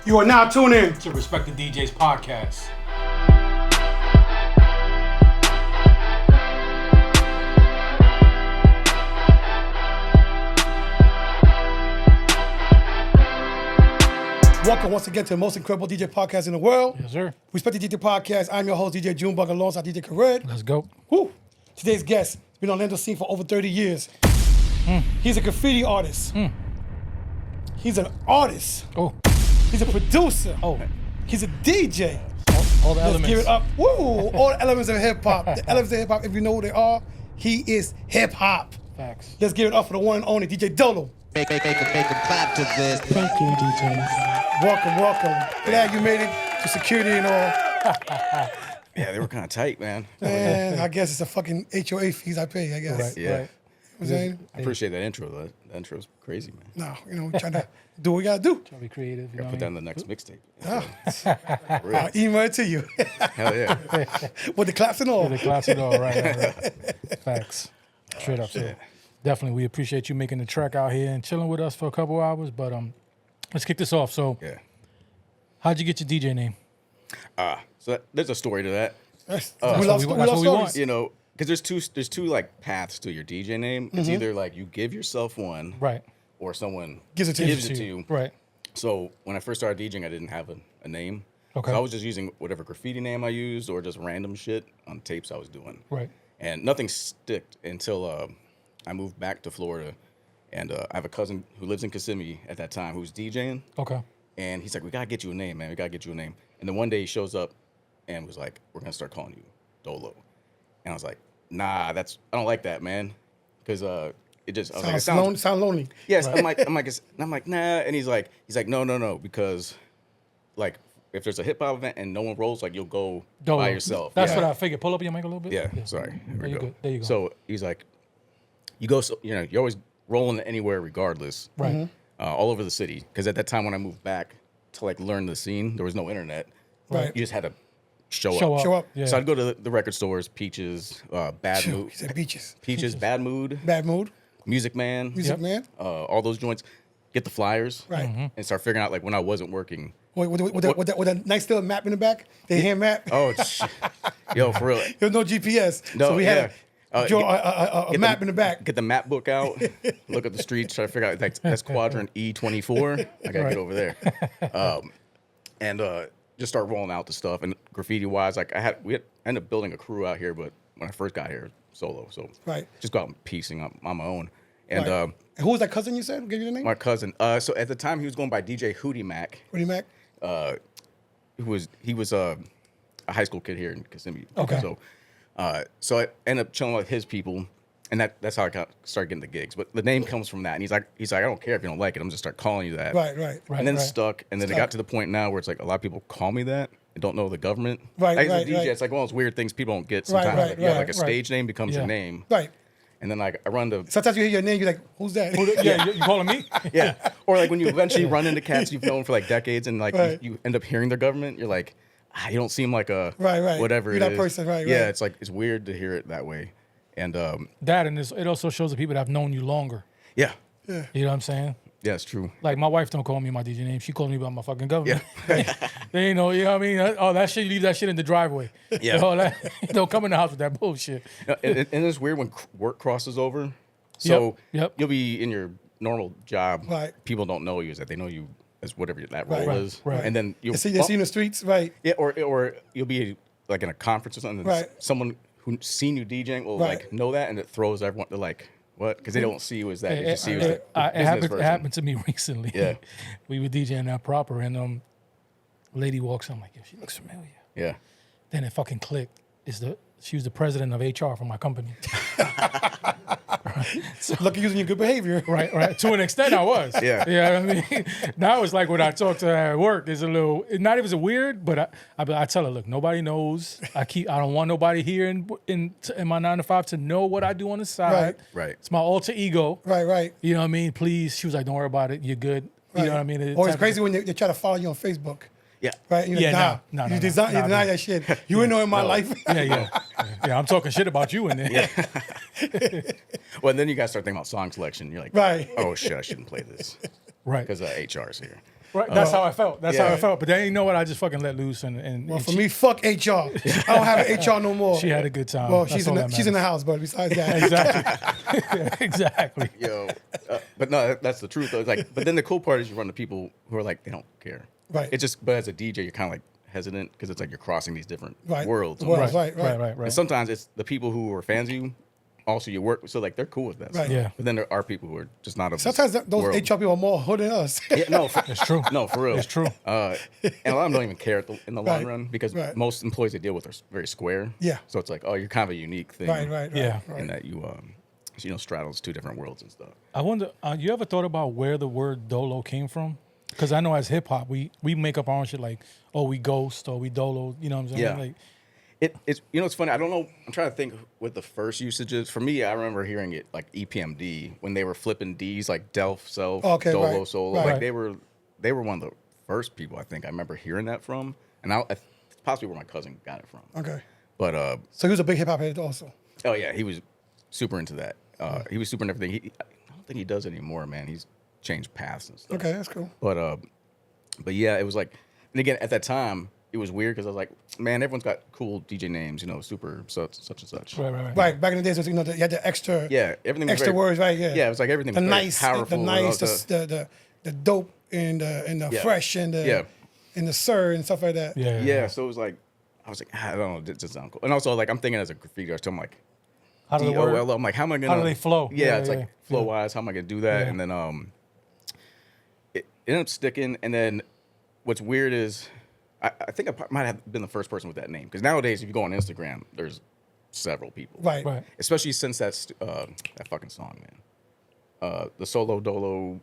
You are now tuned in to Respect the DJ's podcast. Welcome once again to the most incredible DJ podcast in the world. Yes, sir. Respect the DJ podcast. I'm your host, DJ Junebug, alongside DJ Khaled. Let's go. Woo. Today's guest has been on the Orlando scene for over 30 years. He's a graffiti artist. He's an artist. Oh. He's a producer. Oh. He's a DJ. All the Let's elements. give it up. Woo! All the elements of hip hop. The elements of hip hop, if you know who they are, he is hip hop. Facts. Let's give it up for the one and only DJ Dolo. Make a clap to this. Thank you, DJs. Welcome. Glad you made it to security and all. Yeah, they were kind of tight, man. Man, I guess it's a fucking HOA fees I pay, I guess. Right. Yeah. You know what I'm saying? I appreciate that intro, though. That intro's crazy, man. No, we're trying to do what we gotta do. Try to be creative. You know Put what that I in mean? the next mixtape. I'll email it to you. Hell yeah. With the claps and all. The class and all, right. Facts. Straight up. So definitely, we appreciate you making the trek out here and chilling with us for a couple hours. But let's kick this off. So, Yeah. Uh, how'd you get your DJ name? There's a story to that. We love what we stories. want. You know, because there's two like paths to your DJ name. It's either like you give yourself one, Right. or someone Gives it to you. you. Right. So when I first started DJing, I didn't have a name. Okay. So I was just using whatever graffiti name I used, or just random shit on tapes I was doing. Right. And nothing sticked until I moved back to Florida, and I have a cousin who lives in Kissimmee at that time who was DJing, Okay. and he's like, "We gotta get you a name, man. We gotta get you a name." And then one day he shows up and was like, "We're gonna start calling you Dolo," and I was like, "Nah, I don't like that, man, because it just I was like, it Sound lonely. Yes, I'm like, nah, and he's like, no, because like if there's a hip hop event and no one rolls, like you'll go Dolo. by yourself. That's Yeah. what I figured. Pull up your mic a little bit. Yeah, sorry. Here There we you go. go. There you go. So he's like, you go, you're always rolling anywhere regardless. Right. All over the city. Because at that time when I moved back to like learn the scene, there was no internet. Right. You just had to show Show up. up. Show up. Yeah. So I'd go to the record stores, Peaches, Bad He Mood, said beaches. Peaches, Bad Mood, Bad mood. Music Man, Music man. all those joints. Get the flyers, Right. and start figuring out like when I wasn't working. With a nice little map in the back. They hand map. Oh, yo, for real. There was no GPS. No, so we had yeah. to draw a map in the back. Get the map book out, look at the streets, try to figure out like that's quadrant E24. I gotta get over there, and just start rolling out the stuff. And graffiti wise, like I ended up building a crew out here, but when I first got here, solo, so Right. just go out and piecing up on my own. And Right. And who was that cousin you said? Who gave you the name? my cousin, so at the time he was going by DJ Hootie Mac. Hootie Mac. He was a high school kid here in Kissimmee. Okay. So I ended up chilling with his people, and that's how I started getting the gigs. But the name comes from that, and he's like, I don't care if you don't like it. I'm just start calling you that. Right. And then Right. stuck, and then it got to the point now where it's like a lot of people call me that and don't know the government. Right, As right, a DJ, right. it's like one of those weird things people don't get Right, sometimes. right, Like, you have right, like a right. stage name becomes Yeah. your name. Right. And then like I run the Sometimes you hear your name, you're like, who's that? Yeah. You calling me? yeah, or like when you eventually run into cats you've known for like decades, and like Right. you end up hearing their government, you're like, you don't seem like a Right. whatever You're it that is. person, right, Yeah, right. it's like it's weird to hear it that way, and That and it also shows the people that have known you longer. yeah, You know what I'm saying? yeah, it's true. Like my wife don't call me my DJ name. She calls me by my fucking government. Yeah. They ain't know, you know what I mean? Oh, that shit, you leave that shit in the driveway. Yeah. All that, don't come in the house with that bullshit. And it's weird when work crosses over. So Yep. you'll be in your normal job. Right. People don't know you as that. They know you as whatever that role Right. is. Right. And then you'll They see you in the streets, right? yeah, or you'll be like in a conference or something. And Right. Someone who's seen you DJing will Right. like know that, and it throws everyone to like what? Because they don't see you as that. They just see you as It, the business it version. happened to me recently. Yeah. We were DJing that proper, and a lady walks in. I'm like, yo, she looks familiar. Yeah. Then it fucking clicked. She was the president of HR for my company. Look, you're using your good behavior. Right. To an extent, I was. Yeah. Yeah. I mean, now it's like when I talk to her at work, it's a little. It's not even weird, but I tell her, look, nobody knows. I don't want nobody here in my 9 to 5 to know what I do on the side. Right. It's my alter ego. Right. You know what I mean? Please. She was like, don't worry about it. You're good. You know what I mean? Or it's crazy when they try to follow you on Facebook. Yeah. Right? You're Yeah, like, no, you no, deny no. that shit. You ain't know in my life. Yeah. I'm talking shit about you in there. Yeah. Well, and then you guys start thinking about song selection. You're like, Right. oh shit, I shouldn't play this. Right. Because HR is here. Right. That's how I felt. That's how yeah. I felt. But then you know what? I just fucking let loose and Well, for me, fuck HR. I don't have an HR no more. she had a good time. Well, That's she's all in that she's in the matters. house, but besides that, Exactly. Exactly. Yo, but no, that's the truth though. It's like, but then the cool part is you run to people who are like they don't care. Right. It's just, but as a DJ, you're kind of like hesitant because it's like you're crossing these different right, worlds. worlds, almost. right. And sometimes it's the people who are fans of you, also you work with, so like they're cool with that. Right. stuff. Yeah. But then there are people who are just not of Sometimes this those world. HR people are more hood than us. Yeah, no, It's true. No, for real. It's true. And a lot of them don't even care in the long Right, run because right. most employees they deal with are very square. Yeah. So it's like, oh, you're kind of a unique thing. right. Yeah. And that you straddles two different worlds and stuff. I wonder, you ever thought about where the word Dolo came from? Because I know as hip hop, we make up our own shit like, oh, we Ghost or we Dolo. You know what I'm saying? Yeah. Like, It's it's funny. I don't know. I'm trying to think what the first usages. For me, I remember hearing it like EPMD when they were flipping D's like Delph, Self, Okay, Dolo, right, Solo. right. Like they were one of the first people I think I remember hearing that from, and it's possibly where my cousin got it from. Okay. But So he was a big hip hop head also. oh yeah, he was super into that. He was super into everything. I don't think he does anymore, man. He's changed paths and stuff. Okay, that's cool. But yeah, it was like, and again at that time. It was weird because I was like, man, everyone's got cool DJ names, super such and such. right. Right, back in the days, you know, you had the extra, Yeah, everything was extra very, words, right? Yeah, Yeah, it was like everything the was very nice, powerful. the nice, the dope, and the Yeah. fresh, and the Yeah. and the sir, and stuff like that. Yeah. So it was like, I was like, I don't know, it just sounds cool. And also, like, I'm thinking as a graffiti artist, I'm like, How do they work? DOLO. I'm like, how am I gonna? How do they flow? Yeah, it's like yeah. flow wise. How am I gonna do that? Yeah. And then it ended up sticking. And then what's weird is, I think I might have been the first person with that name because nowadays, if you go on Instagram, there's several people. Right. Right. Especially since that fucking song, man. The Solo Dolo,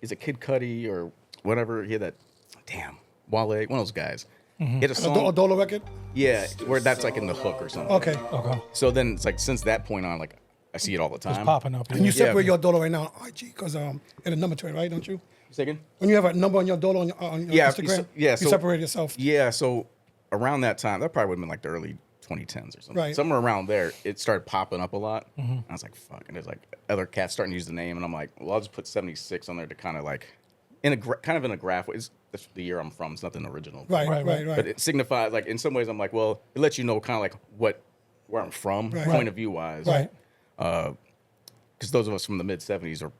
is it Kid Cudi or whatever? He had that, damn, Wale, one of those guys. He had a A song, Dolo record. yeah, where that's like in the hook or something. Okay. Okay. So then it's like since that point on, like I see it all the time. It's popping up. And you Yeah. separate your Dolo right now on IG because and a number to it, right? Don't you? Second? When you have a number on your Dolo on your Yeah, Instagram, yeah, you so- separate yourself. Yeah, so around that time, that probably would have been like the early 2010s or something. Right. Somewhere around there, it started popping up a lot. And I was like, fuck. And there's like other cats starting to use the name. And I'm like, well, I'll just put 76 on there to kind of like, kind of in a graph. It's the year I'm from. It's nothing original. Right. But it signifies, like, in some ways, I'm like, well, it lets you know kind of like where I'm from, Right. point of view wise. Right. Because those of us from the mid 70s are,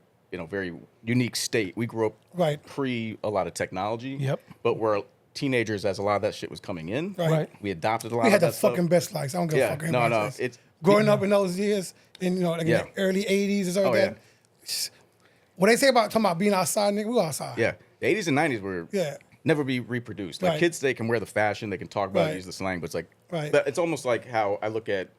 very unique state. We grew up Right. pre a lot of technology. Yep. But we're teenagers as a lot of that shit was coming in. Right. We adopted a lot We of had that the stuff. fucking best likes. I don't give a Yeah, fuck. no, anybody says. it's Growing up in those years, in like in Yeah. the early '80s and stuff Oh, like yeah. that. What they say talking about being outside, nigga, we were outside. yeah. The 80s and 90s were Yeah. never be reproduced. Like Right. kids, they can wear the fashion, they can talk about it, Right. use the slang, but it's like, Right. but it's almost like how I look at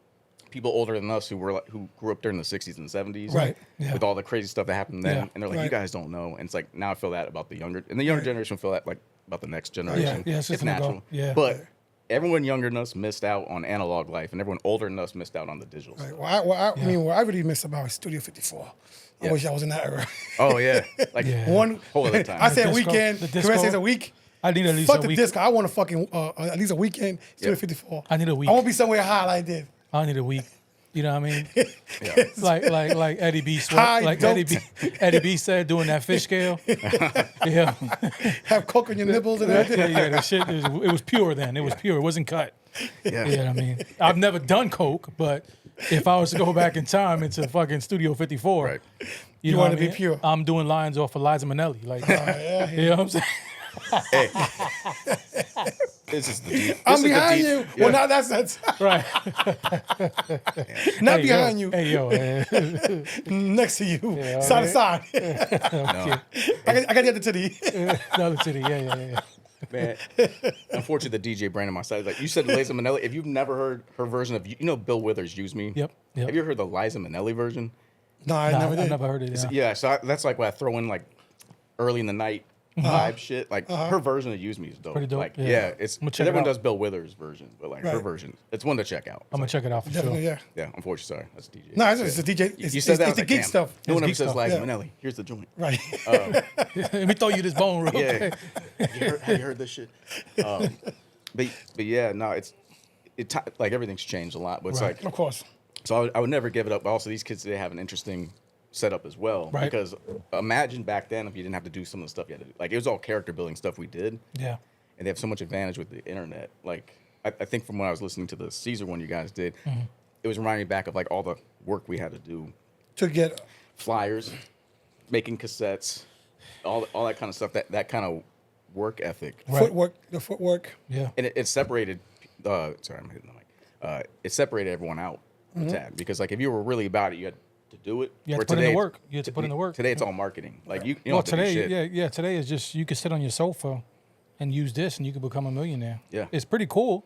people older than us who grew up during the 60s and 70s, Right. Yeah. with all the crazy stuff that happened then, Yeah. and they're like, you Right. guys don't know, and it's like now I feel that about the younger, and the younger generation feel that like about the next generation. Yeah, it's just gonna go. natural. Yeah. But everyone younger than us missed out on analog life, and everyone older than us missed out on the digital. Right. stuff. I mean, what I really miss about Studio 54. I Yeah. wish I was in that era. Oh yeah, like Yeah. One whole other time. I said The disco- weekend. the The rest disco. says a week. I need at least Fuck a the week. disco. I want to fucking at least a weekend. Studio Yeah. 54. I need a week. I won't be somewhere high like this. I need a week. You know what I mean? Yeah. like Eddie B. High Sweat, like doped. Eddie B. said, doing that fish scale. Yeah, Have coke on your nipples and everything. yeah. The shit, it was pure then. It was pure. It wasn't cut. Yeah. You know what I mean? I've never done coke, but if I was to go back in time into fucking Studio 54, Right. you know wanna what I be mean? pure. I'm doing lines off of Liza Minnelli. Like, Yeah, you know what I'm saying? This is the deep. I'm this is the behind deep- you. Yeah. Well, not that sense. Right. Not Hey, behind yo. you. Hey, yo. Next to you. Yeah, Side to alright. side. No. I got the other titty. The other titty. Yeah. Man, unfortunately, the DJ brain on my side is like, you said Liza Minnelli. If you've never heard her version of, Bill Withers' Use Me? Yep. Have you ever heard the Liza Minnelli version? No, I Nah, never I did. never heard it. Yeah. Yeah, so that's like what I throw in like early in the night vibe shit. Like her version of Use Me is dope. Pretty dope, Like, yeah. it's I'ma check it everyone out. does Bill Withers' version, but like her Right. version, it's one to check out. I'm gonna check it out for Definitely, sure. yeah. Yeah, unfortunately, sorry, that's DJ. No, it's the DJ. You It's, said that, I it's was the like, geek damn. stuff. No one ever geek says stuff. Liza Yeah. Minnelli. Here's the joint. Right. Let me throw you this bone real Yeah. quick. Have you heard this shit? But yeah, no, like everything's changed a lot, but it's Right. like Of course. so I would never give it up. But also, these kids they have an interesting setup as well. Right. Because imagine back then if you didn't have to do some of the stuff you had to do. Like, it was all character building stuff we did. Yeah. And they have so much advantage with the internet. Like, I think from when I was listening to the Caesar one you guys did, it was reminding me back of, like, all the work we had to do. To get Flyers, making cassettes, all that kind of stuff, that kind of work ethic. footwork, the footwork. Yeah. And it separated, sorry, I'm hitting the mic. It separated everyone out a tad. Because, like, if you were really about it, you had to do it. You have Where to put in today the work. You have to put in the work. Today it's all marketing. Like, you don't Well, have to do today, shit. today is just you can sit on your sofa and use this, and you can become a millionaire. Yeah. It's pretty cool.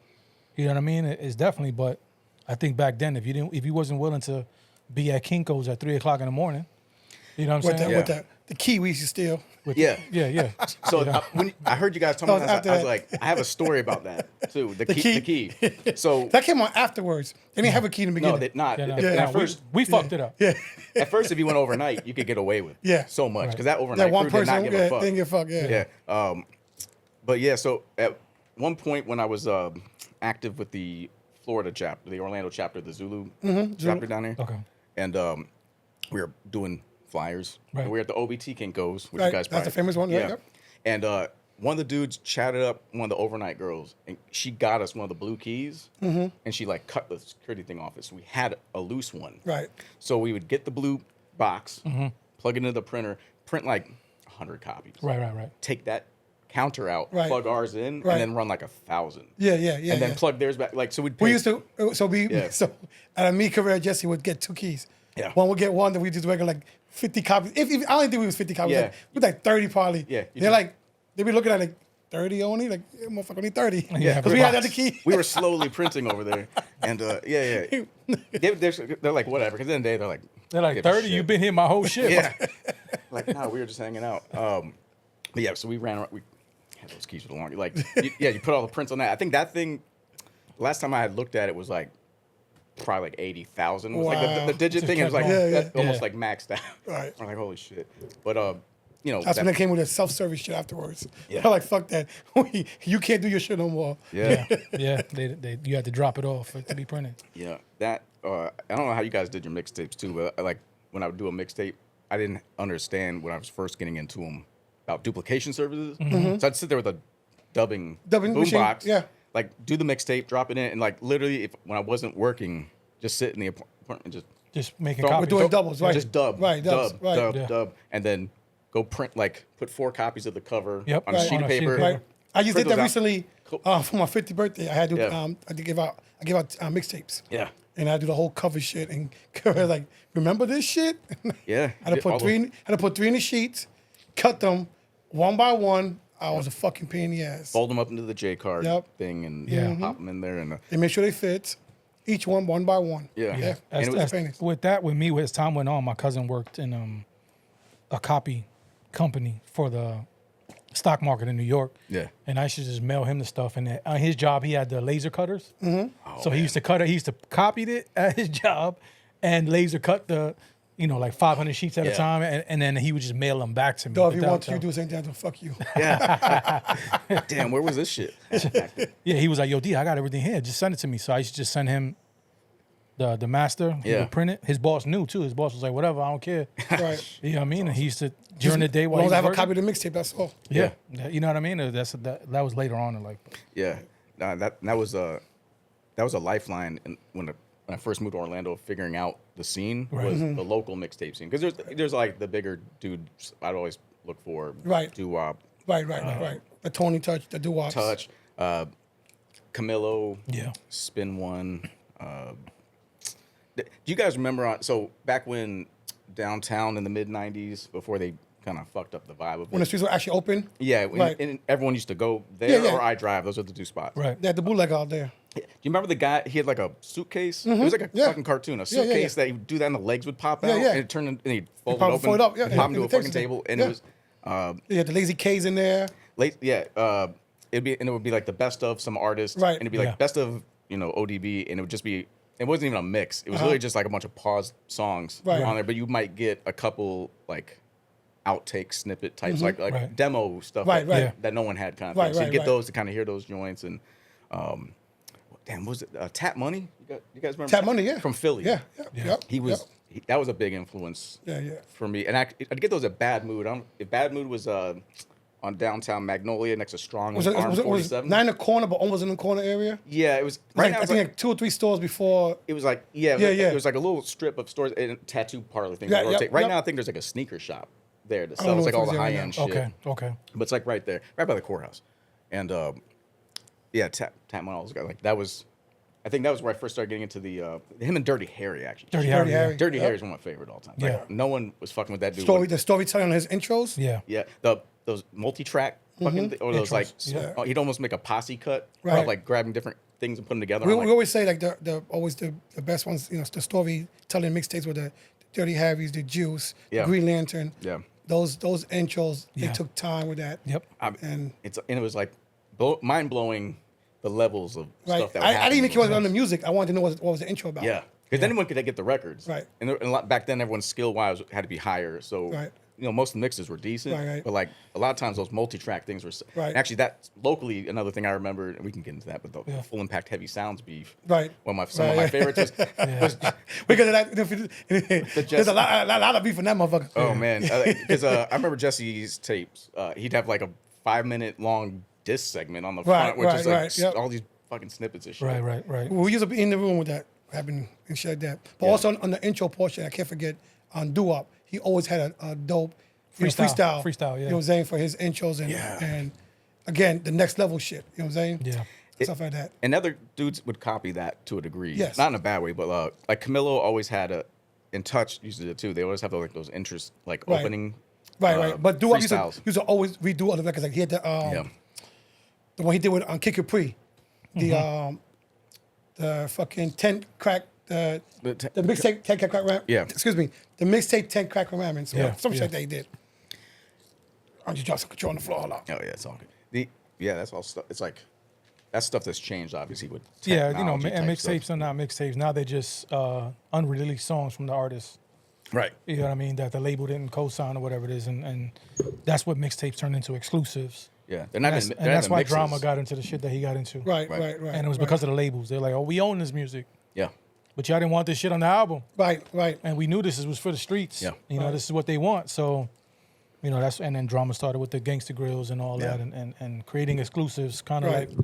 You know what I mean? It's definitely, but I think back then, if you wasn't willing to be at Kinko's at 3 o'clock in the morning, you know what I'm saying? With the key we used to steal. Yeah. Yeah. So when I heard you guys talking about that, I was after like, I have a story about that too. The key. So That came on afterwards. They didn't have a key in the no, beginning. not Yeah, no. at first. We fucked it up. Yeah. At first, if you went overnight, you could get away with so much because that overnight That one crew did not person give a fuck. didn't give a fuck. Yeah. Yeah. But yeah, so at one point when I was active with the Florida chapter, the Orlando chapter, the Zulu chapter down there, Okay. and we were doing flyers. Right. And we were at the OBT Kinko's, which Right, you guys that's probably, the famous one, right, Yeah. yep. And one of the dudes chatted up one of the overnight girls, and she got us one of the blue keys, and she like cut the security thing off it. So we had a loose one. Right. So we would get the blue box, plug it into the printer, print like 100 copies. Right. Take that counter out, Right. plug ours in, Right. and then run like 1,000. Yeah. And then plug theirs back. Like, so we'd pay. We used to Yeah. so at me career Jesse would get 2 keys. Yeah. One would get one that we just regular like 50 copies. If I don't think it was 50 copies, Yeah. like, it was like 30 probably. Yeah, you They're just- like they be looking at like 30 only, like yeah, motherfucker need 30. Yeah, Because we had the other key. We were slowly printing over there, and they're like whatever. Because then they're like, They're like, give a 30, shit. you've been here my whole shift. Yeah. Like, no, we were just hanging out. But yeah, so we ran around. We had those keys for the long. Like, you put all the prints on that. I think that thing. Last time I had looked at it was like probably like 80,000. Was like Wow. the digit Just thing. It was like kept going. that's almost Yeah. like maxed out. Right. I'm like, holy shit. But That's when they came with the self-service shit afterwards. Yeah. They're like, fuck that. You can't do your shit no more. Yeah. Yeah, you had to drop it off for it to be printed. Yeah, that I don't know how you guys did your mixtapes too, but like when I would do a mixtape, I didn't understand when I was first getting into them about duplication services. So I'd sit there with a dubbing Dubbing machine, boombox, yeah. like do the mixtape, drop it in, and like literally, when I wasn't working, just sit in the apartment and Just making We're copies. doing doubles, right? just dub, Right, dubs, dub, right. dub, Yeah. dub, and then go print Yep. 4 copies of the cover Yep. on a Right. sheet On of a sheet paper. of paper. Right. I just Print did that those out. recently for my 50th birthday. I had to Yeah. I give out mixtapes. Yeah, And I do the whole cover shit and like, remember this shit? yeah. I had to put 3 in the sheets, cut them one by one. I was a fucking pain in the ass. Fold them up into the J card Yep. thing and Yeah. pop them in there and. They make sure they fit, each one by one. Yeah. Yeah. And it was- Paintings. With me, as time went on, my cousin worked in a copy company for the stock market in New York. Yeah. And I used to just mail him the stuff. And on his job, he had the laser cutters. So he used to cut it. He used to copy it at his job and laser cut the, like 500 sheets at a Yeah. time. And then he would just mail them back to me. Dog, if you But want that- to, you do the same thing. Fuck you. Damn, where was this shit? Yeah, he was like, yo, D, I got everything here. Just send it to me. So I used to just send him the master. He Yeah. would print it. His boss knew, too. His boss was like, whatever, I don't care. Right. You know what I mean? And he used to, during the day As while long he as I was have a copy working, of the mixtape, that's all. Yeah. You know what I mean? That was later on in life. Yeah, nah, that was a lifeline. And when I first moved to Orlando, figuring out the scene was the local mixtape scene because there's like the bigger dudes I'd always look for. Right. Doo-wop, Right. The Tony Touch, the doo-wops. Touch, Camilo, Yeah. Spin One. Do you guys remember? So back when downtown in the mid '90s, before they kind of fucked up the vibe of When the it. streets were actually open. Yeah, Right. and everyone used to go there Yeah, yeah. or I Drive. Those are the 2 spots. Right. They had the bootleg out there. Do you remember the guy? He had like a suitcase. It was like a Yeah. fucking cartoon. A Yeah, yeah, suitcase yeah. that he would do that, and the legs would pop Yeah, out, yeah. and it turned, and he'd fold it probably open, fold it up, yeah, pop yeah, into a and fucking take it. table, and Yeah. it was They had the Lazy K's in there. late. Yeah, it would be like the best of some artists, Right. And it'd be like Yeah. best of ODB, and it would just be. It wasn't even a mix. It was really just like a bunch of paused songs Right. on there, but you might get a couple like outtake snippet types, like Right. demo stuff Right, that, right. Yeah. that no one had kind of Right, thing. So you right, get right. those to kind of hear those joints and. Damn, was it Tap Money? You guys remember Tap Money, yeah. from Philly. Yeah. Yep. He was that was a big influence. Yeah. For me, and I'd get those at Bad Mood. If Bad Mood was on downtown Magnolia next to Strong Was Arm it 47. not in the corner, but almost in the corner area? Yeah, it was. Right, now I it's think like, like 2 or 3 stores before. it was like It was like a little strip of stores and tattoo parlor thing. Yeah, Rotate. yep, Right yep. now, I think there's like a sneaker shop there that I don't know sells like if all it's the there right high end now. shit. Okay. But it's like right there, right by the courthouse, and Tap Mall was like that was. I think that was where I first started getting into the him and Dirty Harry actually. Dirty Harry. Harry. Dirty Yep. Harry is one of my favorite all time. Like, Yeah. no one was fucking with that dude. The storytelling on his intros. Yeah. Yeah, those multi-track fucking or those Intros, like yeah. he'd almost make a posse cut, Right. of like grabbing different things and putting them together. We I'm like, always say like the best ones, you know, the storytelling mixtapes with the Dirty Harrys, the Juice, Yeah. the Green Lantern. Yeah. Those intros, Yeah. they took time with that. Yep. And it was like mind blowing the levels of right, stuff that I didn't even care on the music. I wanted to know what was the intro about. Yeah, because anyone could get the records. Right. And a lot, back then, everyone's skill wise had to be higher. So Right. you know, most of the mixes were decent. Right. But like a lot of times, those multi-track things were. Right. And actually, that locally, another thing I remember, and we can get into that, but the Yeah. Full Impact Heavy Sounds beef. Right. One of some of my favorites was, was Because of that, there's a lot of beef in that motherfucker. oh man, because I remember Jesse's tapes. He'd have like a 5-minute long disc segment on the front, which is like yep. all these fucking snippets of shit. Right. We used to be in the room with that happening and shit like that. But also on the intro portion, I can't forget on Doo-Wop, he always had a dope freestyle. Freestyle, yeah. You know what I'm saying? For his intros and again, the next level shit. You know what I'm saying? Yeah. Stuff like that. And other dudes would copy that to a degree. Yes. Not in a bad way, but like Camilo always had In Touch used to do it too. They always have like those interest, like Right. opening. Right. But Doo-Wop freestyles. used to always redo other records. Like he had the one he did with on Kick It Pre. The fucking 10 crack the mixtape 10 crack ram. Yeah. Excuse me. The mixtape 10 crack commandments. Yeah, Some shit yeah. like that he did. I just dropped some control on the floor. Hold on. Oh yeah, it's all good. That's all stuff. It's like that's stuff that's changed obviously with Yeah, you know, technology and type mixtapes stuff. are not mixtapes. Now they're just unreleased songs from the artist. Right. You know what I mean? That the label didn't co-sign or whatever it is, and that's what mixtapes turn into, exclusives. Yeah, they're not. And Even, that's why mixes. Drama got into the shit that he got into. Right. And it was because of the labels. They're like, oh, we own this music, Yeah. but y'all didn't want this shit on the album. Right. And we knew this was for the streets. Yeah. You know, this is what they want. So, you know, and then Drama started with the Gangsta Grills and all Yeah. that and creating exclusives, kind of Right. like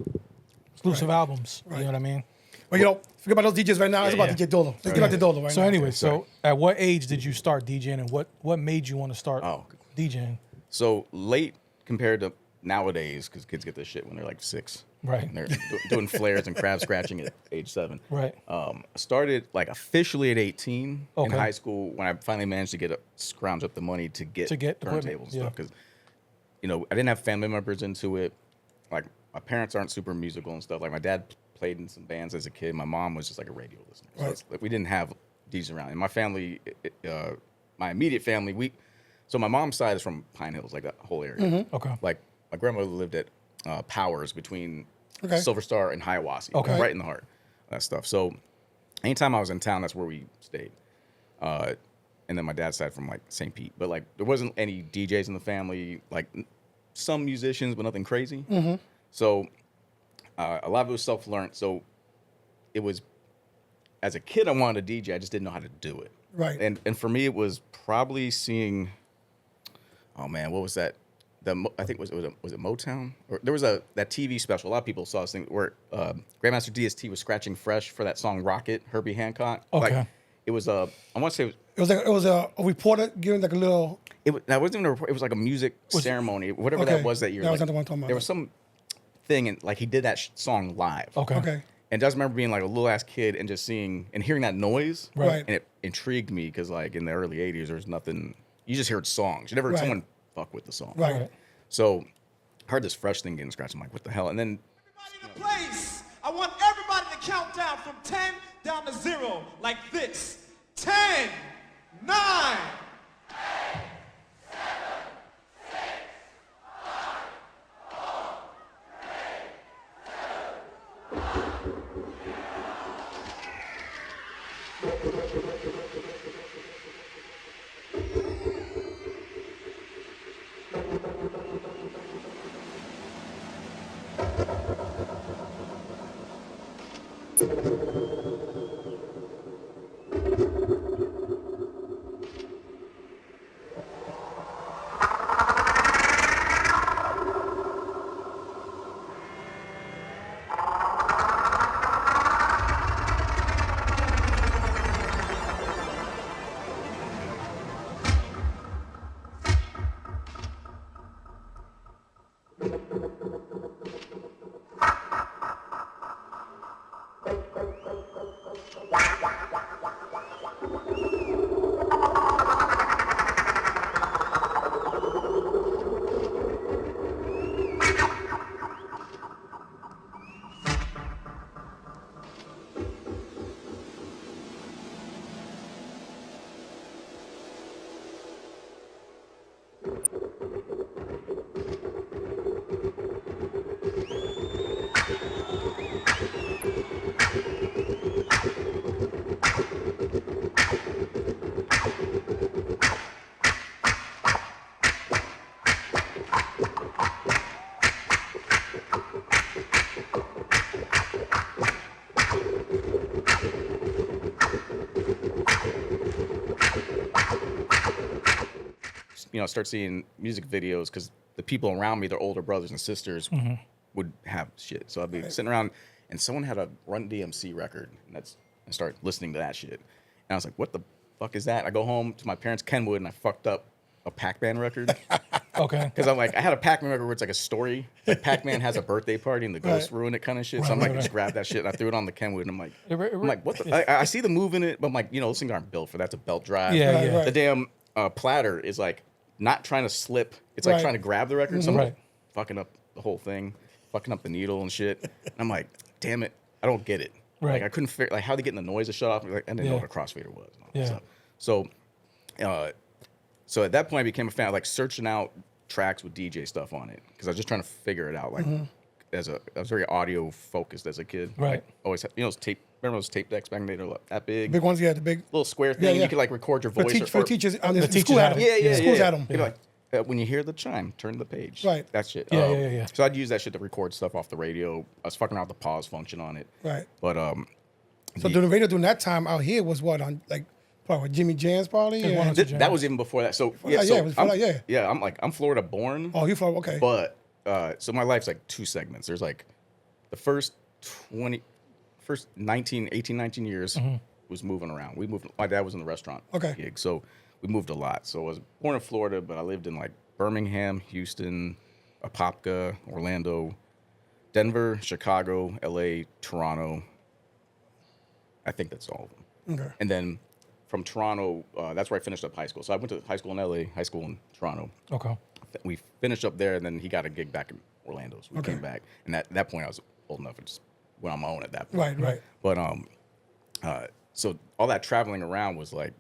exclusive albums. You know what I mean? But you know, forget about those DJs right now. It's about yeah. DJ Dolo. Let's get out the Dolo right So now. anyway, so at what age did you start DJing, and what made you want to start Oh. DJing? So late compared to nowadays, because kids get this shit when they're like 6. Right. And they're doing flares and crab scratching at age 7. Right. I started like officially at 18 in Okay. high school when I finally managed to scrounge up the money to get equipment, turntables and yeah. stuff. Because, you know, I didn't have family members into it. Like, my parents aren't super musical and stuff. Like, my dad played in some bands as a kid. My mom was just like a radio listener. So Right. it's like we didn't have DJs around. And my family, my immediate family, so my mom's side is from Pine Hills, like that whole area. Okay. Like, my grandmother lived at Powers between Okay. Silver Star and Hiawassee. Okay. Right in the heart of that stuff. So anytime I was in town, that's where we stayed. And then my dad's side from like St. Pete. But like there wasn't any DJs in the family, like some musicians, but nothing crazy. So a lot of it was self-learned. So it was, as a kid, I wanted to DJ. I just didn't know how to do it. Right. And for me, it was probably seeing, oh man, what was that? I think was it Motown? Or there was that TV special. A lot of people saw this thing where Grandmaster DST was scratching fresh for that song "Rocket." Herbie Hancock. Okay. Like, it was I want to say It was a reporter giving like a little. that wasn't even a report. It was like a music ceremony, whatever Okay. that was that year. That was like, not the one I'm talking about. There was some thing and like he did that song live. Okay. And just remember being like a little ass kid and just hearing that noise. Right. And it intrigued me because like in the early '80s, there was nothing. You just heard songs. You never heard Right. someone fuck with the song. Right. So I heard this fresh thing getting scratched. I'm like, what the hell? And then Everybody in the place, I want everybody to count down from 10 down to 0 like this. 10, 9, start seeing music videos because the people around me, their older brothers and sisters, would have shit. So I'd be sitting around, and someone had a Run DMC record, and I started listening to that shit. And I was like, what the fuck is that? I go home to my parents' Kenwood, and I fucked up a Pac-Man record. Okay. Because I'm like, I had a Pac-Man record where it's like a story. Like Pac-Man has a birthday party, and the ghosts ruin it kind of shit. So I'm like, just grab that shit, and I threw it on the Kenwood, and I'm like, what the? I see the move in it, but I'm like, those things aren't built for that. It's a belt drive. Yeah, yeah. The damn platter is like not trying to slip. It's like trying to grab the record. So I'm like, fucking up the whole thing, fucking up the needle and shit. And I'm like, damn it, I don't get it. Right. Like I couldn't figure how they get the noise to shut off. Like, I didn't know what a crossfader was. And all that stuff. So at that point, I became a fan of like searching out tracks with DJ stuff on it because I was just trying to figure it out. Like I was very audio focused as a kid. Right. Like, always those tape. Remember those tape decks back then? They were that big. Big ones, yeah, the big Little square thing. yeah. You could like record your voice. for teachers. The teachers school had had them. them. Schools had them. You'd be like, when you hear the chime, turn the page. Right. That shit. Yeah. So I'd use that shit to record stuff off the radio. I was fucking around with the pause function on it. Right. But So doing the radio during that time out here was what on like probably Jimmy Jan's probably. Yeah, one or two that was even before that. So I'm Florida born. Oh, you from okay. But so my life's like two segments. There's like the first 19 years was moving around. My dad was in the restaurant gig, so we moved a lot. So I was born in Florida, but I lived in like Birmingham, Houston, Apopka, Orlando, Denver, Chicago, LA, Toronto. I think that's all of them. Okay. And then from Toronto, that's where I finished up high school. So I went to high school in LA, high school in Toronto. Okay. We finished up there, and then he got a gig back in Orlando, so we came back. And at that point, I was old enough to just went on my own at that point. Right. But so all that traveling around was like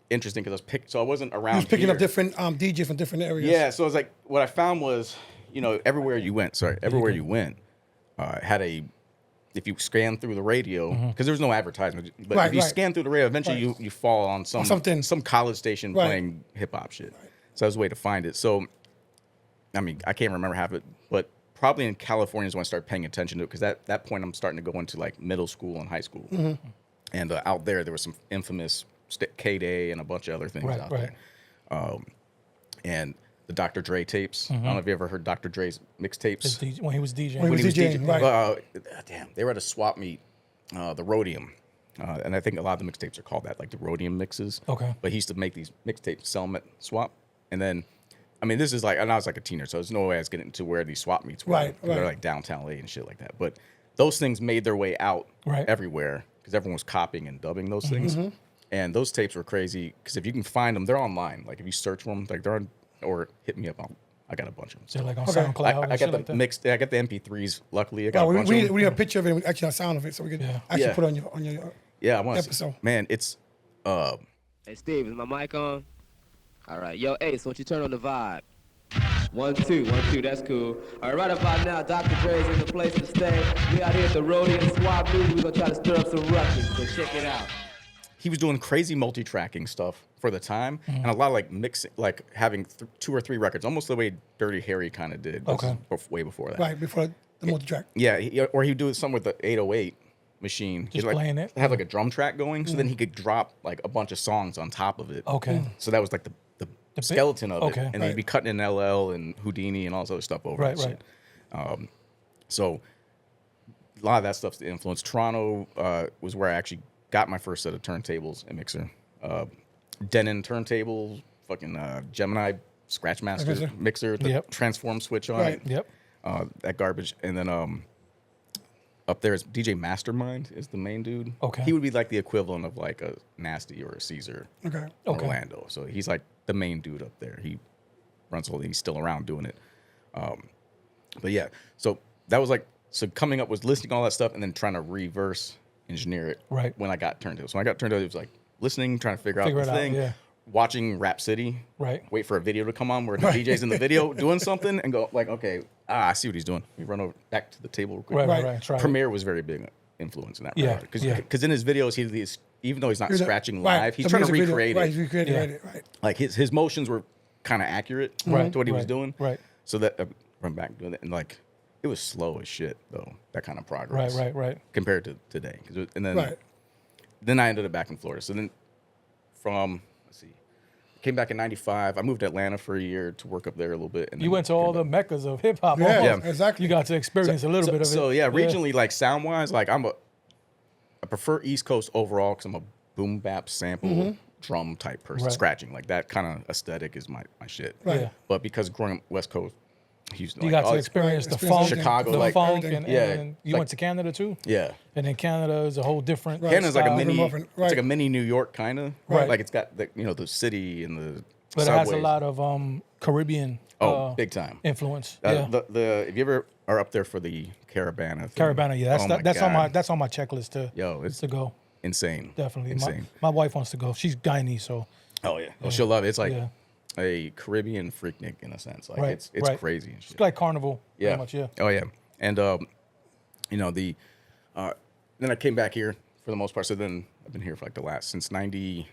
interesting because I wasn't around. You was picking here. up different DJs from different areas. Yeah, so it was like what I found was, everywhere you went, had a. If you scan through the radio, because there was no advertisement, but if you scan through the radio, eventually you fall on some college station playing hip hop shit. So that was a way to find it. So, I mean, I can't remember half of it, but probably in California is when I started paying attention to it, because at that point I'm starting to go into like middle school and high school. And out there was some infamous K-Day and a bunch of other things out there. And the Dr. Dre tapes. I don't know if you ever heard Dr. Dre's mixtapes. When he was DJing. When he was DJing, right. Damn, they were at a swap meet, the Rhodium. And I think a lot of the mixtapes are called that, like the Rhodium mixes. Okay. But he used to make these mixtapes, sell them at swap. And then, I mean, this is like, and I was like a teenager, so there's no way I was getting to where these swap meets were. Right. They're like downtown LA and shit like that. But those things made their way out everywhere because everyone was copying and dubbing those things. And those tapes were crazy because if you can find them, they're online. Like if you search for them, like they're on, or hit me up on. I got a bunch of them. They're like on SoundCloud. I got the like that. mixed. I got the MP3s. Luckily, I got a bunch we of them. need a picture of it. And actually, a sound of it, so we can actually put it on your I want to. episode. Man, it's. Hey Steve, is my mic on? All right, yo, Ace, won't you turn on the vibe? 1 2 1 2, that's cool. All right, right about now, Dr. Dre's in the place to stay. We out here at the Rhodium Swap Meet. We're gonna try to stir up some ruckus, so check it out. He was doing crazy multi-tracking stuff for the time, and a lot of like mixing, like having 2 or 3 records, almost the way Dirty Harry kind of did. Okay. Way before that. Right before the multi-track. Yeah, or he'd do it some with the 808 machine. Just he'd playing it? Have like a drum track going, so then he could drop like a bunch of songs on top of it. Okay. So that was like the skeleton of okay. it, and then he'd be cutting in LL and Houdini and all this other stuff over. Right, that shit. So a lot of that stuff's the influence. Toronto was where I actually got my first set of turntables and mixer. Denon turntable, fucking Gemini Scratchmaster mixer with the transform switch on it. Yep. That garbage. And then up there is DJ Mastermind is the main dude. Okay. He would be like the equivalent of like a Nasty or a Caesar in Orlando. So he's like the main dude up there. He runs all. He's still around doing it. But yeah, so that was like, so coming up was listening to all that stuff and then trying to reverse engineer it when I got turntables. So when I got turntables, it was like listening, trying to figure out the thing, watching Rap City, wait for a video to come on where the DJ's in the video doing something and go like, okay, I see what he's doing. We run over back to the table real quick. Right. Premiere was very big influence in that regard. Because in his videos, he's, even though he's not scratching live, he's trying to recreate it. Right, he's recreating it, right. Like his motions were kind of accurate to what he was doing. Right. So that run back doing it, and like it was slow as shit though. That kind of progress. Right. Compared to today, then I ended up back in Florida. So then from came back in '95. I moved to Atlanta for a year to work up there a little bit. And You then went to all the meccas of hip hop. Yeah, almost. exactly. You got to experience a little bit of it. So yeah, regionally, like sound wise, like I prefer East Coast overall because I'm a boom bap sample drum type person, Right. scratching like that kind of aesthetic is my shit. Right. Yeah. But because growing up West Coast, Houston, You like, got to experience the funk, Chicago, the like funk, everything. and you like- went to Canada too. yeah. And then Canada is a whole different. Canada's like a style. mini, Muffin, it's right. like a mini New York kind of, Right. Like it's got the the city and the but it subways. has a lot of Caribbean. big time influence. Yeah, The if you ever are up there for the Caravana thing, Caravana. Yeah, oh my that's God. on my checklist it's to go. insane. Definitely, insane. My wife wants to go. She's Guyanese, so Oh yeah, well, she'll love it. It's like Yeah. a Caribbean Freaknik in a sense. Like Right, it's right. crazy and shit. it's like carnival. Yeah. Pretty much. Yeah. Oh yeah. And then I came back here for the most part. So then I've been here for like since '99.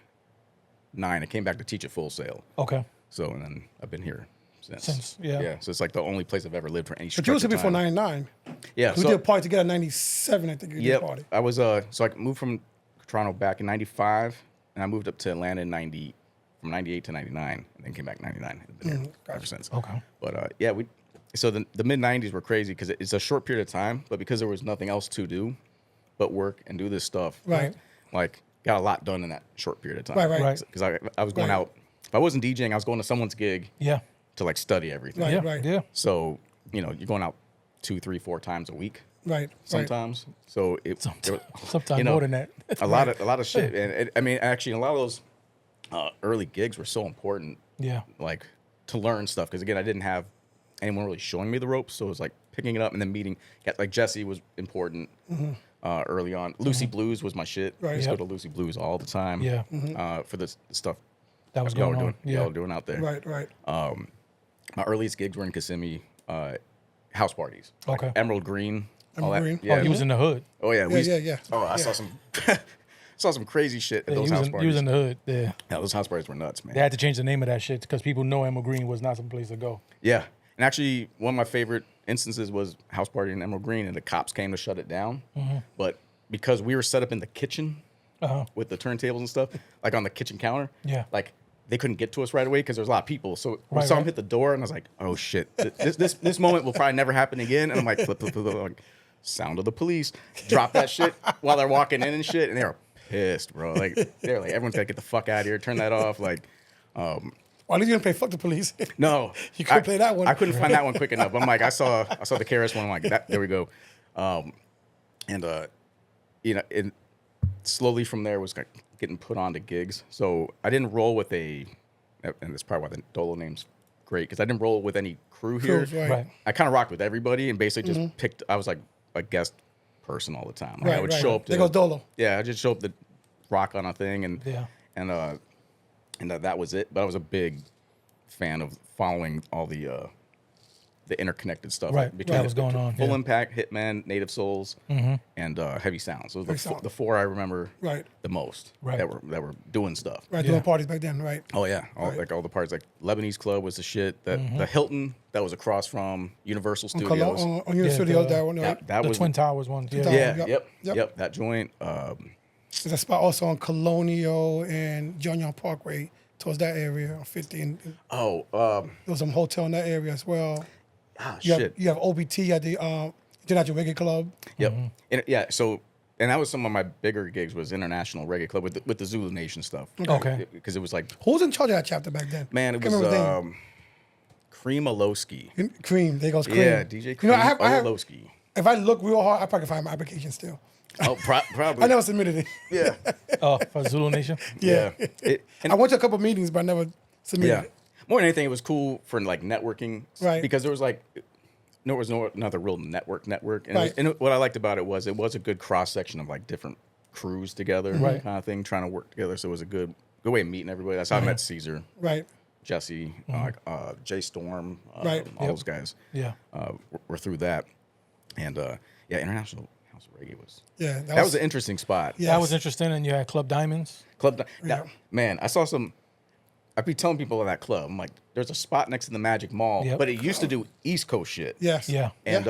I came back to teach at Full Sail. Okay. So and then I've been here Since, yeah. Yeah. So it's like the only place I've ever lived for any But stretch you was of here before time. '99. Yeah. We so, did a party together in '97. I think we did a Yep. party. I was so I moved from Toronto back in '95, and I moved up to Atlanta in from '98 to '99, and then came back '99. I've been here ever since. Okay. But yeah, so the mid '90s were crazy because it's a short period of time, but because there was nothing else to do but work and do this stuff, Right. Like got a lot done in that short period of time. Right, right. Right. Because I was going Right. out. If I wasn't DJing, I was going to someone's gig Yeah. to like study everything. Right, Yeah. right. Yeah. So you're going out 2, 3, 4 times a week Right. sometimes. So Sometimes more than that. a lot of shit. And I mean, actually, a lot of those early gigs were so important, Yeah. like to learn stuff. Because again, I didn't have anyone really showing me the ropes, so it was like picking it up and then meeting. Like Jesse was important early on. Lucy Blues was my shit. Right. I used to Yep. go to Lucy Blues all the time. Yeah. For the stuff That was y'all going were on. doing, y'all were doing out there. Right. Right. My earliest gigs were in Kissimmee, house parties. Like Okay. Emerald Green. all Emerald that. Green. Yeah. Oh, he was in the hood. Oh yeah. Yeah, yeah. Oh, I Yeah. saw some saw some crazy shit at Yeah, those he, house was in, parties. he was in the hood. Yeah. Yeah, those house parties were nuts, man. They had to change the name of that shit because people know Emerald Green was not some place to go. Yeah. And actually, one of my favorite instances was house party in Emerald Green, and the cops came to shut it down. But because we were set up in the kitchen with the turntables and stuff, like on the kitchen counter, Yeah. like they couldn't get to us right away because there was a lot of people. So we Right, saw them right. hit the door, and I was like, "Oh shit, this moment will probably never happen again." And I'm like, flip, like, sound of the police, drop that shit while they're walking in and shit, and they were pissed, bro. Like they're like, everyone's gotta get the fuck out of here, turn that off, like. Well, at least you didn't play "Fuck the Police." No, You couldn't play that one. I couldn't find that one quick enough. I'm like, I saw the KRS one. I'm like, there we go. And slowly from there was like getting put onto gigs. So I didn't roll with and that's probably why the Dolo name's great because I didn't roll with any crew here. Crews, right. Right. I kind of rocked with everybody and basically just picked. I was like a guest person all the time. Like, I Right, would right. show up to There goes Dolo. Yeah, I just show up to rock on a thing and Yeah. and that was it. But I was a big fan of following all the interconnected stuff Right, that was going on, Full yeah. Impact, Hitman, Native Souls, and Heavy Sounds. Those were Heavy Sound. the four I remember Right. the most. Right. That were doing stuff. Right, Yeah. doing parties back then, right? Oh yeah, Right. all the parts like Lebanese Club was the shit. The Hilton that was across from Universal On Studios. Union Yeah, Studios, the- that one, right? that The was Twin Towers one. Yeah. Towers. yeah, Yep, yep, yep. that joint. There's a spot also on Colonial and John Young Parkway towards that area on 50. And there was some hotel in that area as well. Shit. You have OBT at the International Reggae Club. Yep. And and that was some of my bigger gigs was International Reggae Club with the Zulu Nation stuff. Okay. Because it was like, Who was in charge of that chapter back then? man, it Can't was remember his name. Cream Alowski. Cream. There goes Cream. Yeah, DJ You know, Cream I have, Alowski. if I look real hard, I probably can find my application still. Oh, probably. I never submitted it. Yeah. For Zulu Nation. Yeah. And I went to a couple meetings, but I never submitted yeah. it. More than anything, it was cool for like networking. Right. Because there was like, there was no another real network. And, Right. and what I liked about it was a good cross section of like different crews together, Right. kind of thing, trying to work together. So it was a good way of meeting everybody. That's how I met Caesar, Right. Jesse, Jay Storm, Right. all those guys. Yeah. Were through that. And International House of Reggae was Yeah. that was an interesting spot. Yeah. That was interesting. And you had Club Diamonds. Man, I saw some. I'd be telling people at that club, I'm like, there's a spot next to the Magic Mall, Yep. but it used to do East Coast shit. Yes. Yeah. And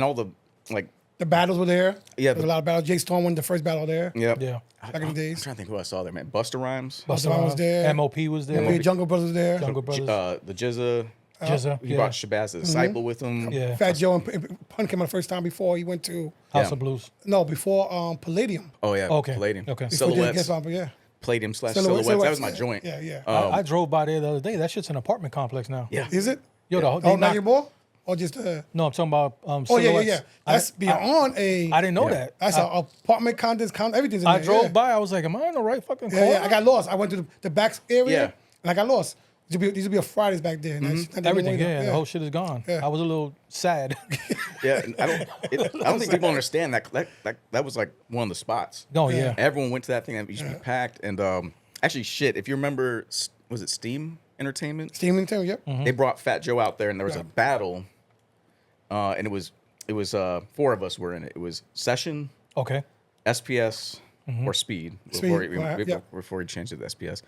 all the like The battles were there. Yeah, There was a lot of battles. Jay Storm won the first battle there. Yep. Yeah. Back in the I'm days. trying to think who I saw there, man. Busta Rhymes. Busta Rhymes was there. MOP was there. The Jungle Brothers was there. Jungle Brothers. The Jizza. Jizza. He brought Shabazz the Disciple with him. Yeah. Fat Joe and Pun came out the first time before he went to House Yeah. of Blues. before Palladium. Oh yeah. Okay. Palladium. Okay. Before Jay Silhouettes. gets on, yeah. Palladium / Silhouettes, Silhouettes. That was my joint. Yeah, yeah. I drove by there the other day. That shit's an apartment complex now. Yeah. Is it? Yo, Oh, they not knocked- your boy? Or just No, I'm talking about Oh Silhouettes. yeah. That's beyond a. I didn't know that. That's an apartment condos, everything's in I there. drove yeah. by. I was like, am I in the right fucking corner? Yeah, I got lost. I went to the back area Yeah. and I got lost. These used to be a Fridays back there. Everything, yeah, the whole shit is gone. Yeah. I was a little sad. Yeah. And I don't think people understand that was like one of the spots. Oh, yeah. Everyone went to that thing. That used to be packed. And actually, shit. If you remember, was it Steam Entertainment? Steam Entertainment, yep. They brought Fat Joe out there, and there was a battle. And it was 4 of us were in it. It was Session, Okay. SPS, or Speed. Before he changed it to SPS.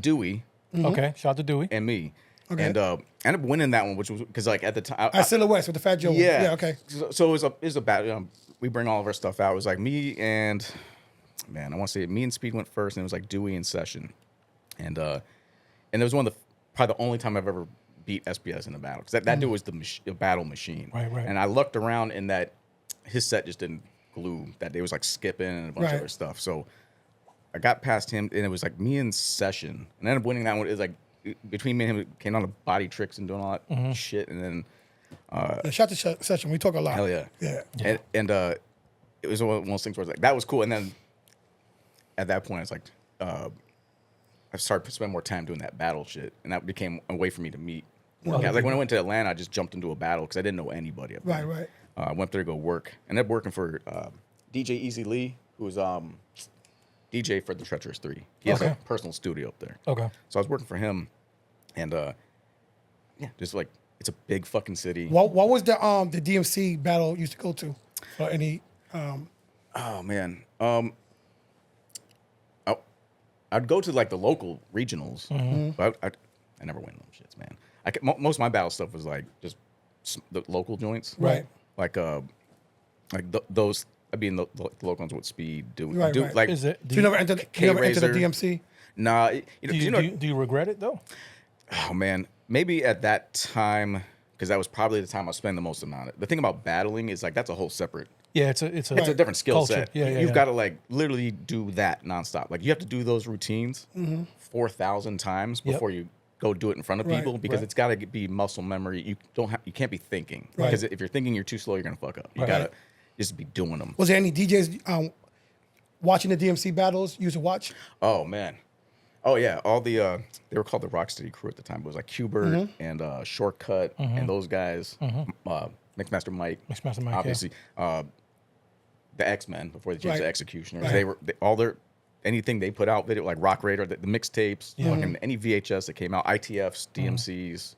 Dewey Okay. Shout out to Dewey. and me. Okay. And I ended up winning that one, which was because like at the time, Silhouettes with the Fat Joe. yeah, Yeah, okay. So it was a battle. We bring all of our stuff out. It was like me and I want to say me and Speed went first, and it was like Dewey and Session, and it was one of the probably the only time I've ever beat SPS in a battle because that dude was the battle machine. Right. And I looked around and that his set just didn't glue. That day it was like skipping and a bunch of Right. other stuff. So I got past him, and it was like me and Session, and I ended up winning that one. It was like between me and him, it came down to body tricks and doing all that shit, and then Yeah, shout to Session. We talk a lot. hell yeah, Yeah. and it was one of those things where it's like that was cool, and then at that point it's like I started to spend more time doing that battle shit, and that became a way for me to meet. Yeah, like when I went to Atlanta, I just jumped into a battle because I didn't know anybody up there. Right. I went there to go work. I ended up working for DJ Easy Lee, who was DJ for the Treacherous 3. He has a Okay. personal studio up there. Okay. So I was working for him, and just like it's a big fucking city. What was the DMC battle you used to go to? Or any Oh man, I'd go to like the local regionals, but I never win them shits, man. Most of my battle stuff was like just the local joints, Right. Like those. I mean, the local ones with Speed do Right. like. Is it? So you never entered the K-Razor. DMC? Nah, Do you regret it though? Oh man, maybe at that time because that was probably the time I spent the most amount of. The thing about battling is like that's a whole separate. Yeah, it's a It's a different skill culture. set. Yeah, You've yeah. got to like literally do that nonstop. Like you have to do those routines 4,000 times Yep. before you go do it in front of Right, people because right. it's got to be muscle memory. You can't be thinking Right. because if you're thinking you're too slow, you're gonna fuck up. You Right. gotta just be doing them. Was there any DJs watching the DMC battles you used to watch? Oh man. Oh yeah, all the they were called the Rocksteady crew at the time. It was like Hubert and Shortcut and those guys. Mixmaster Mike, Mixmaster Mike, yeah. obviously. The X-Men before they changed Right. to Executioners. Right. All their anything they put out video like Rock Raider, the mixtapes, Yeah. fucking any VHS that came out, ITFs, DMCs.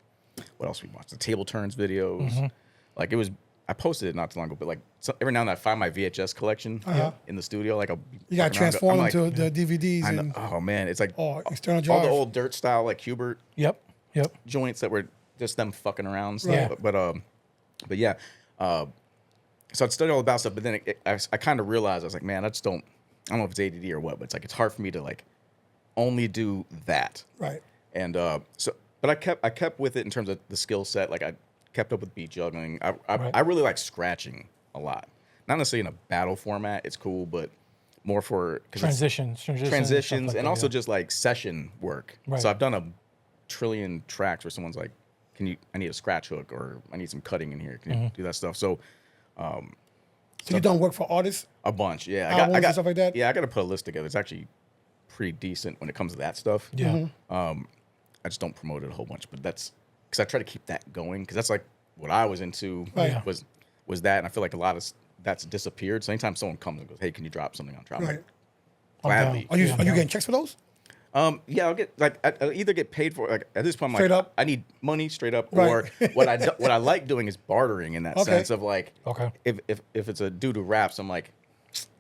What else we watched? The Table Turns videos. Like it was. I posted it not too long ago, but like every now and then I find my VHS collection in the studio. Like I'll be You got to fucking around, transform them I'm to like, the DVDs I know, and oh man, it's like external all drive. the old dirt style like Hubert Yep. joints that were just them fucking around and stuff. Right. But yeah. So I'd study all about stuff, but then I kind of realized I was like, man, I don't know if it's ADD or what, but it's like it's hard for me to like only do that. Right. And but I kept with it in terms of the skill set. Like I kept up with beat juggling. I really like scratching a lot. Not necessarily in a battle format. It's cool, but more for Transitions, stuff like and that, also yeah. just like session work. Right. So I've done a trillion tracks where someone's like, I need a scratch hook or I need some cutting in here. Can you do that stuff? So So you done work for artists? a bunch, yeah. Albums I got and stuff like that? Yeah, I got to put a list together. It's actually pretty decent when it comes to that stuff. Yeah. I just don't promote it a whole bunch, but that's because I try to keep that going because that's like what I was into Right. was that, and I feel like a lot of that's disappeared. So anytime someone comes and goes, "Hey, can you drop something on?" Right. Gladly. Are you getting checks for those? Yeah, I'll get like I'll either get paid for like at this point I'm Straight like up? I need money straight up, Right. or what I like doing is bartering in that Okay. sense of like Okay. if it's a dude who raps, I'm like,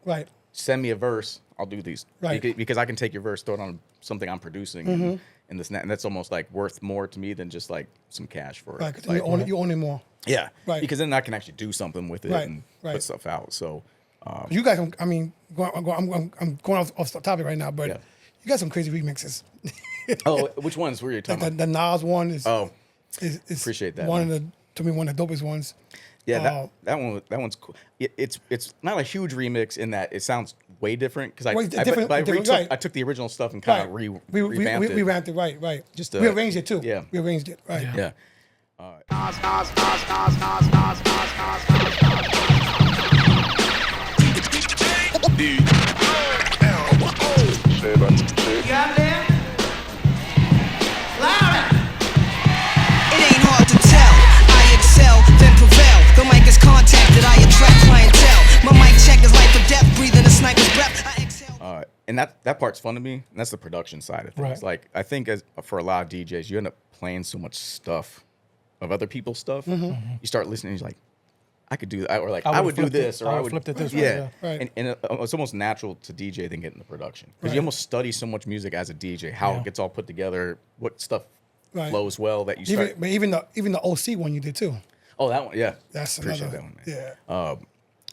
Right. send me a verse, I'll do these. Right. Because I can take your verse, throw it on something I'm producing, and this and that, and that's almost like worth more to me than just like some cash for Right, it. 'cause Like, you own it more. yeah, Right. because then I can actually do something with it Right, and right. put stuff out. So You guys, I mean, I'm going off the topic right now, but Yeah. you got some crazy remixes. oh, which ones were you talking Like about? the Nas one is is appreciate that, one of the to me one of the dopest ones. Yeah, that one's cool. It's not a huge remix in that it sounds way different because Well, different- different, right. I took the original stuff and kind of we revamped it. revamped it, right. Just, we arranged it too. yeah. We arranged it, right. Yeah. You got there? Louder! It ain't hard to tell. I excel, then prevail. The mic is contacted, I attract clientele. My mic check is life or death, breathing a sniper's breath. I exhale. And that part's fun to me, and that's the production side of things. Right. Like I think for a lot of DJs, you end up playing so much stuff of other people's stuff. You start listening, and you're like, I could do that, or like I would do flipped it. this, or I I would would flipped it this way, yeah. yeah. Right. And it's almost natural to DJ than get into production because Right. you almost study so much music as a DJ, how Yeah. it gets all put together, what stuff Right. flows well that you start. Even the OC one you did too. Oh, that one, yeah. That's Appreciate another, that one, man.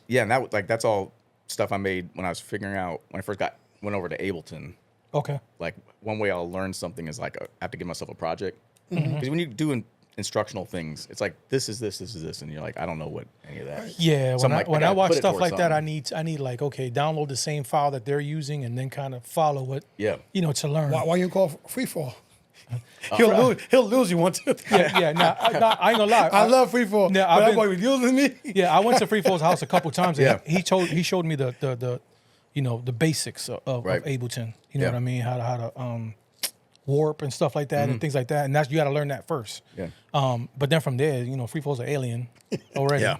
Yeah. Yeah, and that's all stuff I made when I was figuring out when I first went over to Ableton. Okay. Like one way I'll learn something is like I have to give myself a project because Mm-hmm. when you do instructional things, it's like this is this, and you're like I don't know what any of that. Yeah, So I'm when like, I gotta watch put it stuff towards like that, I something. need like, okay, download the same file that they're using and then kind of follow it. Yeah. To learn. Why you call free fall? He'll lose you once. Yeah. Nah, I ain't gonna lie. I love free fall. Yeah, but I've that been- boy was using me. Yeah, I went to Free Fall's house a couple times. And Yeah. he showed me the the basics of Right. Ableton. You know Yeah. what I mean? How to warp and stuff like that and things like that. And that's you got to learn that first. Yeah. But then from there, Free Fall's an alien already. Yeah.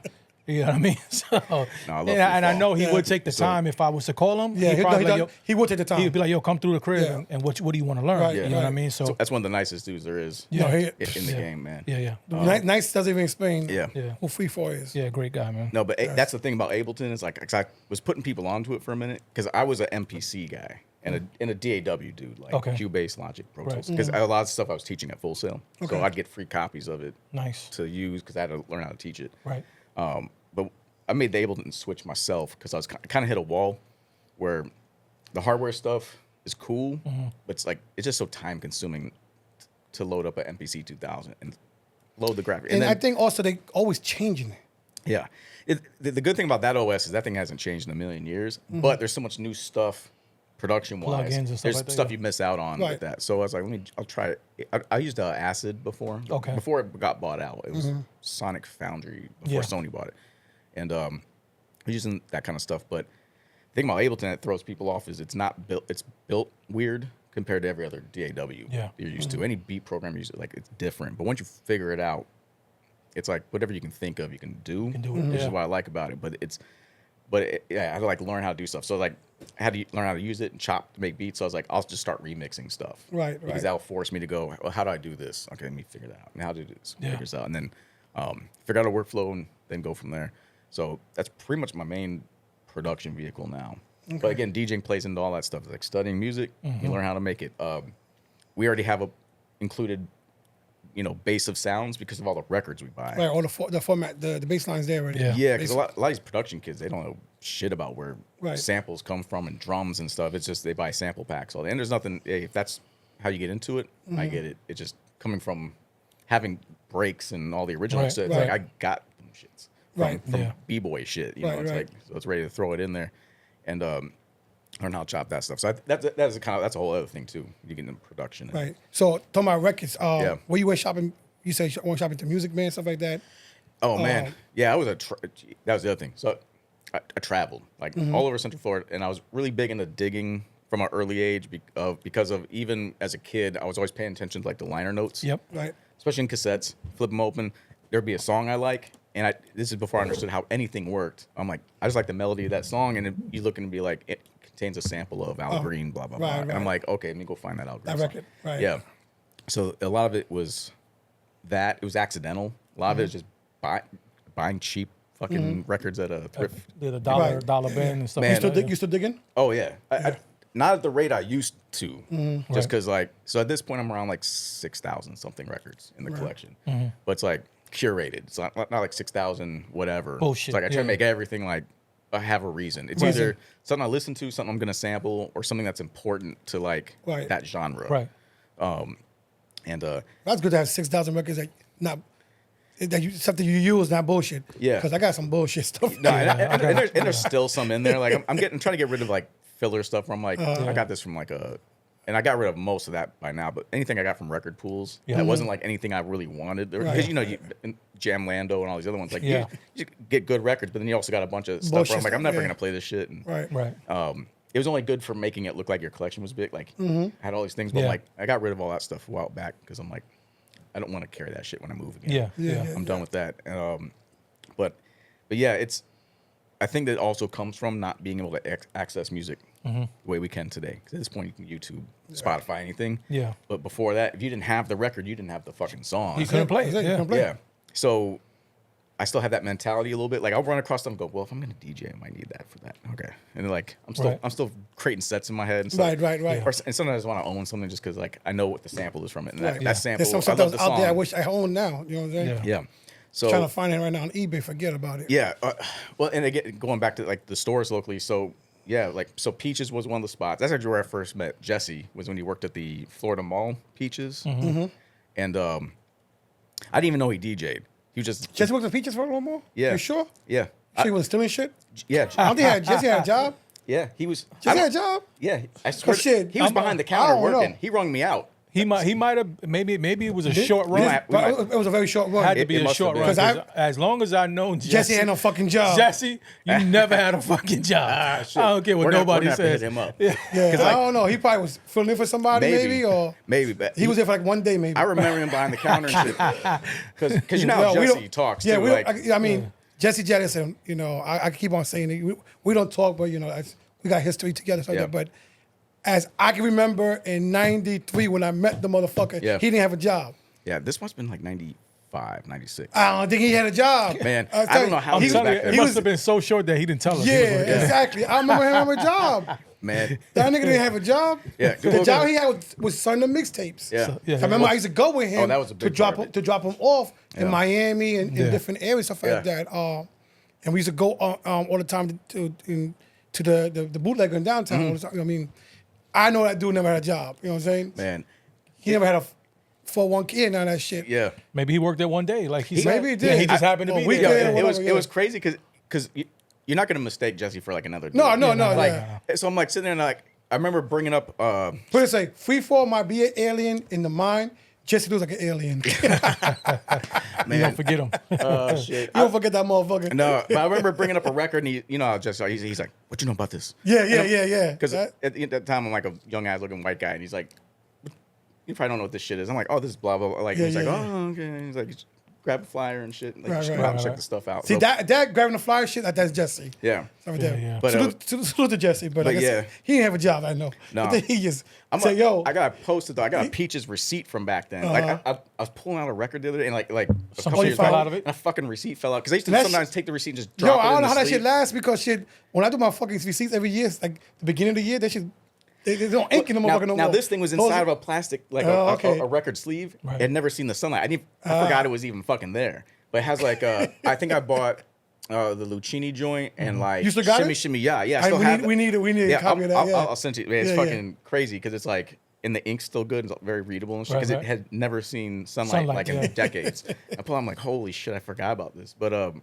You know what I mean? So, I love and Free I Fall. know he Yeah. would take the time if I was to call him. Yeah, he'd probably be like, yo, he will take the time. he'd be like, yo, come through the crib Yeah. and what do you want to learn? Right, You know what I mean? So, So that's one of the nicest dudes there is. No, he- in the game, man. yeah. Nice doesn't even explain Yeah. Yeah. who free fall is. Yeah, great guy, man. No, but that's the thing about Ableton is like 'cause I was putting people onto it for a minute because I was an MPC guy and a DAW dude, like Okay. Cubase, Logic, Pro Right. Tools. Because a lot of stuff I was teaching at Full Sail, Okay. so I'd get free copies of it Nice. to use because I had to learn how to teach it. Right. But I made the Ableton switch myself because I was kind of hit a wall where the hardware stuff is cool, but it's just so time consuming to load up an MPC 2000 and load the graphic. And then, I think also they always changing it. yeah, the good thing about that OS is that thing hasn't changed in a million years, but there's so much new stuff production wise. Plugins and stuff There's like that, stuff yeah. you miss out on Right. with that. So I was like, I'll try it. I used Acid before. Okay. Before it got bought out, it was Sonic Foundry before Yeah. Sony bought it, and we're using that kind of stuff. But the thing about Ableton that throws people off is it's not built. It's built weird compared to every other DAW Yeah. you're used to. Any beat program you use, like it's different. But once you figure it out, it's like whatever you can think of, you can do. can do it, Which yeah. is what I like about it. I had to like learn how to do stuff. So like I had to learn how to use it and chop to make beats. So I was like, I'll just start remixing stuff. Right, Because right. that'll force me to go, well, how do I do this? Okay, let me figure that out. And how to do this? Yeah. Figure this out. And then figure out a workflow and then go from there. So that's pretty much my main production vehicle now. But again, DJing plays into all that stuff. It's like studying music, you learn how to make it. We already have a included, base of sounds because of all the records we buy. Right, all the format, the bass line's there already. Yeah. Yeah, because a lot of these production kids, they don't know shit about where Right. samples come from and drums and stuff. It's just they buy sample packs. And there's nothing, hey, if that's how you get into it, I get it. It's just coming from having breaks and all the original Right, shit. It's right. like I got them shits from, Right. from Yeah. B-boy shit. Right, It's right. like, so it's ready to throw it in there and learn how to chop that stuff. So that's a whole other thing too. You get into production. Right. So talking about records, Yeah. where you went shopping, you say you went shopping to Music Man, stuff like that. Oh man, yeah, I was that was the other thing. So I traveled like all over Central Florida, and I was really big into digging from an early age because of even as a kid, I was always paying attention to like the liner notes. Yep. Right. Especially in cassettes, flip them open. There'd be a song I like, and this is before I understood how anything worked. I'm like, I just like the melody of that song, and you look and be like, it contains a sample of Al Green, blah blah blah. right, And I'm right. like, okay, let me go find that Al Green That song. record, right. Yeah. So a lot of it was that it was accidental. A lot of it is just buying cheap fucking records at a thrift. Did a dollar Right. dollar bin and stuff Man. like that. You still digging? Oh yeah, not at the rate I used to, just Right. because like, so at this point I'm around like 6,000 something records in the collection, but it's like curated. It's not like 6,000 whatever. Bullshit. It's like I try Yeah, to make everything like I have a reason. It's either something I listen to, something I'm gonna sample, or something that's important to like that genre. Right. And That's good to have 6,000 records that not that you something you use, not bullshit. Yeah. Because I got some bullshit stuff. no, and there's still some in there. Like I'm trying to get rid of like filler stuff where I'm like, I got this from like and I got rid of most of that by now, but anything I got from record pools that wasn't like anything I really wanted. Because you know, Jam Lando and all these other ones, like you get good records, but then you also got a bunch of stuff Bullshit where I'm like, I'm stuff, never gonna play this shit. And, Right. it was only good for making it look like your collection was big. Like had all these things, but like I got rid of all that stuff a while back because I'm like, I don't want to carry that shit when I move again. Yeah. I'm done with that. But yeah, I think that also comes from not being able to access music the way we can today. 'Cause at this point, you can YouTube, Spotify, anything. Yeah. But before that, if you didn't have the record, you didn't have the fucking song. You couldn't play it. You Yeah. couldn't play Yeah. So I still have that mentality a little bit. Like I'll run across them and go, well, if I'm gonna DJ, I might need that for that. Okay. And then like I'm still creating sets in my head and stuff. Right. And sometimes I just want to own something just because like I know what the sample is from it. And Right. that sample, There's some I stuff love that's the out there I song. wish I owned now. You know what I'm saying? Yeah. Yeah. So Trying to find it right now on eBay. Forget about it. yeah. Well, and again, going back to like the stores locally. So yeah, like so Peaches was one of the spots. That's actually where I first met Jesse. Was when he worked at the Florida Mall, Peaches. And I didn't even know he DJ'd. He was Jesse worked at Peaches for a little more? Yeah. You sure? Yeah. So he was stealing shit? Yeah. I don't think Jesse had a job. Yeah. He was. Jesse had a job? Yeah. I swear. shit, He was I'm- behind the I counter don't know. working. He rung me out. He might have maybe it was a short run. It was a very short run. Had to It be a must short have run. been. 'Cause as long as I know Jesse had no fucking job. Jesse, you never had a fucking job. I don't care what We're nobody gonna have to says. hit him up. Yeah, I don't know. He probably was filling in for somebody, maybe, or maybe, but he was there for like one day, maybe. I remember him behind the counter and shit. Because you know how we Jesse don't- talks Yeah, too. we Like, don't, I mean, Jesse Jettison, you know, I keep on saying it. We don't talk, but, you know, we got history together. So Yeah. But as I can remember in 93 when I met the motherfucker, Yeah. he didn't have a job. yeah, this must have been like 95, 96. I don't think he had a job. Man, I I don't know how I'm he was telling you, back it then. He must was- have been so short that he didn't tell us. Yeah, He was working. exactly. I remember him having a job. Man, That nigga didn't have a job. Yeah, The go- job he had was selling the mixtapes. yeah. Yeah. I remember I used to go with him that was a big to drop part of him, it. to drop him off in Yeah. Miami and in Yeah. different areas, stuff like Yeah. that. And we used to go all the time to the bootlegger in downtown. Mm-hmm. All the time. I mean, I know that dude never had a job. You know what I'm saying? Man, He never had a 401k and all that shit. yeah. Maybe he worked there one day, like he said. Maybe he did. Yeah, he just I- happened to well, be we there. did. Yeah, it was whatever, yeah. it was crazy because you're not gonna mistake Jesse for like another dude. No, Like, yeah. so I'm like sitting there and like I remember bringing up Put it say, Freefall might be an alien in the mind. Jesse looks like an alien. you You don't forget him. shit. don't forget that motherfucker. No, but I remember bringing up a record and he's like, what you know about this? Yeah. Because That- at that time I'm like a young ass looking white guy and he's like, you probably don't know what this shit is. I'm like, oh, this is blah blah blah. Like Yeah, he's like, yeah. oh okay. He's like, grab a flyer and shit. Like, Right, just right, go out and right, check right. the stuff out. See, So, that grabbing the flyer shit, that's Jesse. yeah. Right there. yeah. But, salute to Jesse, but I but guess yeah. he didn't have a job. I know. No. I think he just said, "Yo, I got a posted though. I got a Peaches receipt from back then. Like I was pulling out a record the other day, and like a couple shit years fell back, out of it? and a fucking receipt fell out because I used to That sometimes shit- take the receipt and just yo, drop it I don't in know the how that shit sleeve. lasts because shit. When I do my fucking receipts every year, it's like the beginning of the year, they should they don't ink in the motherfucker no Now more. this thing was Those- inside of a plastic, like Oh, okay. a record sleeve. Right. It had never seen the sunlight. I forgot it was even fucking there. But it has like I think I bought the Lucchini joint and like You still got shimmy it? shimmy yeah. I still we have need, it. we need a Yeah, copy of that. I'll send you. Man, it's Yeah, yeah. fucking crazy because it's like, and the ink's still good. It's very readable and shit Right, because right. it had never seen sunlight like yeah. in decades. I pull out, I'm like, holy shit, I forgot about this. But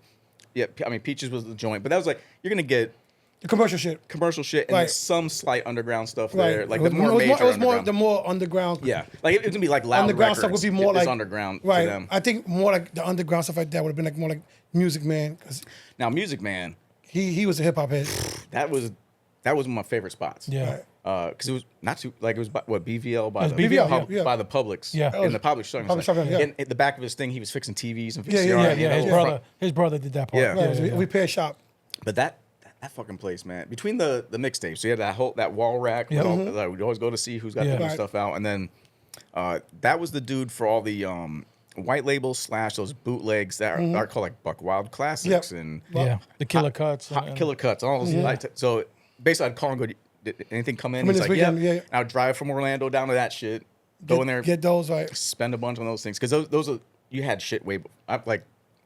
yeah, I mean, Peaches was the joint, but that was like, you're gonna get The commercial shit. commercial shit and Right. some slight underground stuff Right. there, like It the was more more- major it was more underground. the more underground. Yeah, like it's gonna be like loud Underground stuff would be more it's like underground Right. to them. I think more like the underground stuff like that would have been like more like Music Man because Now, Music Man, he was a hip hop head. that was one of my favorite spots. Yeah. Because it was not too like it was by, what BVL by It was the BVL, yeah. by the Publix. Yeah. In the Publix showing. Publix showing, yeah. And at the back of his thing, he was fixing TVs and Yeah, fixing yeah, CRT, yeah, and that was His brother did that part. Yeah. Right, we repair shop. But that fucking place, man. Between the mixtapes, so you had that wall rack. Yeah. With all, like, we'd always go to see who's got Yeah. the new Right. stuff out, and then that was the dude for all the white labels / those bootlegs that are called like Buck Wild Classics Yep. and Yeah. The killer cuts. Hot Killer Cuts, all those. So basically, I'd call and go, Did anything come in? Come in He's this like, weekend, yeah. yeah. I'll drive from Orlando down to that shit. Go in there, Get those right. spend a bunch on those things because those are you had shit way. I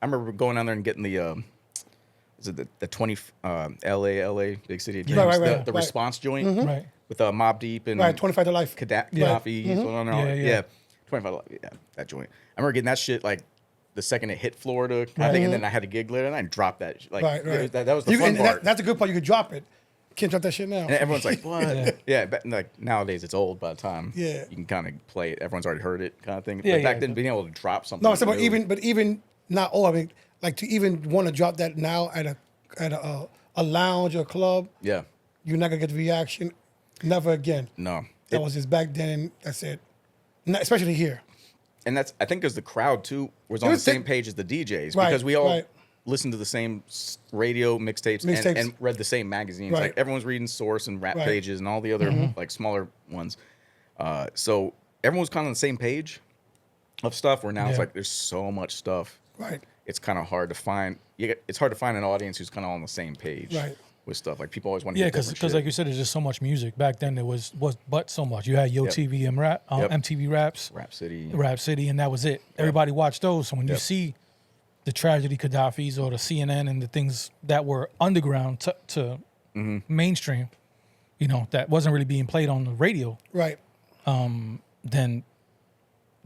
remember going down there and getting the is it the 20 LA big city of dreams, Right, the right. response joint Right. with Mobb Deep and Right, 25 to life. Gaddafi. He's on there. Yeah, yeah. 25 to life. Yeah, that joint. I remember getting that shit like the second it hit Florida, I think, and then I had a gig later and I dropped that. Like Right. that was the You fun can- part. That's a good part. You could drop it. Can't drop that shit now. And everyone's like, "What?" Yeah, but like nowadays it's old by the time Yeah. you can kind of play it. Everyone's already heard it, kind of thing. Yeah, But back yeah. then, being able to drop something. No, I said, but new- even not all. I mean, like to even want to drop that now at a lounge or club, yeah, you're not gonna get the reaction. Never again. no, That was just back then. That's it. Especially here. and that's I think because the crowd too was It on the was same the- page as the DJs Right, because we all right. listened to the same radio mixtapes Mixtapes. and read the same magazines. Right. Like everyone's reading Source and Rap Right. Pages and all the other like smaller ones. So everyone was kind of on the same page of stuff. Where now it's Yeah. like there's so much stuff. Right. It's kind of hard to find. It's hard to find an audience who's kind of on the same page Right. with stuff. Like people always want to Yeah, get different because shit. like you said, there's just so much music. Back then there was but so much. You had Yo Yep. TV and Yep. MTV Raps, Rap City. Rap City, and that was it. Everybody watched those. So when you Yep. see the tragedy Gaddafi's or the CNN and the things that were underground to Mm-hmm. mainstream, you know, that wasn't really being played on the radio, Right. then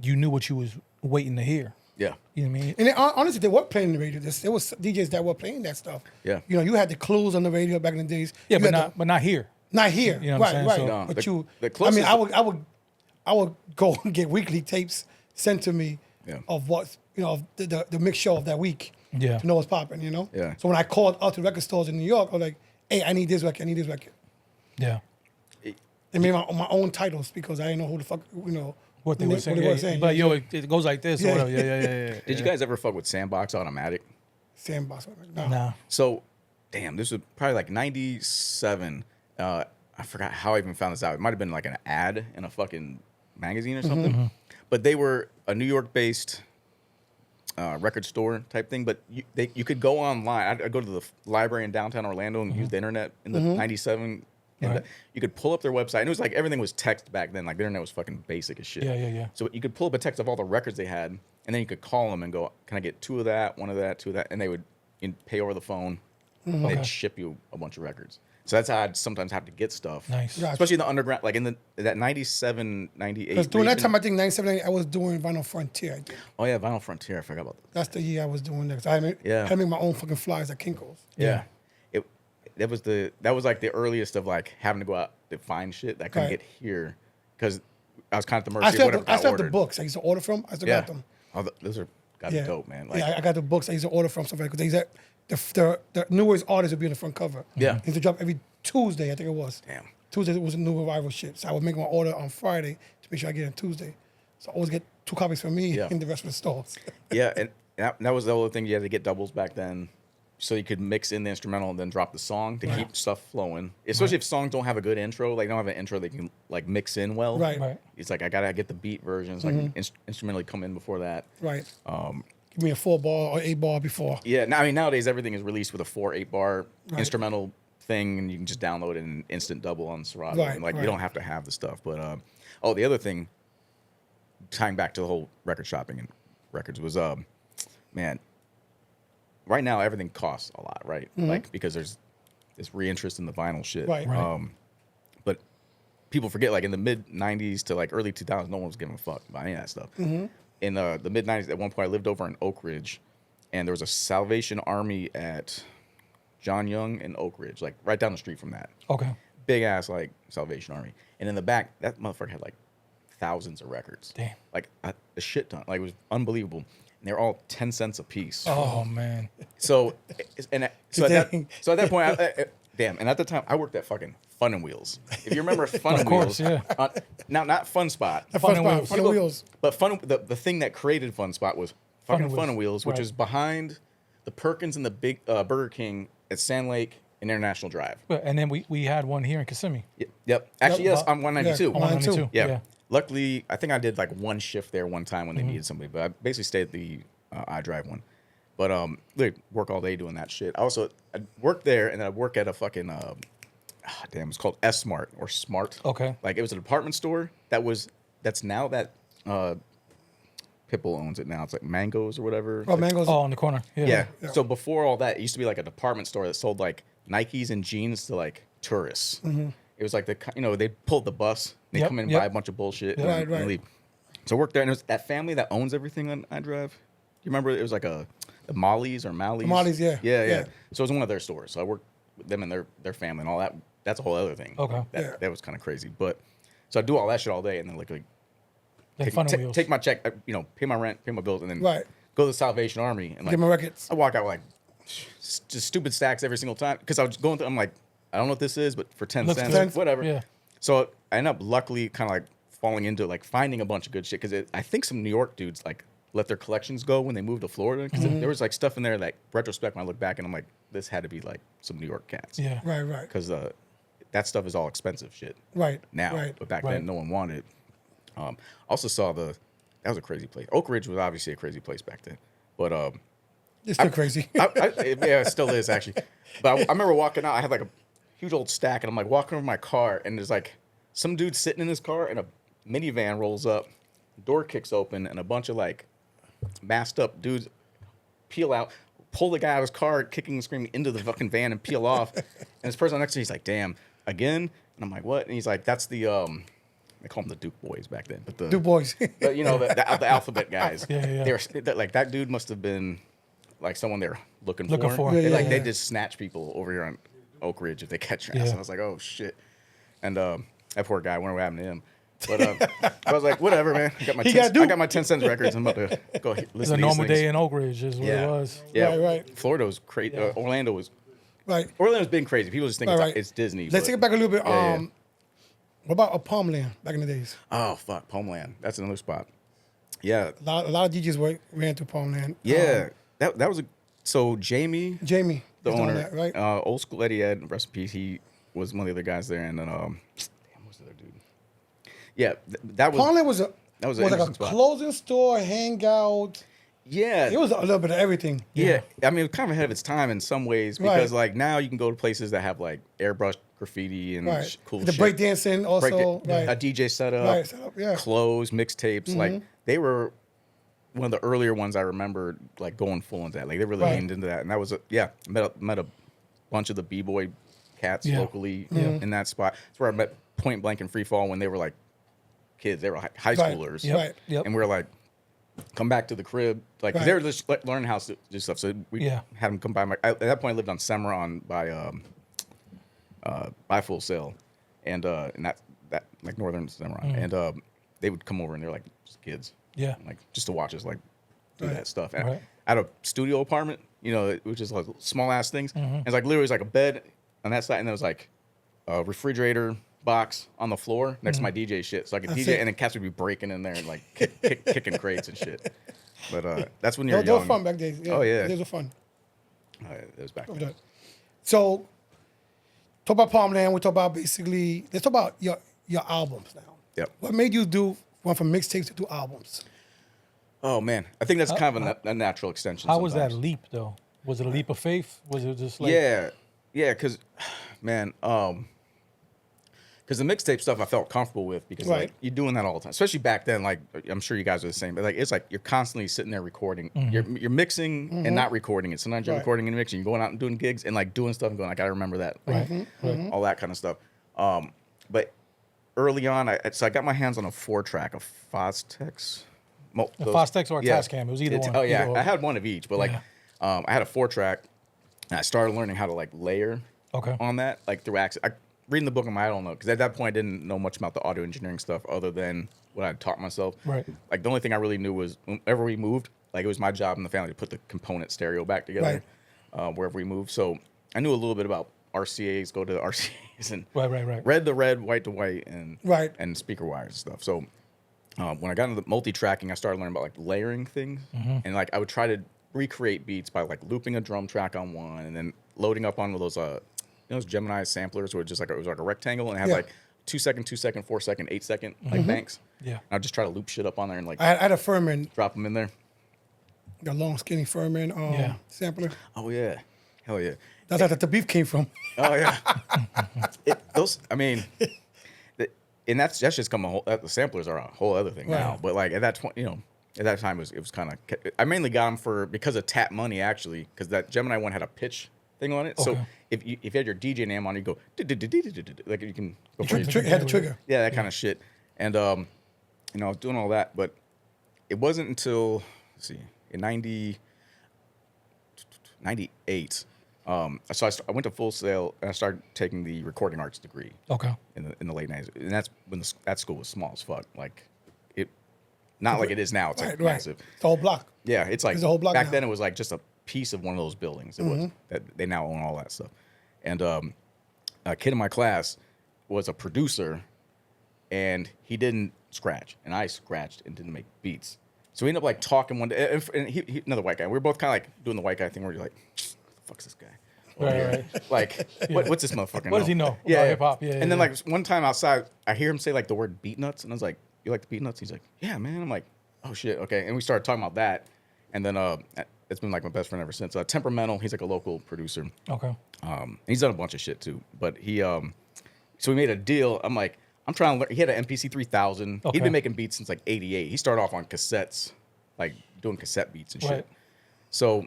you knew what you was waiting to hear. Yeah. You know what I mean? And honestly, they were playing the radio. There was DJs that were playing that stuff. Yeah. You know, you had the clues on the radio back in the days. Yeah, You but had not here. not here. You know what right, I'm right. saying? No, But the I mean, closest- I would go and get weekly tapes sent to me Yeah. of what of the mix show of that week. Yeah. To know what's popping. You know. Yeah. So when I called out to record stores in New York, I was like, "Hey, I need this record. I need this record." Yeah. And made my own titles because I didn't know who the fuck What they were saying. What they Yeah, were saying. But yo, it goes like this. Yeah. Or whatever. Yeah. Did you guys ever fuck with Sandbox Automatic? Sandbox. No. Nah. So, damn, this was probably like 97. I forgot how I even found this out. It might have been like an ad in a fucking magazine or something. But they were a New York-based record store type thing. But you could go online. I'd go to the library in downtown Orlando and use the internet in the 97. And Right. you could pull up their website. And it was like everything was text back then. Like the internet was fucking basic as shit. Yeah. So you could pull up a text of all the records they had. And then you could call them and go, can I get 2 of that, 1 of that, 2 of that? And they would pay over the phone. Okay. They'd ship you a bunch of records. So that's how I'd sometimes have to get stuff. Nice. Yeah. Especially in the underground, like in that 97, 98 Because during that region. time, I think 97, I was doing Vinyl Frontier. I think. Oh, yeah, Vinyl Frontier. I forgot about that. That's the year I was doing that. 'Cause I had Yeah. to make my own fucking flyers at Kinko's. Yeah. That was like the earliest of like having to go out to find shit that I couldn't Right. get here. Because I was kind of at the mercy I of still, whatever I still have the ordered. books I used to order from. I still Yeah. got them. Oh, those are gotta be dope, man. Like, I got the books I used to order from stuff like because the newest artists would be on the front cover. Yeah. They used to drop every Tuesday, I think it was. Damn. Tuesday was a new arrival shit. So I would make my order on Friday to make sure I get it on Tuesday. So I always get 2 copies for me Yeah. and the rest of the stores. Yeah, and that was the other thing. You had to get doubles back then, so you could mix in the instrumental and then drop the song to keep stuff flowing. Especially if songs don't have a good intro, like they don't have an intro they can like mix in well. Right. Right. It's like I gotta get the beat versions, like instrumentally come in before that. Right. Give me a 4-bar or 8-bar before. Yeah, I mean nowadays everything is released with a 4/8 bar Right. instrumental thing, and you can just download it in instant double on Serato. Right, And like right. you don't have to have the stuff. But the other thing, tying back to the whole record shopping and records was man. Right now, everything costs a lot, right? Like because there's this reinterest in the vinyl shit. Right. Right. But people forget, like in the mid '90s to like early 2000s, no one was giving a fuck about any of that stuff. In the mid '90s, at one point, I lived over in Oak Ridge, and there was a Salvation Army at John Young in Oak Ridge, like right down the street from that. Okay. Big ass like Salvation Army, and in the back, that motherfucker had like thousands of records. Damn. Like a shit ton. Like it was unbelievable. And they're all 10 cents a piece. Oh man. So, so at Dang. that point, damn. And at the time, I worked at fucking Fun and Wheels. If you remember Fun and course, Wheels, yeah. now not Fun Spot, Fun and Wheels. Fun and Wheels. but the thing that created Fun Spot was fucking Fun and Wheels, which Right. is behind the Perkins and the big Burger King at Sand Lake and International Drive. And then we had one here in Kissimmee. Yep. Actually, yes, Yep. I'm 192. Yeah, 192. Yeah. Luckily, I think I did like one shift there one time when they needed somebody, but I basically stayed at the iDrive one. But they work all day doing that shit. I work there, and then I work at a fucking damn, it's called S Smart or Smart. Okay. Like it was a department store that's now that Pitbull owns it now. It's like Mangoes or whatever. Oh, Mangoes. Oh, in the corner. Yeah. So before all that, it used to be like a department store that sold like Nikes and jeans to like tourists. It was like they pulled the bus, they come in and buy a bunch of bullshit, and leave. So I worked there, and it was that family that owns everything on I Drive. You remember it was like the Mollies or Mallies? Mollies, yeah. Yeah. So it was one of their stores. So I worked with them and their family and all that. That's a whole other thing. Okay. That was kind of crazy. But so I do all that shit all day, and then like take my check, pay my rent, pay my bills, and then go to the Salvation Army and like Get my records. I walk out with like just stupid stacks every single time because I was going through. I'm like, I don't know what this is, but for 10 cents, whatever. Yeah. So I end up luckily kind of like falling into like finding a bunch of good shit because I think some New York dudes like let their collections go when they moved to Florida because there was like stuff in there that retrospect when I look back and I'm like, this had to be like some New York cats. Yeah. Right. Because that stuff is all expensive shit. Right. Now, Right. but back then no one wanted it. Also saw that was a crazy place. Oak Ridge was obviously a crazy place back then, but It's still crazy. yeah, it still is actually. But I remember walking out. I had like a huge old stack, and I'm like walking over my car, and there's like some dude sitting in his car, and a minivan rolls up, door kicks open, and a bunch of like masked up dudes peel out, pull the guy out of his car, kicking and screaming into the fucking van, and peel off. And this person next to me, he's like, "Damn, again?" And I'm like, "What?" And he's like, "That's the they call them the Duke Boys back then, but the Duke Boys. but the alphabet guys. Yeah. They're like that dude must have been like someone they're looking for. They just snatch people over here on Oak Ridge if they catch your ass. And I was like, oh shit. And that poor guy, I wonder what happened to him. But I was like, whatever, man. I got my 10 cents records. I'm about to go listen to these a normal things. day in Oak Ridge is what it was. Yeah, Right. Florida was crazy. Orlando was Right. Orlando's been crazy. People just think it's Disney. Let's take it back a little bit. Yeah. What about a Palmland back in the days? Oh fuck, Homeland. That's another spot. Yeah. A lot of DJs ran through Palmland. Yeah. That was so Jamie, Jamie, the is doing owner, that, right? Old School Eddie Ed, rest in peace. He was one of the other guys there, and then what's the other dude? Yeah, that was Palmland was an like a interesting spot. clothing store, hangout. Yeah, It was a little bit of everything. yeah. I mean, it was kind of ahead of its time in some ways because like now you can go to places that have like airbrush graffiti and Right. cool The shit. breakdancing also. Right. A DJ setup, Right, setup, yeah. clothes, mixtapes. Like they were one of the earlier ones I remember like going full into that. Like they really leaned into that, and that was met a bunch of the b-boy cats locally in that spot. That's where I met Point Blank and Free Fall when they were like kids. They were high schoolers, Right. Yep. and we were like, come back to the crib, like 'cause they were just learning how to do stuff. So we had them come by. At that point, I lived on Cimarron by Full Sail, and that like northern Cimarron, and they would come over and they're like just kids, like just to watch us like do that stuff. And I had a studio apartment, which is like small ass things. And it's like literally it's like a bed on that side, and there was like a refrigerator box on the floor next to my DJ shit, so I could DJ, and then cats would be breaking in there and like kicking crates and shit. But that's when you're young. They were fun back then. Yeah. Oh yeah, Those were fun. It was back then. So, talk about Palmland. We talk about basically. Let's talk about your albums now. Yep. What made you went from mixtapes to do albums? Oh man, I think that's kind of a natural extension. How was that sometimes. leap though? Was it a leap of faith? Was it just like Yeah, because man, because the mixtape stuff I felt comfortable with because like you're doing that all the time, especially back then. Like I'm sure you guys are the same, but like it's like you're constantly sitting there recording. You're mixing and not recording it. Sometimes you're recording and mixing. You're going out and doing gigs and like doing stuff and going, I gotta remember that, like, all that kind of stuff. But early on, I got my hands on a 4-track, a Fostex. a Fostex or a Tascam? It was either one. Oh yeah, Either or. I had one of each, but like I had a 4-track, and I started learning how to like layer on that, like through access. Reading the book on my, I don't know, because at that point I didn't know much about the audio engineering stuff other than what I'd taught myself. Right. Like the only thing I really knew was whenever we moved, like it was my job in the family to put the component stereo back together wherever we moved. So I knew a little bit about RCAs, go to the RCAs, and red to red, white to white, and speaker wires and stuff. So when I got into the multi-tracking, I started learning about like layering things, and like I would try to recreate beats by like looping a drum track on one and then loading up on one of those those Gemini samplers where it was like a rectangle and it had like 2 second, 2 second, 4 second, 8 second like banks. Yeah. And I'd just try to loop shit up on there and like I had a Furman. Drop them in there. The long skinny Furman sampler. Oh yeah. Hell yeah. That's how the beef came from. Oh yeah. And that's just come a whole. The samplers are a whole other thing now. Right. But like at that at that time it was kind of. I mainly got them because of Tap Money actually, because that Gemini one had a pitch thing on it. So Okay. if you had your DJ name on it, you go like you can go Had the trigger. yeah, that kind of shit. And I was doing all that, but it wasn't until in 98. So I went to Full Sail and I started taking the recording arts degree. Okay. In the late 90s, and that's when that school was small as fuck. Like it, not like it is now. It's like massive. It's the whole block. Yeah, it's like It's a whole block back now. then. It was like just a piece of one of those buildings. It was that they now own all that stuff. And a kid in my class was a producer, and he didn't scratch, and I scratched and didn't make beats. So we ended up like talking one day, and he another white guy. We were both kind of like doing the white guy thing, where you're like, "What the fuck's this guy?" Right. Like, what's this motherfucker? What does he know Yeah, about hip-hop? Yeah, and then like one time outside, I hear him say like the word beat nuts, and I was like, "You like the beat nuts?" He's like, "Yeah, man." I'm like, "Oh shit, okay." And we started talking about that, and then it's been like my best friend ever since. Temperamental, he's like a local producer. Okay. He's done a bunch of shit too, but he so we made a deal. I'm like, I'm trying to learn. He had an MPC 3000. Okay. He'd been making beats since like '88. He started off on cassettes, like doing cassette beats and shit. Right. So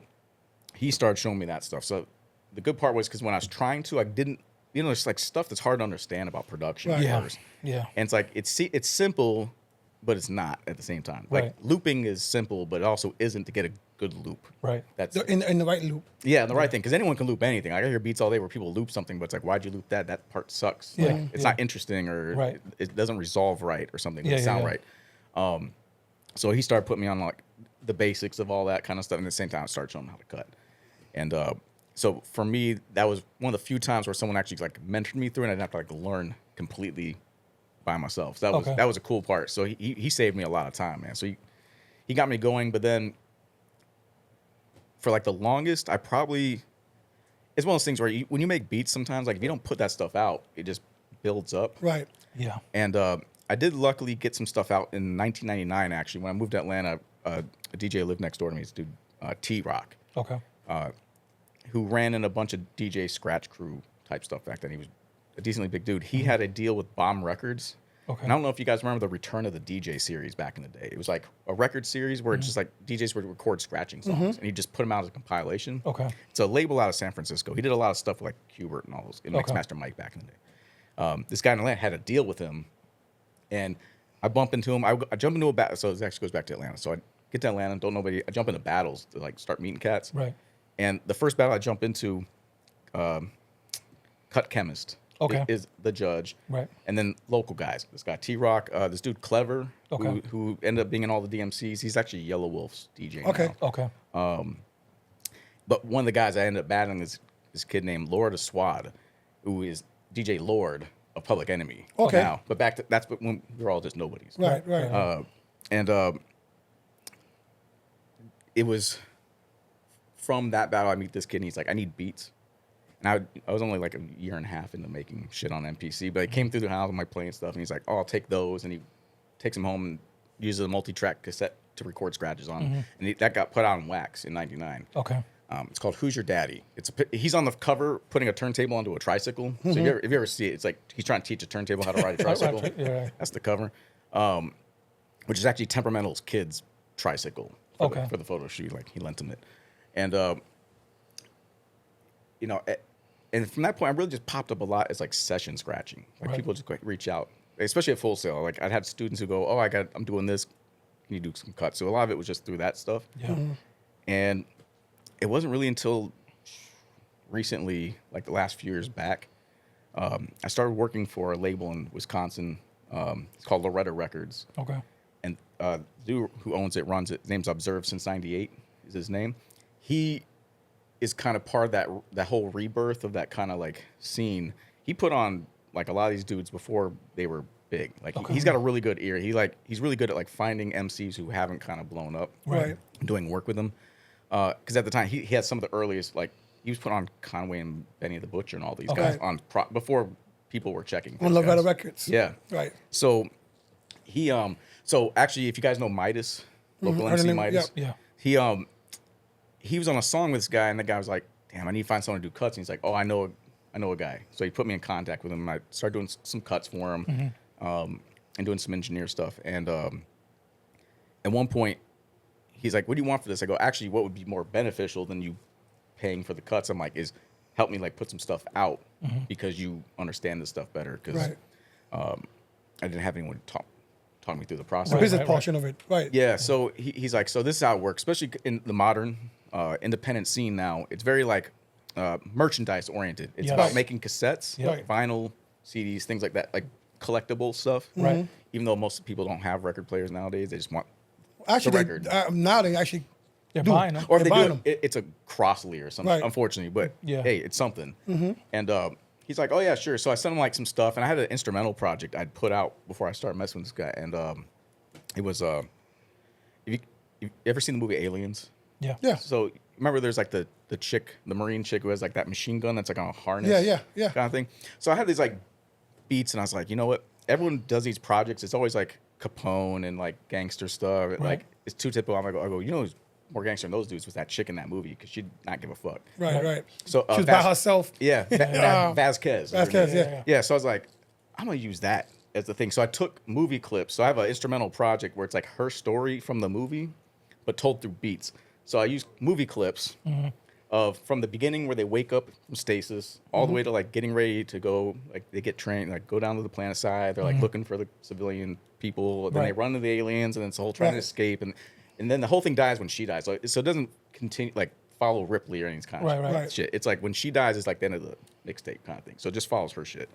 he started showing me that stuff. So the good part was because when I was trying to, I didn't, there's like stuff that's hard to understand about production. Right. Yeah. first. Yeah. And it's like it's simple, but it's not at the same time. Like Right. looping is simple, but it also isn't to get a good loop. Right. That's In the right loop. yeah, the right thing, because anyone can loop anything. I hear beats all day where people loop something, but it's like, why'd you loop that? That part sucks. Yeah, Like, it's yeah. not interesting, or Right. it doesn't resolve right, or something. It Yeah, doesn't sound yeah, right. So he started putting me on like the basics of all that kind of stuff, and at the same time, I started showing him how to cut. And so for me, that was one of the few times where someone actually like mentored me through, and I didn't have to like learn completely by myself. So Okay. that was a cool part. So he saved me a lot of time, man. So he got me going, but then for like the longest, it's one of those things where when you make beats, sometimes like if you don't put that stuff out, it just builds up. Right. Yeah. And I did luckily get some stuff out in 1999. Actually, when I moved to Atlanta, a DJ lived next door to me. This dude, T-Rock, Okay. who ran in a bunch of DJ scratch crew type stuff back then. He was a decently big dude. He had a deal with Bomb Records. Okay. And I don't know if you guys remember the Return of the DJ series back in the day. It was like a record series where it's just like DJs would record scratching songs, and he'd just put them out as a compilation. Okay. It's a label out of San Francisco. He did a lot of stuff with like Qbert and all those, and Okay. Mixmaster Mike back in the day. This guy in Atlanta had a deal with him, and I bump into him. I jump into a battle. So it actually goes back to Atlanta. So I get to Atlanta, don't know nobody. I jump into battles to like start meeting cats. Right. And the first battle I jump into, Cut Chemist Okay. is the judge. Right. And then local guys. This guy T-Rock, this dude Clever, Okay. who ended up being in all the DMCs. He's actually Yellow Wolf's DJ Okay. now. Okay. But one of the guys I ended up battling is this kid named Lord of Swad, who is DJ Lord of Public Enemy. Okay. Now. But that's when we were all just nobodies. Right. Right. It was from that battle I meet this kid, and he's like, I need beats. And I was only like a year and a half into making shit on MPC, but I came through the house and my playing stuff, and he's like, oh, I'll take those. And he takes them home and uses a multi-track cassette to record scratches on. And that got put out in wax in 99. Okay. It's called Who's Your Daddy? He's on the cover putting a turntable onto a tricycle. So if you ever see it, it's like he's trying to teach a turntable how to ride a tricycle. Yeah. That's the cover, which is actually Temperamental's kid's tricycle for the photo shoot. Like he lent him it. And, and from that point, I really just popped up a lot as like session scratching. Like people just reach out, especially at Full Sail. Like I'd have students who go, oh, I'm doing this. Can you do some cuts? So a lot of it was just through that stuff. Yeah. And it wasn't really until recently, like the last few years back, I started working for a label in Wisconsin. It's called Loretta Records. Okay. And the dude who owns it, runs it, his name's Observed Since 98 is his name. He is kind of part of that whole rebirth of that kind of like scene. He put on like a lot of these dudes before they were big. Like he's got a really good ear. He's really good at like finding MCs who haven't kind of blown up. Right. Doing work with them. Because at the time he had some of the earliest, like he was put on Conway and Benny the Butcher and all these guys on before people were checking. On Loretta Records. Yeah. Right. So he so actually if you guys know Midas, local MC Midas, Yeah. he was on a song with this guy, and the guy was like, damn, I need to find someone to do cuts. And he's like, oh, I know a guy. So he put me in contact with him. And I started doing some cuts for him, and doing some engineer stuff. And at one point, he's like, what do you want for this? I go, actually, what would be more beneficial than you paying for the cuts? I'm like, is help me like put some stuff out because you understand this stuff better. Because I didn't have anyone talk me through the process. The business portion of it, right? Yeah. So he's like, so this is how it works, especially in the modern independent scene now. It's very like merchandise oriented. It's about making cassettes, vinyl, CDs, things like that, like collectible stuff. Right. Even though most people don't have record players nowadays, they just want Actually, the record. now they actually They're do. buying them. Or if They're they buying do it's a Crossley or something, Right. unfortunately. But Yeah. hey, it's something. And he's like, oh, yeah, sure. So I sent him like some stuff. And I had an instrumental project I'd put out before I started messing with this guy. And it was, if you ever seen the movie Aliens? Yeah. Yeah. So remember there's like the chick, the Marine chick who has like that machine gun that's like on a harness Yeah. kind of thing. So I had these like beats and I was like, you know what? Everyone does these projects. It's always like Capone and like gangster stuff. Right. Like it's too typical. I go, you know who's more gangster than those dudes was that chick in that movie because she'd not give a fuck. Right. So She was by herself. Yeah, Vasquez. Vasquez, yeah. Yeah, so I was like, I'm going to use that as the thing. So I took movie clips. So I have an instrumental project where it's like her story from the movie, but told through beats. So I used movie clips of from the beginning where they wake up from stasis all the way to like getting ready to go, like they get trained, like go down to the planet side. They're like looking for the civilian people. Then they run into the aliens and then it's a whole trying to escape. And then the whole thing dies when she dies. So it doesn't continue like follow Ripley or any kind of Right. shit. It's like when she dies, it's like the end of the mixtape kind of thing. So it just follows her shit.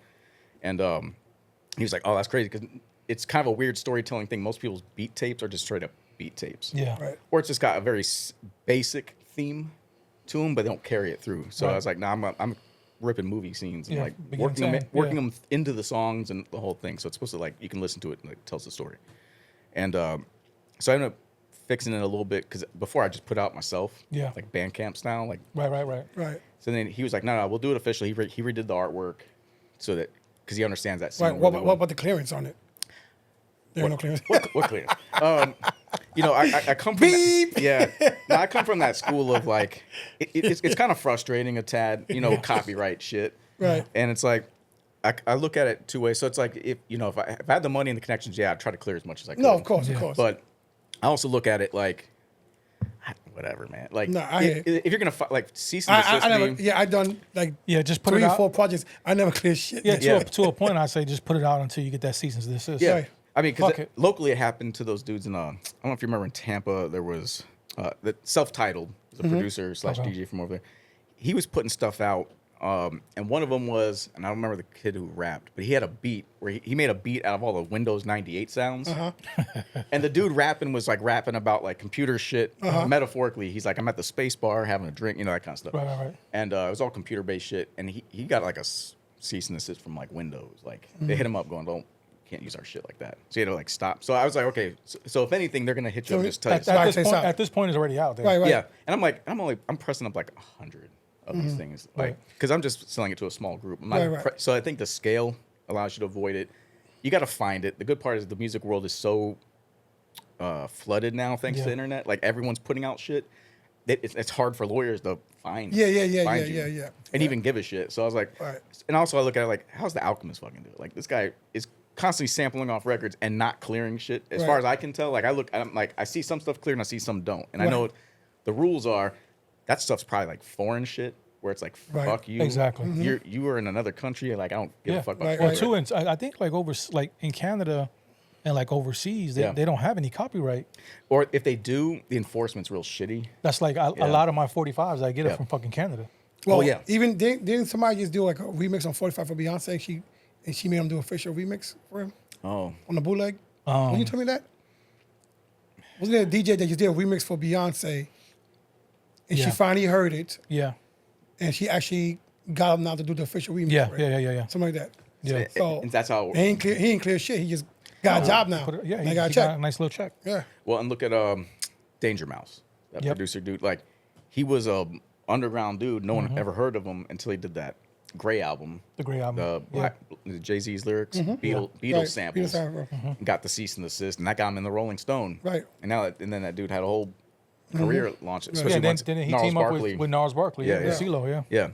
And he was like, oh, that's crazy because it's kind of a weird storytelling thing. Most people's beat tapes are just straight up beat tapes. Yeah. Right. Or it's just got a very basic theme to them, but they don't carry it through. So I was like, nah, I'm ripping movie scenes and like working them into the songs and the whole thing. So it's supposed to like, you can listen to it and it tells the story. And so I ended up fixing it a little bit because before I just put out myself, like Bandcamp style, like Right. So then he was like, no, we'll do it officially. He redid the artwork so that because he understands that scene. Right. What about the clearance on it? There ain't no clearance. What clearance? You know, I come from I come from that school of like it's kind of frustrating a tad, you know, copyright shit. Right. And it's like I look at it two ways. So it's like if I had the money and the connections, I'd try to clear as much as I could. No, of course. But I also look at it like whatever, man. Like if you're gonna like cease and desist I never. I done like just put 3 it or out. 4 projects. I never clear shit. To a point, I say just put it out until you get that cease and desist. Yeah. Right. I mean, because locally it happened to those dudes in I don't know if you remember in Tampa, there was the self-titled, was a producer / DJ from over there. He was putting stuff out, and one of them was, and I don't remember the kid who rapped, but he had a beat where he made a beat out of all the Windows 98 sounds. And the dude was like rapping about like computer shit, metaphorically. He's like, I'm at the space bar having a drink, you know, that kind of stuff. Right. And it was all computer-based shit, and he got like a cease and desist from like Windows. Like they hit him up going, can't use our shit like that. So you had to like stop. So I was like, okay. So if anything, they're gonna hit you up just tight. At this point, it's already out there. Right. Yeah. And I'm like, I'm pressing up like 100 of these things, like because I'm just selling it to a small group. I'm not so I think the scale allows you to avoid it. You got to find it. The good part is the music world is so flooded now thanks to the internet. Like everyone's putting out shit. It's hard for lawyers to find. Yeah. And even give a shit. So I was like, and also I look at it like, how's the Alchemist fucking do it? Like this guy is constantly sampling off records and not clearing shit. As far as I can tell, like I'm like, I see some stuff clear and I see some don't. And I know the rules are that stuff's probably like foreign shit where it's like, fuck you. Exactly. You are in another country. Like I don't give a fuck about Well, too, and I think like in Canada and like overseas, they don't have any copyright. Or if they do, the enforcement's real shitty. That's like a lot of my 45s. I get it from fucking Canada. Well, even didn't somebody just do like a remix on 45 for Beyonce? She made him do an official remix for him. Oh. On the bootleg. When you tell me that? Wasn't there a DJ that just did a remix for Beyonce? And she finally heard it. Yeah. And she actually got him now to do the official remix. Yeah. Something like that. Yeah. So and that's how he ain't clear shit. He just got a job now. He got a got check. a nice little check. Yeah. Well, and look at Danger Mouse, that producer dude. Like he was a underground dude. No one ever heard of him until he did that Gray album. The Gray album. The Jay-Z's lyrics, Beatles samples. Got the cease and desist, and that got him in the Rolling Stone. Right. And then that dude had a whole career launch, especially Yeah, once then he Gnarls teamed up Barkley. with Gnarls Barkley. Yeah, Yeah, with yeah. CeeLo, yeah. Yeah,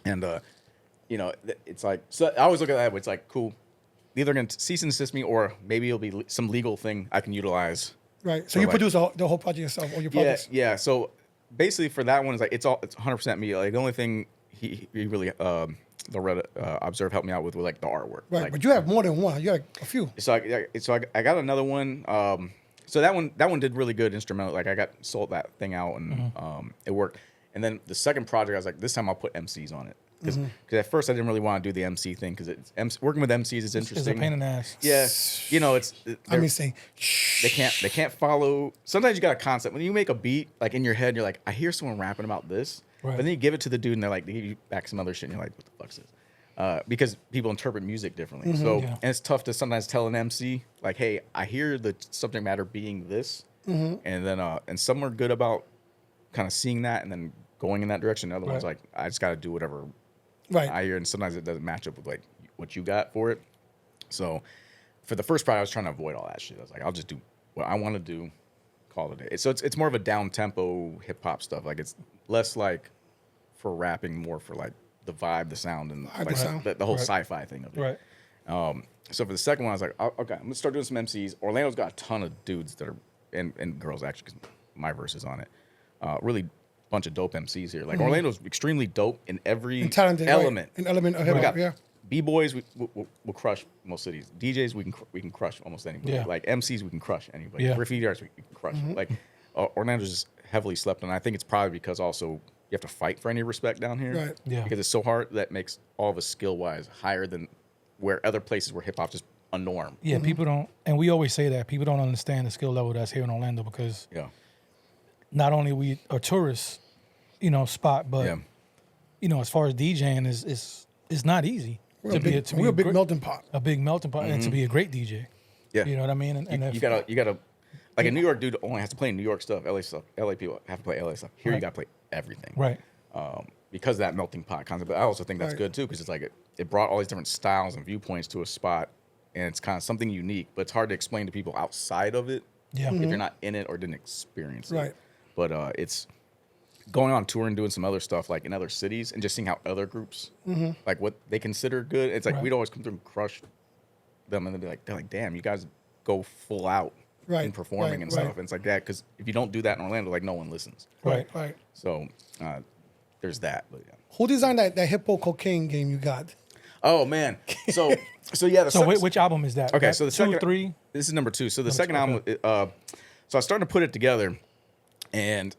and you know, it's like, so I always look at that. It's like, cool, either going to cease and desist me, or maybe it'll be some legal thing I can utilize. Right. So you like- produce the whole project yourself, all your Yeah, projects. yeah. So basically, for that one, it's like it's 100% me. Like the only thing he really the Reddit Observe helped me out with like the artwork. Right. Like, But you have more than one. You have a few. so I got another one. So that one did really good instrumental. Like I sold that thing out and it worked. And then the second project, I was like, this time I'll put MCs on it. Because at first I didn't really want to do the MC thing because working with MCs is interesting. It's a pain in the ass. Yeah, you know, Saying, they can't follow. Sometimes you got a concept when you make a beat like in your head. You're like, I hear someone rapping about this, Right. but then you give it to the dude and they give you back some other shit. And you're like, what the fuck's this? Because people interpret music differently. So Yeah. and it's tough to sometimes tell an MC like, hey, I hear the subject matter being this, and then and some are good about kind of seeing that and then going in that direction. The other ones Right. like, I just got to do whatever right. I hear, and sometimes it doesn't match up with like what you got for it. So for the first part, I was trying to avoid all that shit. I was like, I'll just do what I want to do, call it a day. So it's more of a down tempo hip hop stuff. Like it's less like for rapping, more for like the vibe, the sound, and like sound. the whole sci-fi thing of it. Right. So for the second one, I was like, okay, I'm gonna start doing some MCs. Orlando's got a ton of dudes that are and girls actually, because my verse is on it. Really bunch of dope MCs here. Like Orlando's extremely dope in every Talented, element. Right. An element of We hip hop, got yeah. B-boys, we'll crush most cities. DJs, we can crush almost anybody. Yeah. Like MCs, we can crush anybody. Yeah. Graffiti artists, we can crush. Like Orlando's just heavily slept on. I think it's probably because also you have to fight for any respect down here. Right. Yeah. Because it's so hard that makes all of us skill-wise higher than where other places where hip-hop just a norm. Yeah, people don't, and we always say that people don't understand the skill level that's here in Orlando because Yeah. not only we a tourist, spot, but Yeah. as far as DJing is not easy. We're a big melting pot. A big melting pot, and to be a great DJ. Yeah. You know what I mean? And You gotta like a New York dude only has to play New York stuff, LA stuff. LA people have to play LA stuff. Here you gotta play everything. right. Because of that melting pot concept. But I also think that's Right. good too, because it's like it brought all these different styles and viewpoints to a spot, and it's kind of something unique. But it's hard to explain to people outside of it Yeah. if you're not in it or didn't experience it. Right. But it's going on tour and doing some other stuff like in other cities and just seeing how other groups like what they consider good. It's like Right. we'd always come through and crush them, and they're like, damn, you guys go full out Right, in performing right, and right. stuff. And it's like that because if you don't do that in Orlando, like no one listens. Right. Right. So there's that. But yeah. Who designed that hippo cocaine game you got? Oh man. So yeah. So which album is that? Okay, That so the 2, second 3. This is number 2. So the second album. So I started to put it together, and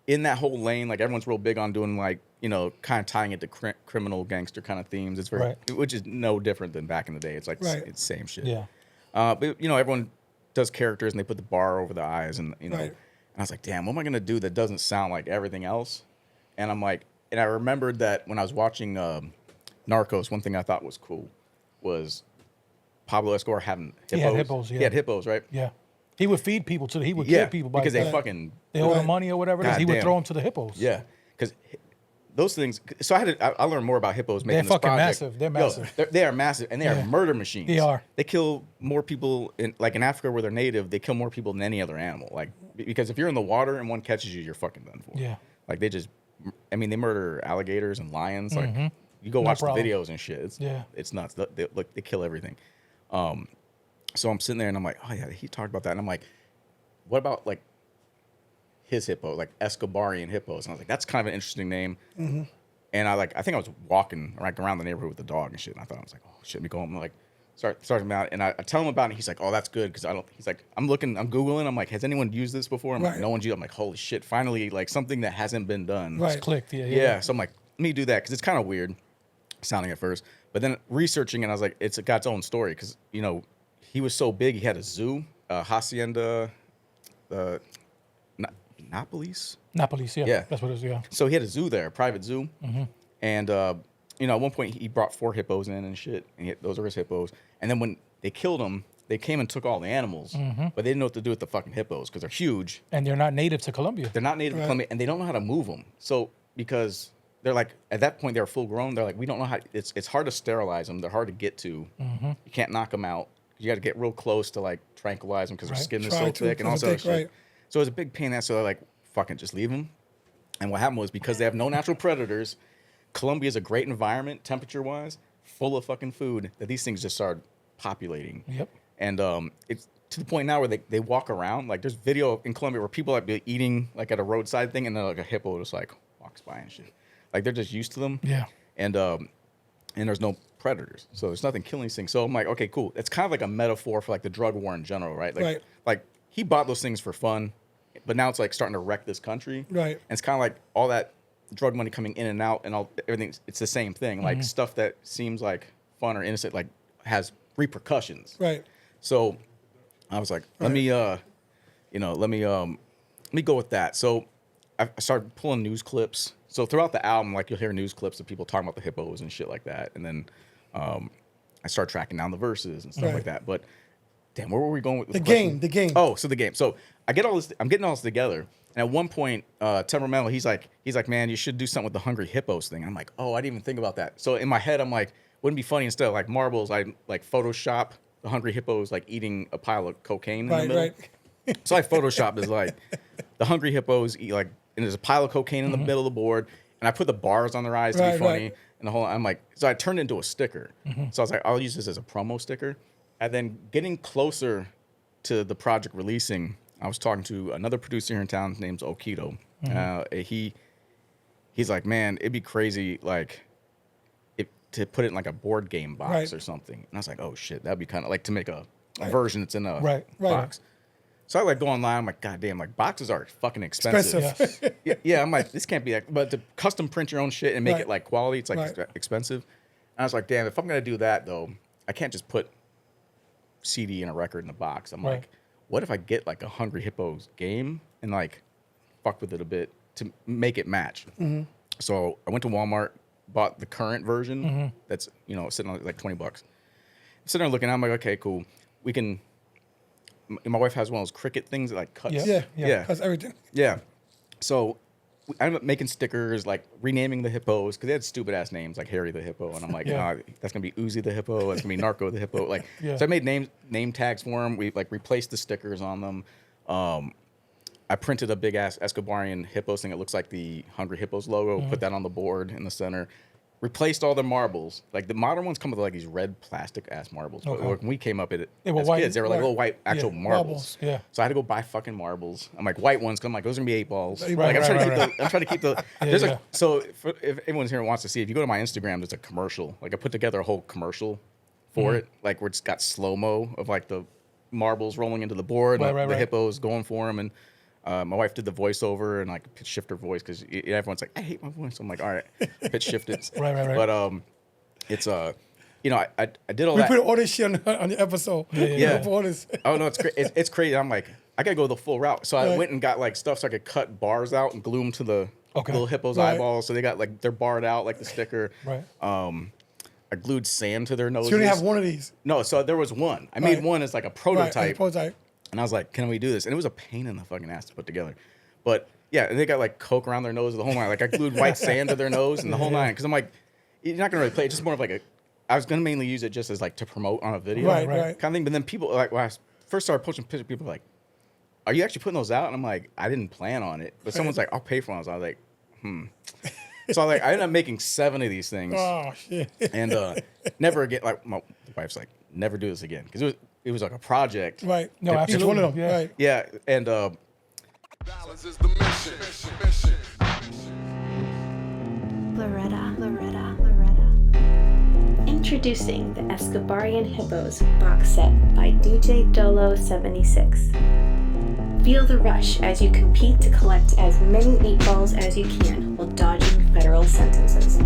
in that whole lane, like everyone's real big on doing like kind of tying it to criminal gangster kind of themes. It's very, which is no different than back in the day. It's like Right. it's same shit. Yeah. But everyone does characters and they put the bar over the eyes and Right. And I was like, damn, what am I gonna do that doesn't sound like everything else? And I'm like, and I remembered that when I was watching Narcos, one thing I thought was cool was Pablo Escobar having hippos. He had hippos, yeah. He had hippos, right? Yeah. He would feed people to the. He would Yeah, kill people by because they the- fucking they owe Right. him money or whatever it is. He would Goddamn. throw them to the hippos. yeah, because those things. So I learned more about hippos making They're this fucking project. massive. They're massive. They are massive, and they Yeah. are murder machines. They are. They kill more people in Africa where they're native. They kill more people than any other animal. Like because if you're in the water and one catches you, you're fucking done for. Yeah. Like they just, they murder alligators and lions. Like you go No watch problem. the videos and shit. It's nuts. They kill everything. So I'm sitting there and I'm like, oh yeah, he talked about that, and I'm like, what about like his hippo, like Escobarian hippos? And I was like, that's kind of an interesting name. And I think I was walking around the neighborhood with the dog and shit. And I thought I was like, oh shit, me going. I'm like, start him out, and I tell him about it. And he's like, oh, that's good because I don't. He's like, I'm googling. I'm like, has anyone used this before? I'm like, Right. no one's used. I'm like, holy shit, finally, like something that hasn't been done. Right. It's clicked. Yeah. Yeah. So I'm like, let me do that because it's kind of weird sounding at first, but then researching and I was like, it's got its own story because he was so big. He had a zoo, Hacienda, Napolis. Napolis. Yeah. Yeah. That's what it is. Yeah. So he had a zoo there, a private zoo, and at one point he brought 4 hippos in and shit, and those are his hippos. And then when they killed him, they came and took all the animals, but they didn't know what to do with the fucking hippos because they're huge. And they're not native to Colombia. They're not native to Colombia, and they don't know how to move them. So because they're like at that point they're full grown, they're like we don't know how. It's hard to sterilize them. They're hard to get to. You can't knock them out. You got to get real close to like tranquilize them because their skin is so thick and all that shit. Right. So it was a big pain in the ass. So like fucking just leave them. And what happened was because they have no natural predators, Colombia is a great environment, temperature-wise, full of fucking food, that these things just started populating. Yep. And it's to the point now where they walk around. Like, there's video in Colombia where people like be eating like at a roadside thing, and then like a hippo just like walks by and shit. Like, they're just used to them. Yeah. And there's no predators, so there's nothing killing these things. So I'm like, okay, cool. It's kind of like a metaphor for like the drug war in general, right? Like, like he bought those things for fun, but now it's like starting to wreck this country. Right. And it's kind of like all that drug money coming in and out and everything. It's the same thing. Like stuff that seems like fun or innocent, like has repercussions. Right. So I was like, let me go with that. So I started pulling news clips. So throughout the album, like you'll hear news clips of people talking about the hippos and shit like that. And then I started tracking down the verses and stuff like that. But damn, where were we going with the game? Oh, so the game. So I'm getting all this together. And at one point, temperamental, he's like, man, you should do something with the Hungry Hippos thing. I'm like, oh, I didn't even think about that. So in my head, I'm like, wouldn't it be funny instead of like marbles, I like Photoshop the Hungry Hippos like eating a pile of cocaine in the middle. Right. So I Photoshopped is like the Hungry Hippos eat like, and there's a pile of cocaine in the middle of the board, and I put the bars on their eyes to be funny, and the whole. I'm like, so I turned it into a sticker. So I was like, I'll use this as a promo sticker. And then getting closer to the project releasing, I was talking to another producer here in town. His name's Okito. He's like, man, it'd be crazy, like, to put it in like a board game box or something. And I was like, oh shit, that'd be kind of like to make a version that's in a box. So I like go online. I'm like, God damn, like boxes are fucking expensive. Yeah, I'm like, this can't be that. But to custom print your own shit and make it like quality, it's like expensive. And I was like, damn, if I'm gonna do that though, I can't just put CD and a record in the box. I'm like, what if I get like a Hungry Hippos game and like fuck with it a bit to make it match? So I went to Walmart, bought the current version that's, you know, sitting on like $20. I'm sitting there looking, I'm like, okay, cool. We can. My wife has one of those Cricut things that like cuts. Cuts everything. Yeah. So I ended up making stickers, like renaming the hippos because they had stupid ass names like Harry the Hippo, and I'm like, nah, that's gonna be Uzi the Hippo, that's gonna be Narco the Hippo. Like, so I made name tags for them. We like replaced the stickers on them. I printed a big ass Escobarian Hippos thing. It looks like the Hungry Hippos logo. Put that on the board in the center. Replaced all the marbles. Like the modern ones come with like these red plastic ass marbles. But when we came up at it as kids, they were like little white actual marbles. So I had to go buy fucking marbles. I'm like white ones. Cause I'm like those are gonna be 8 balls. I'm trying to keep the. So if everyone's here wants to see, if you go to my Instagram, there's a commercial. Like I put together a whole commercial for it. Like where it's got slow mo of like the marbles rolling into the board, and the hippos going for them, and. My wife did the voiceover and like pitch shift her voice because everyone's like, I hate my voice. I'm like, all right, pitch shift it. But it's you know, I did all that. We put all this shit on the episode. Oh no, it's great. It's crazy. I'm like, I gotta go the full route. So I went and got like stuff so I could cut bars out and glue them to the little hippo's eyeballs. So they got like they're barred out like the sticker. I glued sand to their noses. So you only have one of these? No, so there was one. I made one as like a prototype. And I was like, can we do this? And it was a pain in the fucking ass to put together. But yeah, they got like Coke around their nose the whole night. Like I glued white sand to their nose and the whole nine. Because I'm like, you're not going to really play it. It's just more of like I was going to mainly use it just as like to promote on a video. Kind of thing. But then people, like when I first started posting pictures, people were like, are you actually putting those out? And I'm like, I didn't plan on it. But someone's like, I'll pay for those. I was like, So I ended up making 7 of these things. Oh, shit. And never again, like my wife's like, never do this again. Because it was like a project. No, absolutely. Each one of them. Yeah, and balance is the mission. Loretta. Introducing the Escobarian Hippos box set by DJ Dolo 76. Feel the rush as you compete to collect as many 8 balls as you can while dodging federal sentences.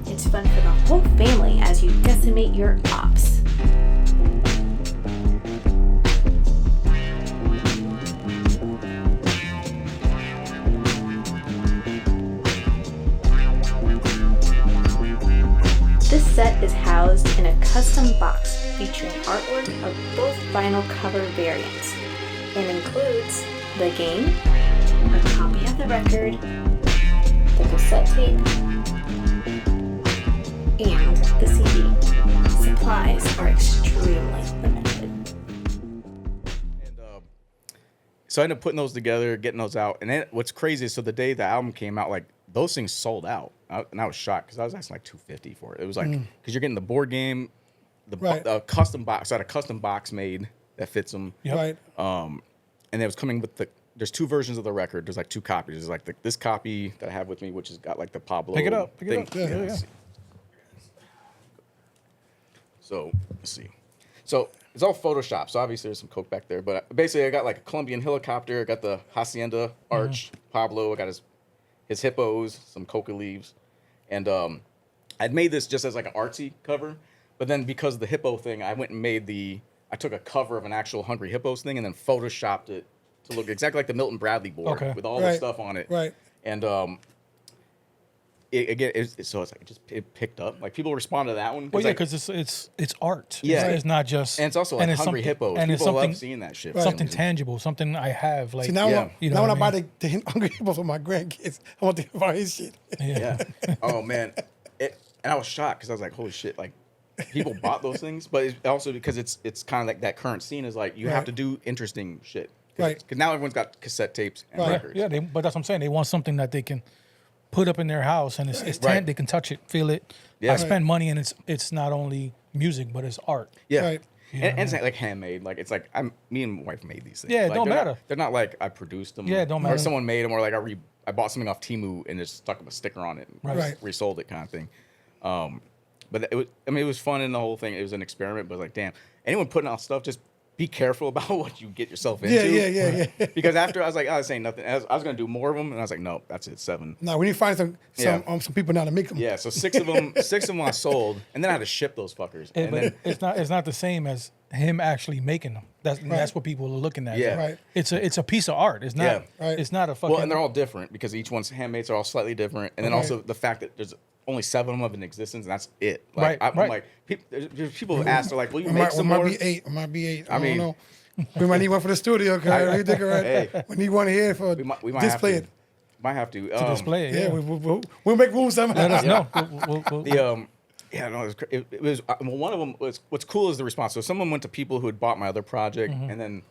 It's fun for the whole family as you decimate your ops. This set is housed in a custom box featuring artwork of both vinyl cover variants and includes the game, a copy of the record, the cassette tape, and the CD. Supplies are extremely limited. And So I ended up putting those together, getting those out. And then what's crazy is, so the day the album came out, like, those things sold out. And I was shocked because I was asking like $250 for it. It was like, because you're getting the board game, the custom box. I had a custom box made that fits them. Yep. Right. And it was coming with there's 2 versions of the record. There's like 2 copies. There's like this copy that I have with me, which has got like the Pablo Pick it up. thing. Yeah. So let's see. So it's all Photoshop. So obviously there's some coke back there, but basically I got like a Colombian helicopter. I got the Hacienda arch, Pablo. I got his hippos, some coca leaves, and I'd made this just as like an artsy cover. But then because of the hippo thing, I went and I took a cover of an actual Hungry Hippos thing and then photoshopped it to look exactly like the Milton Bradley board with all the stuff on it. Right. And it picked up. Like people responded to that one. Well, yeah, like, because it's art. Yeah. It's not just. and it's also like Hungry Hippos. And it's People something, love seeing that shit. something tangible, something I have. Like, See, now, you know now when I what buy mean? the Hungry Hippos for my grandkids, I want to buy his shit. Yeah. Oh man. And I was shocked because I was like, holy shit! Like people bought those things, but it's also because it's kind of like that current scene is like you have to do interesting shit. Right. Because now everyone's got cassette tapes and records. Yeah, but that's what I'm saying. They want something that they can put up in their house, and it's they can touch it, feel it. Yeah. I spend money, and it's not only music, but it's art. Yeah. Right. And it's like handmade. Like it's like me and my wife made these things. Yeah, it like, don't matter. They're not like I produced them. Yeah, it don't Or matter. someone made them, or like I bought something off Temu and just stuck a sticker on it and Right. resold it kind of thing. But it was fun in the whole thing. It was an experiment, but like, damn, anyone putting out stuff, just be careful about what you get yourself into. Yeah. Because after I was like, oh, this ain't nothing. I was gonna do more of them, and I was like, no, that's it, 7. No, we need to find some people now to make them. Yeah, so 6 of them I sold, and then I had to ship those fuckers. And But then it's not the same as him actually making them. That's what people are looking at. Yeah. Right. It's a piece of art. It's not. Yeah. Right. It's not a fucking. well, and they're all different because each one's handmade, so they're all slightly different, and then also the fact that there's only 7 of them in existence, and that's it. Like, Right, I'm right. like, there's people who ask, they're like, will you It make might, some might more? be 8. It might be 8. I mean- don't know. We might need one for the studio, cause we think Hey. we need one here for We might display have it. to. Might have to. to display it. Yeah, Yeah, we'll make room somehow. let us know. We'll- It was well, one of them was, what's cool is the response. So someone went to people who had bought my other project, and then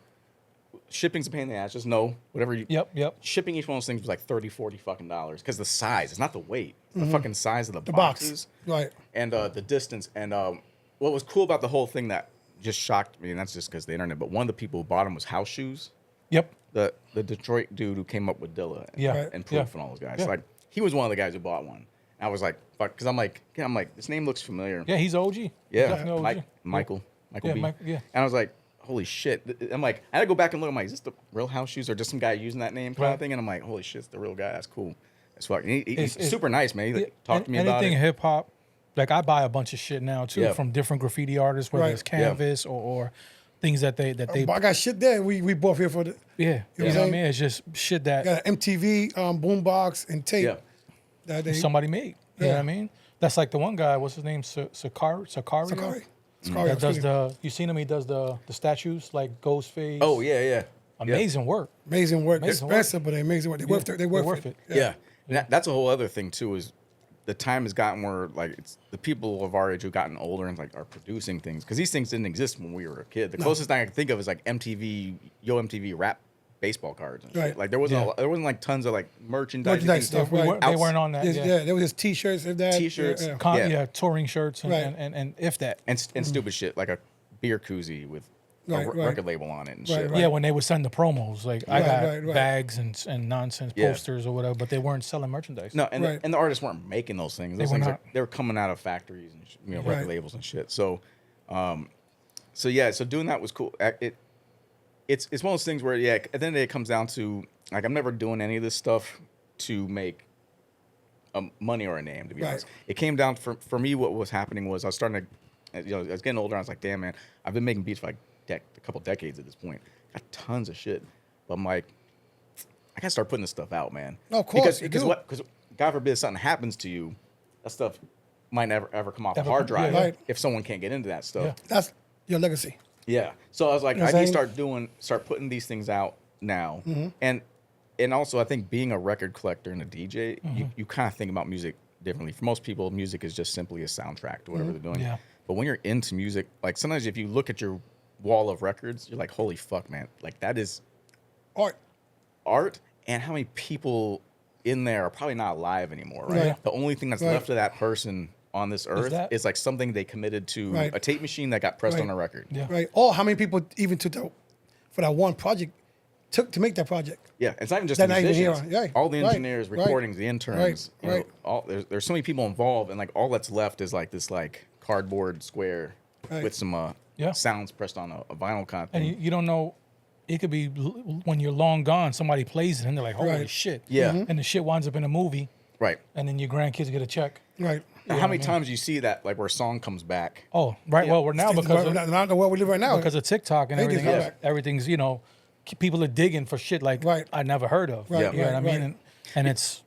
shipping's a pain in the ass. Just know whatever you. Yep. Shipping each one of those things was like $30-$40 fucking dollars because the size. It's not the weight. It's the fucking size of the box. boxes. Right. And the distance. And what was cool about the whole thing that just shocked me, and that's just because the internet, but one of the people who bought them was House Shoes. Yep. The Detroit dude who came up with Dilla and, Yeah. and Proof and all those guys. Yeah. Like he was one of the guys who bought one. And I was like, fuck, because I'm like, this name looks familiar. Yeah, he's OG. Yeah, Definitely OG. Michael Yeah, B. yeah. And I was like, holy shit. I'm like, I had to go back and look. I'm like, is this the real House Shoes or just some guy using that name kind Right. of thing? And I'm like, holy shit, it's the real guy. That's cool. That's fucking. He's It's- super nice, man. He like, talked to me about Anything it. hip hop, like I buy a bunch of shit now too Yeah. from different graffiti artists, whether Right. it's Canvas or things that they But I got shit there. We bought here for the. yeah. You know what I mean? It's just shit that Got an MTV boombox and tape. Yeah. That they somebody made. You know Yeah. what I mean? That's like the one guy. What's his name? Sicario. Sakari. That does you seen him? He does the statues like Ghostface. Oh, yeah. amazing work. Amazing work. Amazing work. Expensive, but amazing work. They worth it. They worth it. Yeah. And that's a whole other thing too. Is the time has gotten where like it's the people of our age who've gotten older and like are producing things because these things didn't exist when we were a kid. The closest thing I can think of is like MTV rap baseball cards and shit. Right. Like there wasn't Yeah. there wasn't like tons of like merchandise stuff. We Right. weren't, they weren't on that. Yeah, there was just T-shirts. If that, T-shirts. Yeah. Touring shirts and, Right. and if that. and stupid shit like a beer koozie with a Right, right. record label on it and Right, shit. right. Yeah, when they would send the promos, like I Right, got right. bags and nonsense Yeah. posters or whatever, but they weren't selling merchandise. No, and, Right. and the artists weren't making those things. Those were things not. they were coming out of factories and record Right. labels and shit. So, so doing that was cool. It's one of those things where at the end of the day it comes down to like I'm never doing any of this stuff to make money or a name. To be Right. honest, it came down for me. What was happening was I was starting to, I was getting older. I was like, damn man, I've been making beats for like a couple decades at this point. Got tons of shit, but I'm like, I gotta start putting this stuff out, man. No, of course, because you do. because God forbid something happens to you, that stuff might never ever come off a Ever hard come- yeah, drive Right. if someone can't get into that stuff. Yeah. That's your legacy. Yeah. So I was like, You know I what need I'm to start putting these things out now. Mm-hmm. And also I think being a record collector and a DJ, Mm-hmm. you kind of think about music differently. For most people, music is just simply a soundtrack to whatever they're doing. Yeah. But when you're into music, like sometimes if you look at your wall of records, you're like, holy fuck, man. Like that is art, and how many people in there are probably not alive anymore, right? Right. The only thing that's left of that person on this earth that? is like something they committed to Right. a tape machine that got pressed Right. on a record. Yeah. Right. Or how many people even took for that one project took to make that project? Yeah, it's not even just They're the not even musicians. here, right, All the right, engineers, right, recordings, the interns, right, right. all there's so many people involved, and like all that's left is like this like cardboard square Right. with some sounds pressed on a vinyl kind of And thing. you don't know. It could be when you're long gone, somebody plays it and they're like, holy Right. shit. Yeah. Mhm. And the shit winds up in a movie, Right. and then your grandkids get a check. Right. How many times do you see that like where a song comes back? Oh, right. Yeah. Well, we're now because of, not the world we live right now. because of TikTok and They just everything go else. back. Everything's, people are digging for shit like Right. I never heard of. Right, Yeah. You know what I right, mean? right. And it's,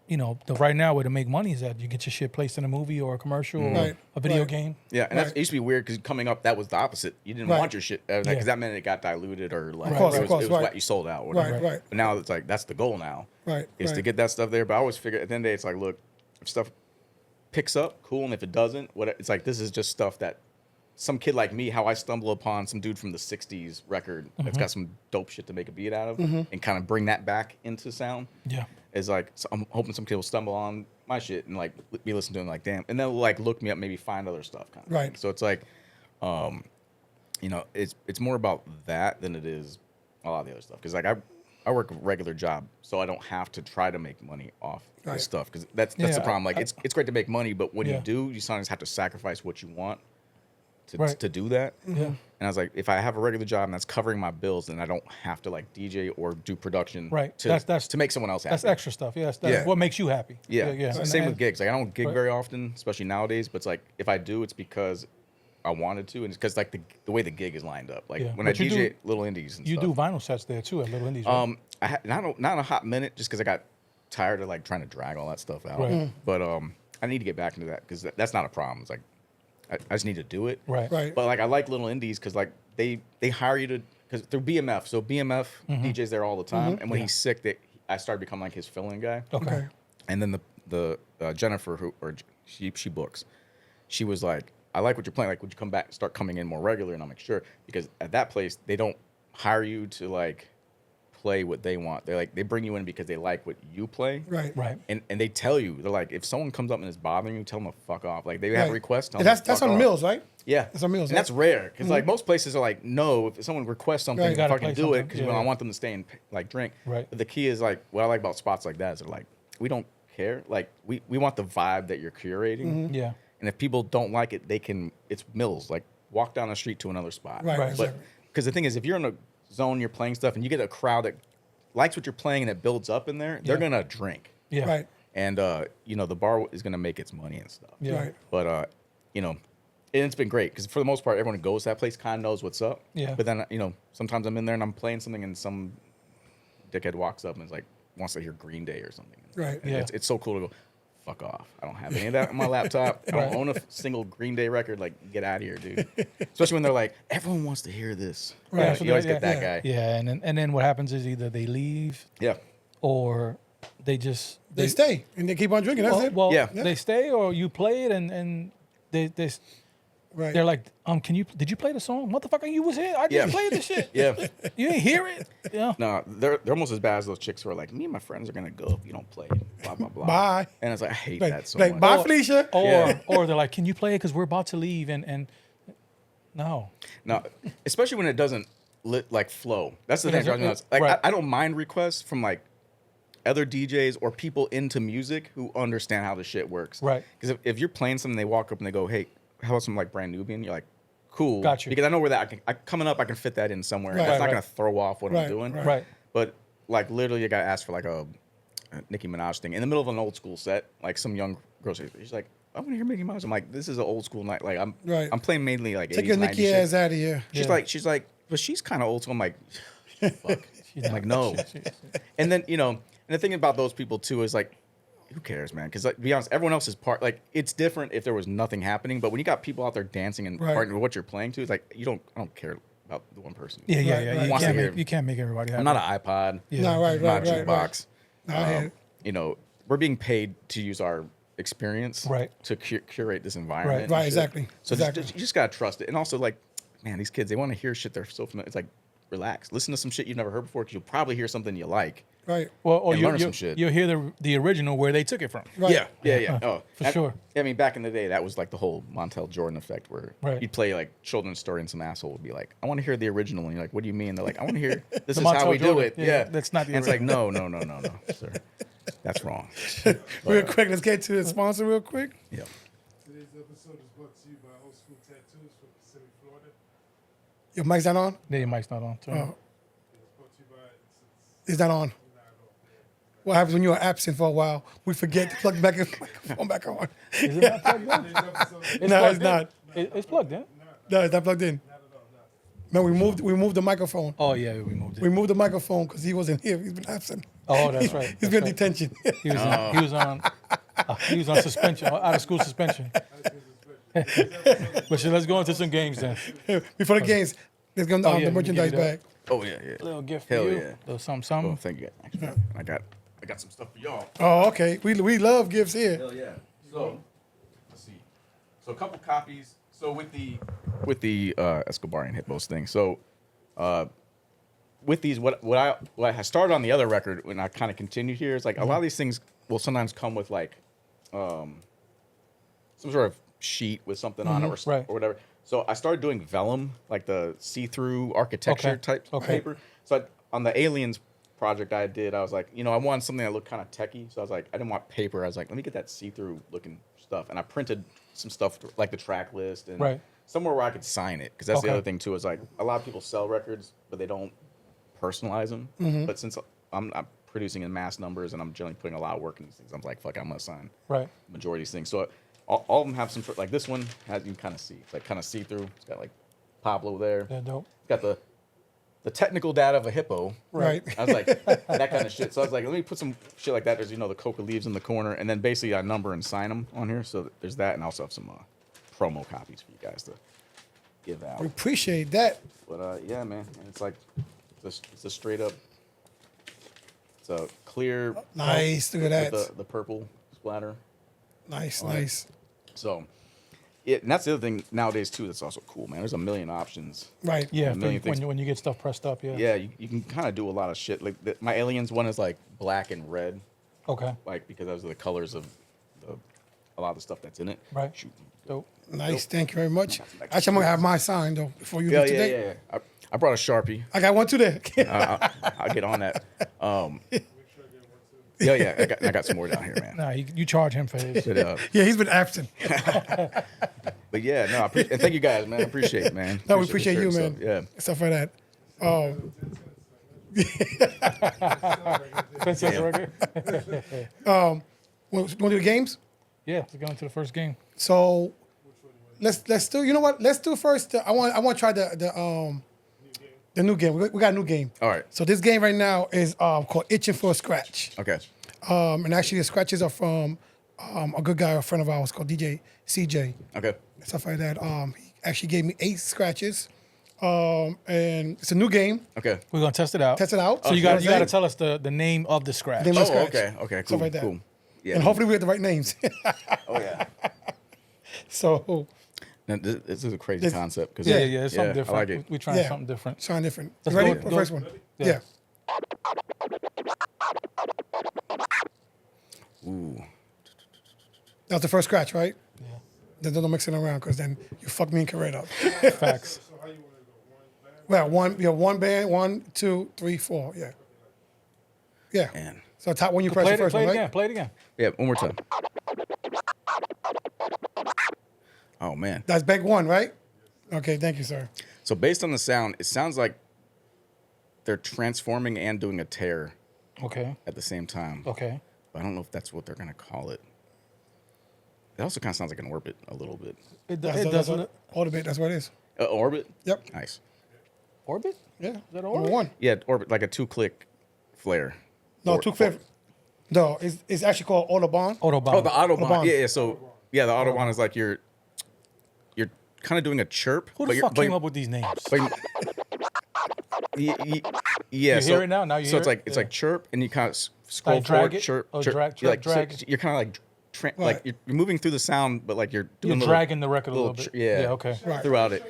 right now where to make money is that you get your shit placed in a movie or a commercial or Right, a video right. game. Yeah, and Right. it used to be weird because coming up, that was the opposite. You didn't Right. want your shit because Yeah. that meant it got diluted or like Of course, it was right. what you sold out. Or whatever. Right, right. But now it's like that's the goal now. Right, Is to right. get that stuff there. But I always figure at the end of the day, it's like, look, if stuff picks up, cool, and if it doesn't, it's like this is just stuff that some kid like me, how I stumble upon some dude from the '60s record that's got some dope shit to make a beat out of, and kind of bring that back into sound. Yeah. Is like so I'm hoping some kid will stumble on my shit and like be listening to it and like damn, and then like look me up, maybe find other stuff kind of Right. thing. So it's like, it's more about that than it is a lot of the other stuff. Because like I work a regular job, so I don't have to try to make money off Right. this stuff. Because that's the Yeah, problem. Like it's great to make money, but when Yeah. you do, you sometimes have to sacrifice what you want to Right. to do that. Yeah. And I was like, if I have a regular job and that's covering my bills, then I don't have to like DJ or do production Right. to That's- to make someone else happy. That's extra stuff. Yes. That's Yeah. what makes you happy. Yeah, And- Same and- with gigs. Like I don't gig Right. very often, especially nowadays. But it's like if I do, it's because I wanted to, and it's because like the way the gig is lined up. Like Yeah. when But I you DJ do- Little Indies and You stuff. do vinyl sets there too at Little Indies. Right? I had not in a hot minute, just because I got tired of like trying to drag all that stuff out. Right. But I need to get back into that because that's not a problem. It's like I just need to do it. Right. Right. But like I like Little Indies because like they hire you to because through BMF. So BMF DJs there all the time, and when he's sick, I started becoming like his fill-in guy. Okay. And then the Jennifer she books, she was like, I like what you're playing. Like, would you come back, start coming in more regular? And I'm like, sure, because at that place they don't hire you to like play what they want. They're like they bring you in because they like what you play. Right. Right. And they tell you, they're like, if someone comes up and is bothering you, tell them to fuck off. Like they have Right. requests. Tell And them that's to fuck on off. Mills, right? Yeah, That's on Mills, and right? that's rare because like most places are like, no, if someone requests something, Right. you Gotta fucking play do it something. because Yeah. I want them to stay and like drink. Right. But the key is like what I like about spots like that is they're like, we don't care. Like we want the vibe that you're curating. Yeah. And if people don't like it, it's Mills. Like walk down the street to another spot. Right, Right. But exactly. because the thing is, if you're in a zone, you're playing stuff, and you get a crowd that likes what you're playing and it builds up in there, they're Yeah. gonna drink. Yeah. Right. And the bar is gonna make its money and stuff. Yeah. Right. But and it's been great because for the most part, everyone who goes to that place kind of knows what's up. Yeah. But then sometimes I'm in there and I'm playing something, and some dickhead walks up and is like wants to hear Green Day or something. Right. And Yeah. It's so cool to go. Fuck off! I don't have any of that on my laptop. I don't own a single Green Day record. Like, get out of here, dude. Especially when they're like, everyone wants to hear this. Right. You So you always yeah, get that guy. Yeah. And then what happens is either they leave Yeah. or they just They stay and they keep on drinking. That's it. well, Yeah. they stay or you play it and they right. they're like, did you play the song? Motherfucker, you was here. I just Yeah. played the shit. Yeah. You didn't hear it? Yeah. No, they're almost as bad as those chicks who are like, me and my friends are gonna go if you don't play. Blah blah blah. Bye. And it's like I hate Like, that so like much. bye, Felicia. Or Yeah. or they're like, can you play it because we're about to leave and no. No, especially when it doesn't like flow. That's the thing. doesn't- Drives me nuts. Like right. I don't mind requests from like other DJs or people into music who understand how the shit works. Right. Because if you're playing something, they walk up and they go, "Hey, how about some like brand Nubian?" You're like, "Cool." Got you. Because I know where that coming up, I can fit that in somewhere. Right. That's not Right. gonna throw off what Right. I'm doing. Right. But like literally, I got asked for like a Nicki Minaj thing in the middle of an old school set. Like some young girl, she's like, "I want to hear Nicki Minaj." I'm like, "This is an old school night. Like I'm Right. I'm playing mainly like Take 80s, your 90s Nicky shit." ass out of here. She's like, but she's kind of old school. I'm like, fuck. I'm like, no. And then, and the thing about those people too is like, who cares, man? Because like, to be honest, everyone else is part. Like, it's different if there was nothing happening, but when you got people out there dancing and Right. partnering with what you're playing to, it's like I don't care about the one person. Yeah, Right, right. You can't make everybody happy. I'm not an iPod. Yeah. No, right, I'm not right, a right, right. jukebox. No, I hear it. We're being paid to use our experience Right. to curate this environment. and Right, shit. exactly. So Exactly. you just gotta trust it. And also, like, man, these kids, they want to hear shit they're so familiar. It's like relax. Listen to some shit you've never heard before because you'll probably hear something you like. Right. Well, or And learn some shit. you'll hear the original where they took it from. Right. Yeah. Oh, For sure. I mean, back in the day, that was like the whole Montel Jordan effect, where Right. you'd play like children's story, and some asshole would be like, "I want to hear the original," and you're like, "What do you mean?" They're like, "I want to hear this is how Montel we do Jordan. it." Yeah, Yeah, that's not the And it's like, no, sir, that's wrong. Real quick, let's get to the sponsor real quick. Yeah. Today's episode is brought to you by Old School Tattoos from Kissimmee, Florida. Your mic's not on? Yeah, your mic's not on. Turn it. It's brought to you by It's not on. What happens when you're absent for a while? We forget to plug back the microphone back on. Is it not plugged in? No, plugged it's in. not. It's plugged in. No, it's not plugged in. No, we moved the microphone. Oh yeah, we moved it. We moved the microphone because he wasn't here. He's been absent. Oh, that's right. He's been in detention. He was on suspension, out of school suspension. But let's go into some games then. Before the games, let's go Oh, yeah, the we merchandise give it bag. Oh yeah, yeah. Little gift for Hell you. yeah. Little something. Oh, thank you. Actually, I got some stuff for y'all. Oh, okay. We love gifts here. Hell yeah. So let's see. So a couple copies. So with the Escobarian Hippos thing. So with these, what I started on the other record when I kind of continued here is like a lot of these things will sometimes come with like some sort of sheet with something on it or whatever. So I started doing vellum, like the see-through architecture type paper. So on the Aliens project I did, I was like, I wanted something that looked kind of techy. So I was like, I didn't want paper. I was like, let me get that see-through looking stuff. And I printed some stuff like the track list and somewhere where I could sign it. Because that's the other thing too, is like a lot of people sell records, but they don't personalize them. But since I'm producing in mass numbers and I'm generally putting a lot of work in these things, I'm like, fuck, I'm going to sign majority of these things. So all of them have some, like this one, you can kind of see. It's like kind of see-through. It's got like Pablo there. Yeah, dope. It's got the technical data of a hippo. Right. I was like, that kind of shit. So I was like, let me put some shit like that. There's, the coca leaves in the corner. And then basically I number and sign them on here. So there's that. And I also have some promo copies for you guys to give out. We appreciate that. But yeah, man. And it's like, it's a straight up, it's a clear. Nice. Look at with that. the purple splatter. Nice. So, and that's the other thing nowadays too. That's also cool, man. There's a million options. Right. Yeah, A million things. when you get stuff pressed up, yeah. Yeah, you can kind of do a lot of shit. Like my Aliens one is like black and red, Okay. like because those are the colors of a lot of the stuff that's in it. Right. Shoot. Dope. Nice. Thank you very much. Actually, I'm gonna have mine signed though before you Yeah, leave today. yeah. I brought a Sharpie. I got one too there. I'll get on that. Yeah. I got some more down here, man. Nah, you charge him for his. But, Yeah, he's been absent. but yeah, no, and thank you guys, man. I appreciate it, man. No, we appreciate the you, shirt, man. so, yeah. Stuff like that. Want to do the games? Yeah, let's go into the first game. So let's do. You know what? Let's do first. I want to try the new game. We got a new game. All right. So this game right now is called Itching for a Scratch. Okay. And actually the scratches are from a good guy, a friend of ours called DJ CJ. Okay. Stuff like that. He actually gave me 8 scratches. And it's a new game. Okay. We're gonna test it out. Test it out. So you got to tell us the name of the scratch. Name of the Oh, scratch. okay. Cool. Stuff like that. Cool. Yeah. And hopefully we have the right names. Oh yeah. So Now, this is a crazy concept because Yeah, it's something different. I like it. We trying Yeah. something different. trying different. Let's You ready go- for the go- first one? yeah. Yeah. Ooh. That was the first scratch, right? Yeah. Then don't mix it around because then you fuck me and Coretta up. Facts. Well, one band, 1, 2, 3, 4. Yeah. Yeah. Man. So top one you press Play the it, first play one, it right? again. Play it again. Yeah. One more time. Oh man. That's bank 1, right? Okay, thank you, sir. So based on the sound, it sounds like they're transforming and doing a tear Okay. at the same time. Okay. But I don't know if that's what they're gonna call it. It also kind of sounds like an orbit a little bit. It That's doesn't. Orbit, that's what it is. Orbit? Yep. Nice. Orbit? Yeah. Is that Number orbit? 1. Yeah, orbit, like a 2-click flare. No, Or- 2-5. No, it's actually called Autobahn. Autobahn. Oh, the Autobahn. Autobahn. Yeah. So yeah, the Autobahn is like you're kind of doing a chirp. Who but the you're- fuck but came you're- up with these names? but yeah. You hear it now? Now you so hear it's it? like it's Yeah. like chirp, and you kind of scroll Like drag forward, it? chirp, Oh, chirp. drag- You're like, drag. So you're kind of like, like Right. you're moving through the sound, but like you're doing You're little, dragging the record a little little bit. yeah, Yeah, okay. Right. throughout it.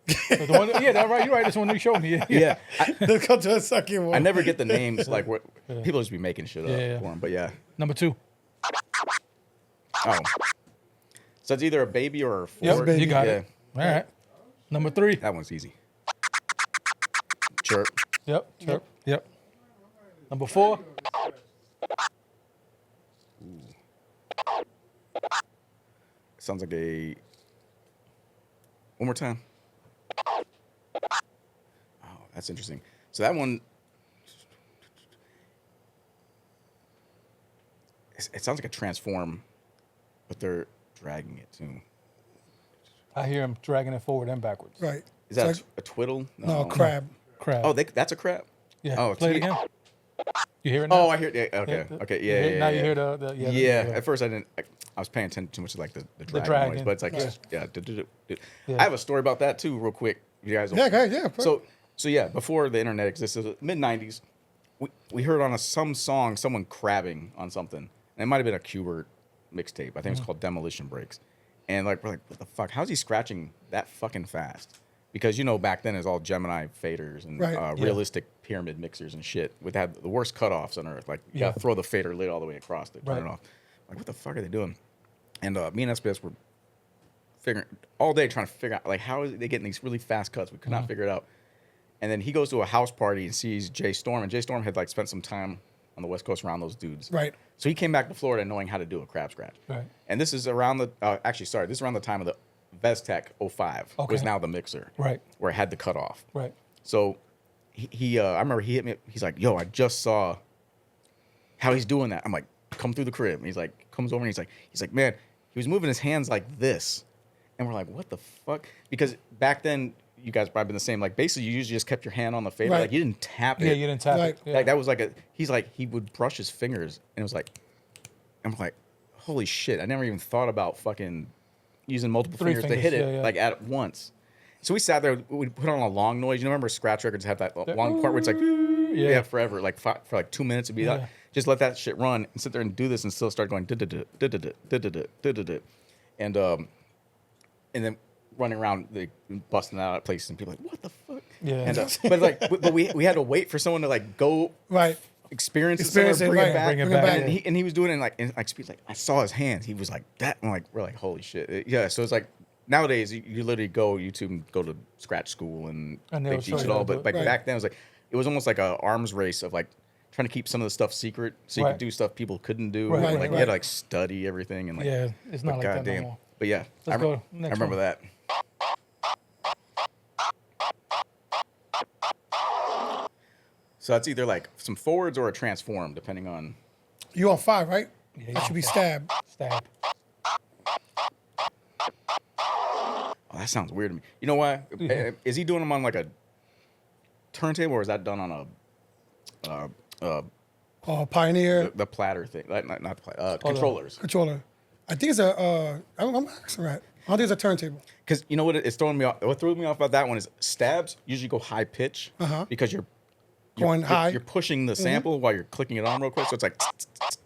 The one, yeah, that's right. You're right. This one you showed me. Yeah. Let's go to the second one. I never get the names. Like, people just be making shit up Yeah. for them. But yeah. Number 2. Oh. So it's either a baby or a Yep, fork. you got yeah. it. All right. Number 3. That one's easy. Chirp. Yep. Chirp. Yep. Number 4. Sounds like a. One more time. Oh, that's interesting. So that one. It sounds like a transform, but they're dragging it too. I hear him dragging it forward and backwards. Right. Is that It's a twiddle? No, crab. Crab. Oh, that's a crab? Yeah. Oh, Play it it's- again. You hear it now? Oh, I hear it. Yeah, okay. Okay. Yeah. Now yeah, you yeah. hear the Yeah. At first, I didn't. I was paying attention too much to like the dragon noise, but it's like, Yeah. I have a story about that too, real quick. You guys. Yeah, go ahead, yeah. So yeah, before the internet existed, mid '90s, we heard on some song someone crabbing on something, and it might have been a Qbert mixtape. I think it was called Demolition Breaks, and like we're like, what the fuck? How's he scratching that fucking fast? Because back then it was all Gemini faders and realistic pyramid mixers and shit. With the worst cutoffs on earth. Like you gotta throw the fader lid all the way across to turn it off. Like what the fuck are they doing? And me and SBS were figuring all day trying to figure out like how are they getting these really fast cuts. We could not figure it out. And then he goes to a house party and sees Jay Storm, and Jay Storm had like spent some time on the West Coast around those dudes. Right. So he came back to Florida knowing how to do a crab scratch. Right. And this is around the this is around the time of the Vestec 05 was now the mixer. Right. Where it had the cutoff. Right. So he I remember he hit me. He's like, "Yo, I just saw how he's doing that." I'm like, "Come through the crib." And he's like, comes over and he's like, "Man, he was moving his hands like this," and we're like, "What the fuck?" Because back then, you guys probably been the same. Like basically, you usually just kept your hand on the fader. Right. Like you didn't tap it. Yeah, you didn't tap Right. it. Yeah. Like that was like he's like he would brush his fingers and it was like, I'm like, holy shit! I never even thought about fucking using multiple Three fingers to hit fingers, it yeah. like at once. So we sat there. We put on a long noise. You remember scratch records have that long part where it's like forever, like for like 2 minutes. It'd be like just let that shit run and sit there and do this and still start going and then running around busting out of places and people are like, what the fuck? Yeah. And, but like but we had to wait for someone to like go Right. experience it, Experience somewhere, it, bring right. it back. Bring it back. And he was doing it and like Speed's like, I saw his hands. He was like that. And we're like, holy shit. Yeah. So it's like nowadays you literally go YouTube and go to scratch school and they'll they show teach you it how all. to do But it. like Right. back then it was almost like a arms race of like trying to keep some of the stuff secret so you Right. could do stuff people couldn't do. Right, Like right, you had to right. like study everything and like Yeah, it's not but like that no goddamn. more. But yeah, Let's go next I remember one. that. So that's either like some forwards or a transform, depending on. You on 5, right? Yeah, That should be stab. Stab. Oh, that sounds weird to me. You know why? Is he doing them on like a turntable, or is that done on a Pioneer the platter thing? Like, not the platter. Controllers. controller. I think it's I'm asking that. I don't think it's a turntable. Because you know what? It's throwing me off. What threw me off about that one is stabs usually go high pitch because you're Going high. You're pushing the sample while you're clicking it on real quick. So it's like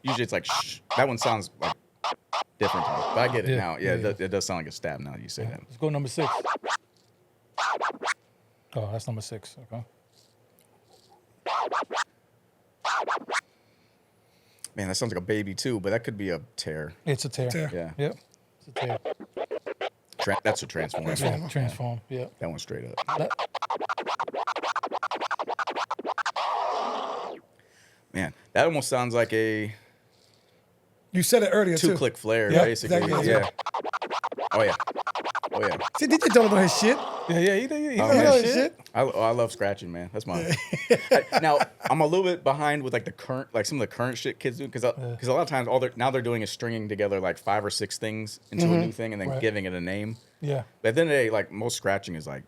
usually it's like shh. That one sounds like different to me. But I get it now. Yeah, it does sound like a stab now that you say that. Let's go number 6. Oh, that's number 6. Okay. Man, that sounds like a baby too, but that could be a tear. It's a tear. Tear. Yeah, Yep. It's a tear. That's a transform. Yeah, transform. Yeah. That one straight up. Man, that almost sounds like a You said it earlier too. 2-click flare, Yep, basically. exactly. Yeah. Oh yeah. Oh yeah. See, DJ don't know his shit. Yeah, he He knows know his his shit. I love scratching, man. That's mine. Now I'm a little bit behind with like the current, like some of the current shit kids do, because a lot of times all they're doing is stringing together like 5 or 6 things into a new thing and then Right. giving it a name. Yeah. But at the end of the day, like most scratching is like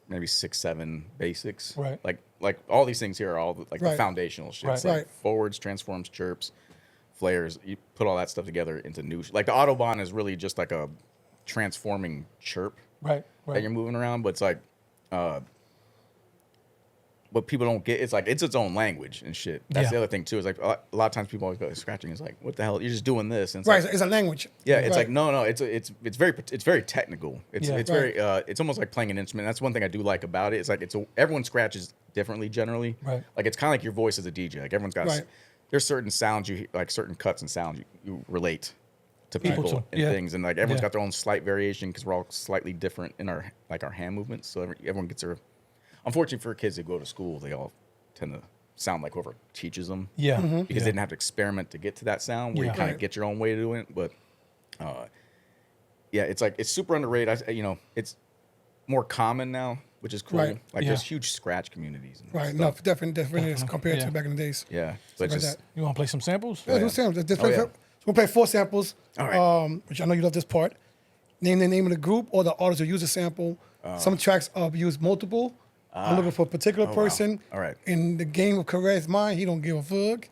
maybe 6, 7 basics. Right. Like all these things here are all like the Right. foundational shit. Right. It's like Right. forwards, transforms, chirps, flares. You put all that stuff together into new. Like the Autobahn is really just like a transforming chirp Right. that Right. you're moving around, but it's like what people don't get, it's like it's its own language and shit. That's the other thing too. Is like a lot of times people always go scratching. It's like, what the hell? You're just doing this. And it's Right, like, it's a language. yeah, it's Right. like no. It's very technical. It's very it's almost like playing an instrument. That's one thing I do like about it. It's like everyone scratches differently generally. Right. Like it's kind of like your voice as a DJ. Like everyone's got there's certain sounds you like, certain cuts and sounds you relate to people and things, and like everyone's got their own slight variation because we're all slightly different in our hand movements. So everyone gets their. Unfortunately for kids that go to school, they all tend to sound like whoever teaches them. Yeah. Because they didn't have to experiment to get to that sound where you kind of get your own way to do it. But it's like it's super underrated. It's more common now, which is cool. Right. Like there's huge scratch communities. And Right, stuff. no, definitely is compared to back in the days. Yeah. But Like just that. You want to play some samples? Yeah, do samples. We'll play 4 samples, All right. which I know you love this part. Name the name of the group or the artist who use a sample. Some tracks use multiple. I'm looking for a particular person. All right. In the game of Caress Mine, he don't give a fuck.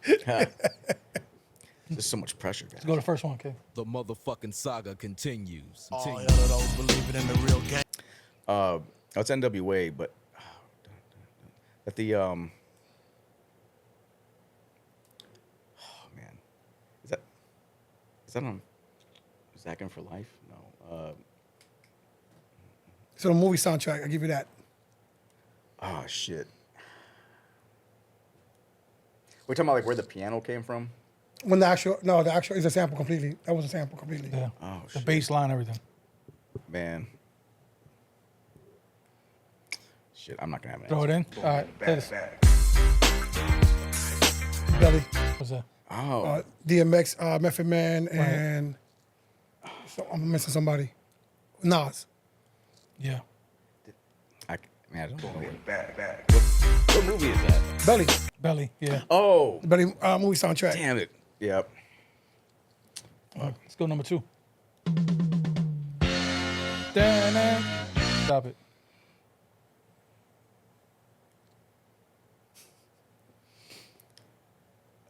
There's so much pressure, guys. Let's go to the first one, okay? The motherfucking saga continues. All hell of those believing in the real game. It's NWA, but at the oh man, is that on Zakin for Life? No. So the movie soundtrack, I'll give you that. Oh shit. We're talking about like where the piano came from. When the actual is a sample completely. That was a sample completely. Yeah. Oh The shit. bass line, everything. Man. Shit, I'm not gonna have an Throw it answer. in. All right. Play this. Belly. What's that? Oh. DMX, Method Man, and I'm missing somebody. Nas. Yeah. I don't know. What movie is that? Belly. Belly. Yeah. Oh. Belly movie soundtrack. Damn it. Yep. All right, let's go number 2. Stop it.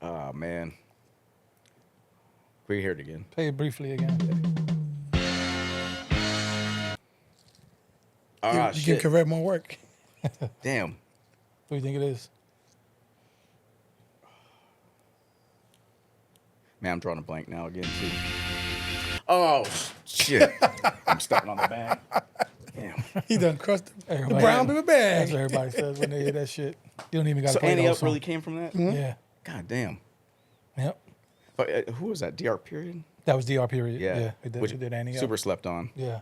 Oh man. We hear it again. Play it briefly again. Ah, You give shit. Correct more work. Damn. What do you think it is? Man, I'm drawing a blank now again too. Oh shit! I'm stepping on the bag. Damn. He done crushed the Everybody- brown paper That's bag. what everybody says when they hear that shit. You don't even got to So play Annie the whole Up song. really came from that? Yeah. God damn. Yep. But, who was that? DR period? That was DR period. Yeah. Yeah. They Which did Annie Up. super slept on. Yeah.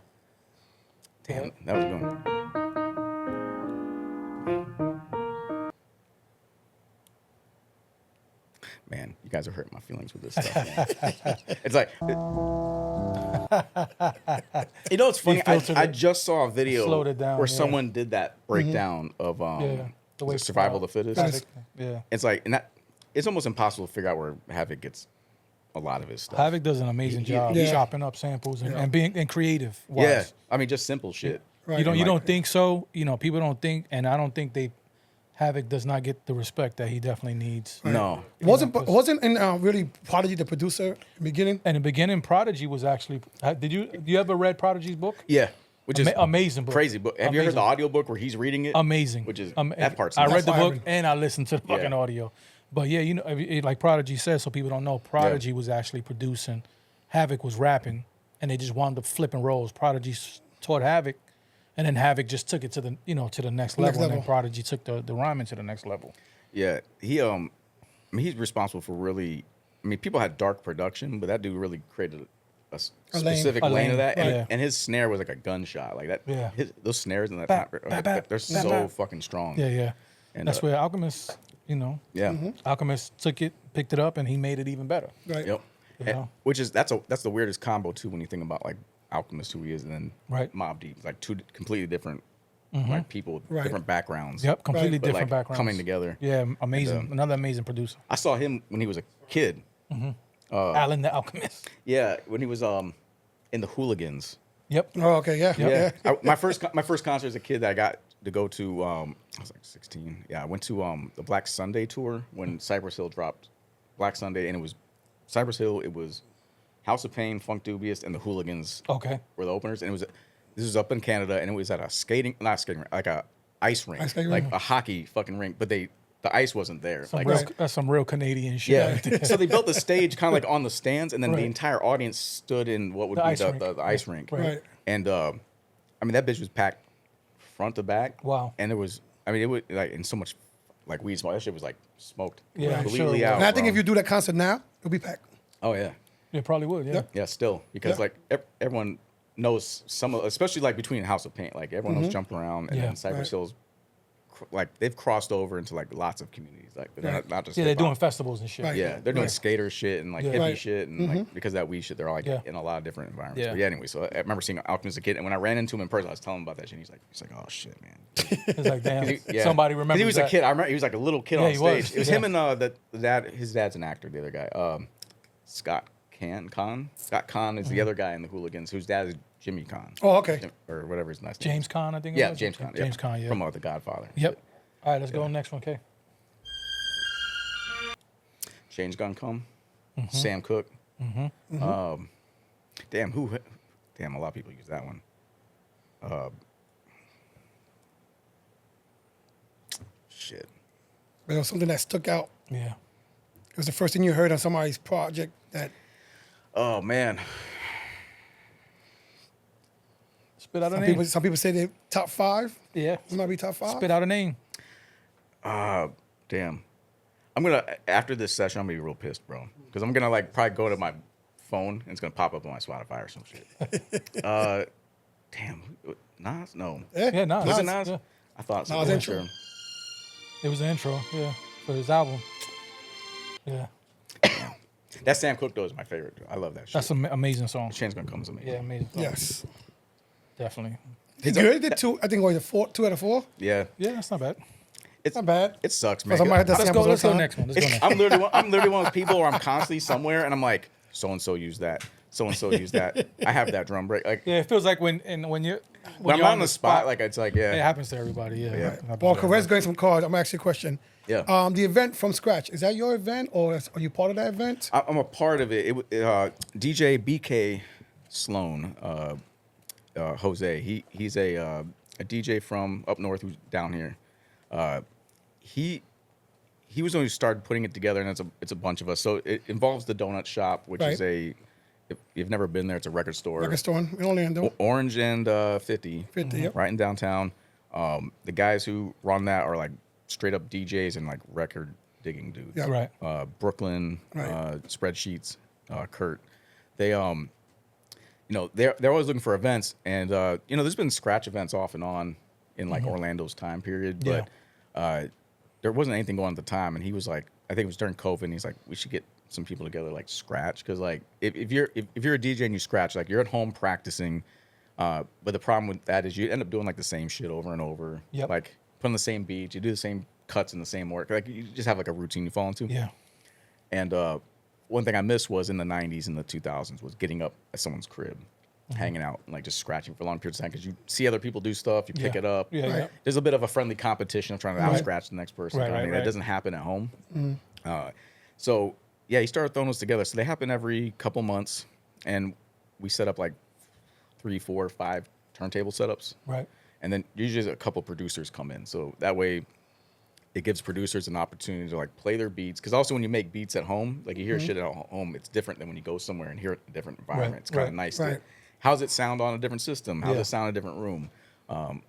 Damn, that was good. Man, you guys are hurting my feelings with this stuff. Man. It's like, you know, it's funny. filtered I it. just saw a video Slowed it down, where yeah. someone did that breakdown of Yeah. The way survival of the fittest. Yeah. It's like, and that it's almost impossible to figure out where Havoc gets a lot of his stuff. Havoc does an amazing job Yeah. chopping up samples and being creative. Wise. Yeah, I mean, just simple shit. Right. You don't Like- think so? You know, people don't think, and I don't think Havoc does not get the respect that he definitely needs. No, Wasn't really Prodigy the producer in the beginning? In the beginning, Prodigy was actually. Did you ever read Prodigy's book? yeah, which is Amazing book. crazy book. Have you heard Amazing. the audiobook where he's reading it? Amazing. Which is that part's I nuts. read the book Fire. and I listened to the fucking Yeah. audio. But yeah, you know, like Prodigy says, so people don't know, Prodigy was actually producing. Havoc was rapping, and they just wound up flipping roles. Prodigy taught Havoc, and then Havoc just took it to the next level, and then Prodigy took the rhyming to the next level. Yeah, he I mean, he's responsible for really. I mean, people had dark production, but that dude really created a specific lane lane, of that, and, yeah. and his snare was like a gunshot, like that. Yeah. Those snares in that Bap, time, bap, bap, they're bap, so bap. fucking strong. Yeah, yeah. And, That's where Alchemist, Yeah. Alchemist took it, picked it up, and he made it even better. Right. Yep. You And- know? which is that's the weirdest combo too when you think about like Alchemist, who he is, and then Right. Mobb Deep, like two completely different like people, Right. different backgrounds. Yep, completely But, different like, backgrounds. coming together. Yeah, amazing. And, Another amazing producer. I saw him when he was a kid. Alan the Alchemist. Yeah, when he was in the Hooligans. Yep. Oh, okay, yeah. Yeah, my first concert as a kid that I got to go to. I was like 16. Yeah, I went to the Black Sunday tour when Cypress Hill dropped Black Sunday, and it was Cypress Hill. It was House of Pain, Funk Dubious, and the Hooligans Okay. were the openers, and this was up in Canada, and it was at a not skating, like a ice rink, Ice skating like rink. a hockey fucking rink, but the ice wasn't there. Some Like, real, that's some real Canadian shit. yeah. Right there. So they built the stage kind of like on the stands, and then the Right. entire audience stood in what would The be ice rink. the ice rink. Right. And I mean, that bitch was packed front to back. Wow. And it was, I mean, it was like in so much like weed smoke. That shit was like smoked Yeah, I'm completely sure it out. And I think bro. if you do that concert now, it'll be packed. Oh yeah. It probably would. Yeah. Yeah, still because Yeah. like everyone knows some of, especially like between House of Paint, like everyone knows Jump Around, and Yeah. then Cypress Right. Hill's like they've crossed over into like lots of communities, like they're not just Yeah, they're hip-hop. doing festivals and shit. Right. Yeah, they're doing Right. skater shit and like Yeah. hippie Right. shit, and like because of that weed shit, they're all like Yeah. in a lot of different environments. Yeah. But yeah, anyway, so I remember seeing Alchemist as a kid, and when I ran into him in person, I was telling him about that shit. And he's like, oh shit, man. It's like, damn, Yeah. somebody 'Cause remembers he was that. a kid. I remember he was like a little kid Yeah, on he stage. was. It was Yeah. him and the dad. His dad's an actor. The other guy, Scott Kahn. Scott Kahn is the other guy in the Hooligans, whose dad is Jimmy Kahn. Oh, okay. Or whatever his last name. James Caan, I think. it Yeah, was. James Kahn. James Caan, yeah. From The Godfather. Yep. All right, let's go on next one, okay? Change Gun Come. Sam Cooke. Damn, a lot of people use that one. Shit. But it was something that stuck out. Yeah. It was the first thing you heard on somebody's project that Oh man. Spit out a name. some people say they top 5. Yeah. It might be top 5. Spit out a name. Damn. I'm gonna after this session, I'm gonna be real pissed, bro. Because I'm gonna like probably go to my phone and it's gonna pop up on my Spotify or some shit. Damn. Nas? No. Yeah, Nas. Was it Nas? Yeah. I thought so. Nas I'm intro. sure. It was the intro, yeah, for his album. Yeah. That Sam Cooke though is my favorite. I love that shit. That's an amazing song. Change Gonna Come is amazing. Yeah, amazing song. Yes. Definitely. He good. He did 2, I think, what, 2 out of 4? Yeah. Yeah, that's not bad. It's Not bad. It sucks, man. Somebody had that Let's samples go. Let's all go the time. next one. Let's go next. I'm literally one of those people where I'm constantly somewhere and I'm like, so and so used that. So and so used that. I have that drum break. Like Yeah, it feels like when you're when you're I'm on the spot, like it's like it happens to everybody. Yeah. Yeah. Happens Well, to Corrett's going some cards. I'm asking you a question. Yeah. The event from scratch, is that your event or are you part of that event? I'm a part of it. DJ BK Sloan, Jose. He's a DJ from up north who's down here. He was the one who started putting it together, and it's a bunch of us. So it involves the Donut Shop, which is Right. if you've never been there, it's a record store. Record store in Orlando. Orange and 50. 50, yep. Right in downtown. The guys who run that are like straight up DJs and like record digging dudes. Yeah. Right. Brooklyn, Right. Spreadsheets, Kurt. They they're always looking for events, and there's been scratch events off and on in like Orlando's time period, but there wasn't anything going on at the time. And he was like, I think it was during COVID, and he's like, we should get some people together like scratch, because like if you're a DJ and you scratch, like you're at home practicing, but the problem with that is you end up doing like the same shit over and over. Yep. Like putting the same beats, you do the same cuts and the same work. Like you just have like a routine you fall into. Yeah. And one thing I missed was in the 90s and the 2000s was getting up at someone's crib, hanging out, and like just scratching for long periods of time, because you see other people do stuff, you pick Yeah. it up. Yeah, yeah. There's a bit of a friendly competition of trying to out-scratch the next person. Right, I mean, right, that right. doesn't happen at home. So yeah, he started throwing those together. So they happen every couple months, and we set up like 3, 4, 5 turntable setups. Right. And then usually a couple producers come in. So that way it gives producers an opportunity to like play their beats. Because also when you make beats at home, like you hear shit at home, it's different than when you go somewhere and hear it in a different environment. Right, It's kind of right, nice. right. How's it sound on a different system? How's Yeah. it sound in a different room?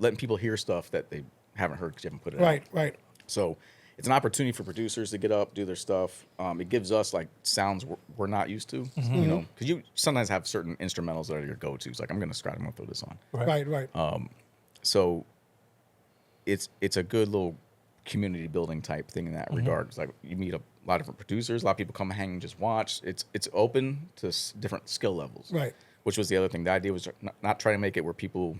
Letting people hear stuff that they haven't heard because you haven't put it out. Right, right. So it's an opportunity for producers to get up, do their stuff. It gives us like sounds we're not used to, you know, because you sometimes have certain instrumentals that are your go-tos. Like I'm going to scratch, I'm going to throw this on. Right. So it's a good little community building type thing in that regard. It's like you meet a lot of different producers. A lot of people come hang and just watch. It's open to different skill levels. Right. Which was the other thing. The idea was not trying to make it where people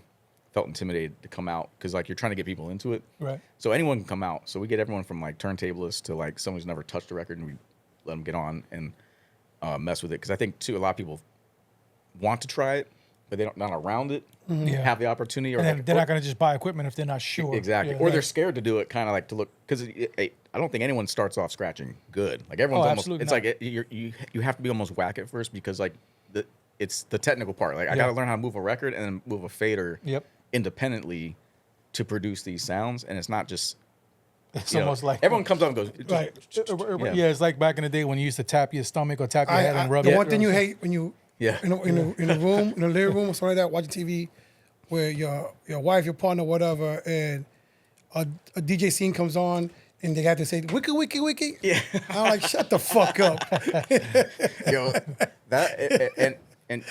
felt intimidated to come out, because like you're trying to get people into it. Right. So anyone can come out. So we get everyone from like turntablists to like someone who's never touched a record, and we let them get on and mess with it. Because I think too, a lot of people want to try it, but they don't not around it, Yeah. have the opportunity, or And then like, they're not going to just buy equipment if they're not sure. exactly, Yeah. or they're scared to do it, kind of like to look, because I don't think anyone starts off scratching good. Like everyone's almost, absolutely it's not. like you have to be almost whack at first, because like it's the technical part. Like I got to learn how to move a record and then move a fader Yep. independently to produce these sounds, and it's not just. It's almost like everyone comes up and goes. Right. Yeah, it's like back in the day when you used to tap your stomach or tap your head and rub the it. one thing you hate when you Yeah. in a room, in a living room or something like that, watching TV, where your wife, your partner, whatever, and a DJ scene comes on and they have to say wiki wiki wiki. Yeah. I'm like, shut the fuck up. Yo, that and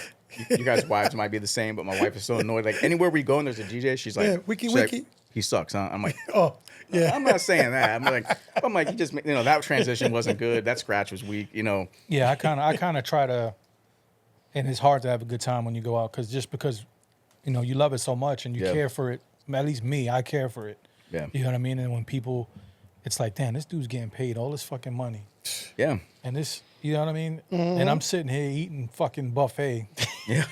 you guys' wives might be the same, but my wife is so annoyed. Like anywhere we go and there's a DJ, she's like, Yeah, wiki, she's like, wiki. he sucks, huh? I'm like, Oh, yeah. I'm not saying that. I'm like, you just, that transition wasn't good. That scratch was weak, Yeah, I kind of try to, and it's hard to have a good time when you go out because you love it so much and you care for it. At least me, I care for it. Yeah. You know what I mean? And when people, it's like, damn, this dude's getting paid all this fucking money. Yeah. And this, you know what I mean? Mm-hmm. And I'm sitting here eating fucking buffet. Yeah.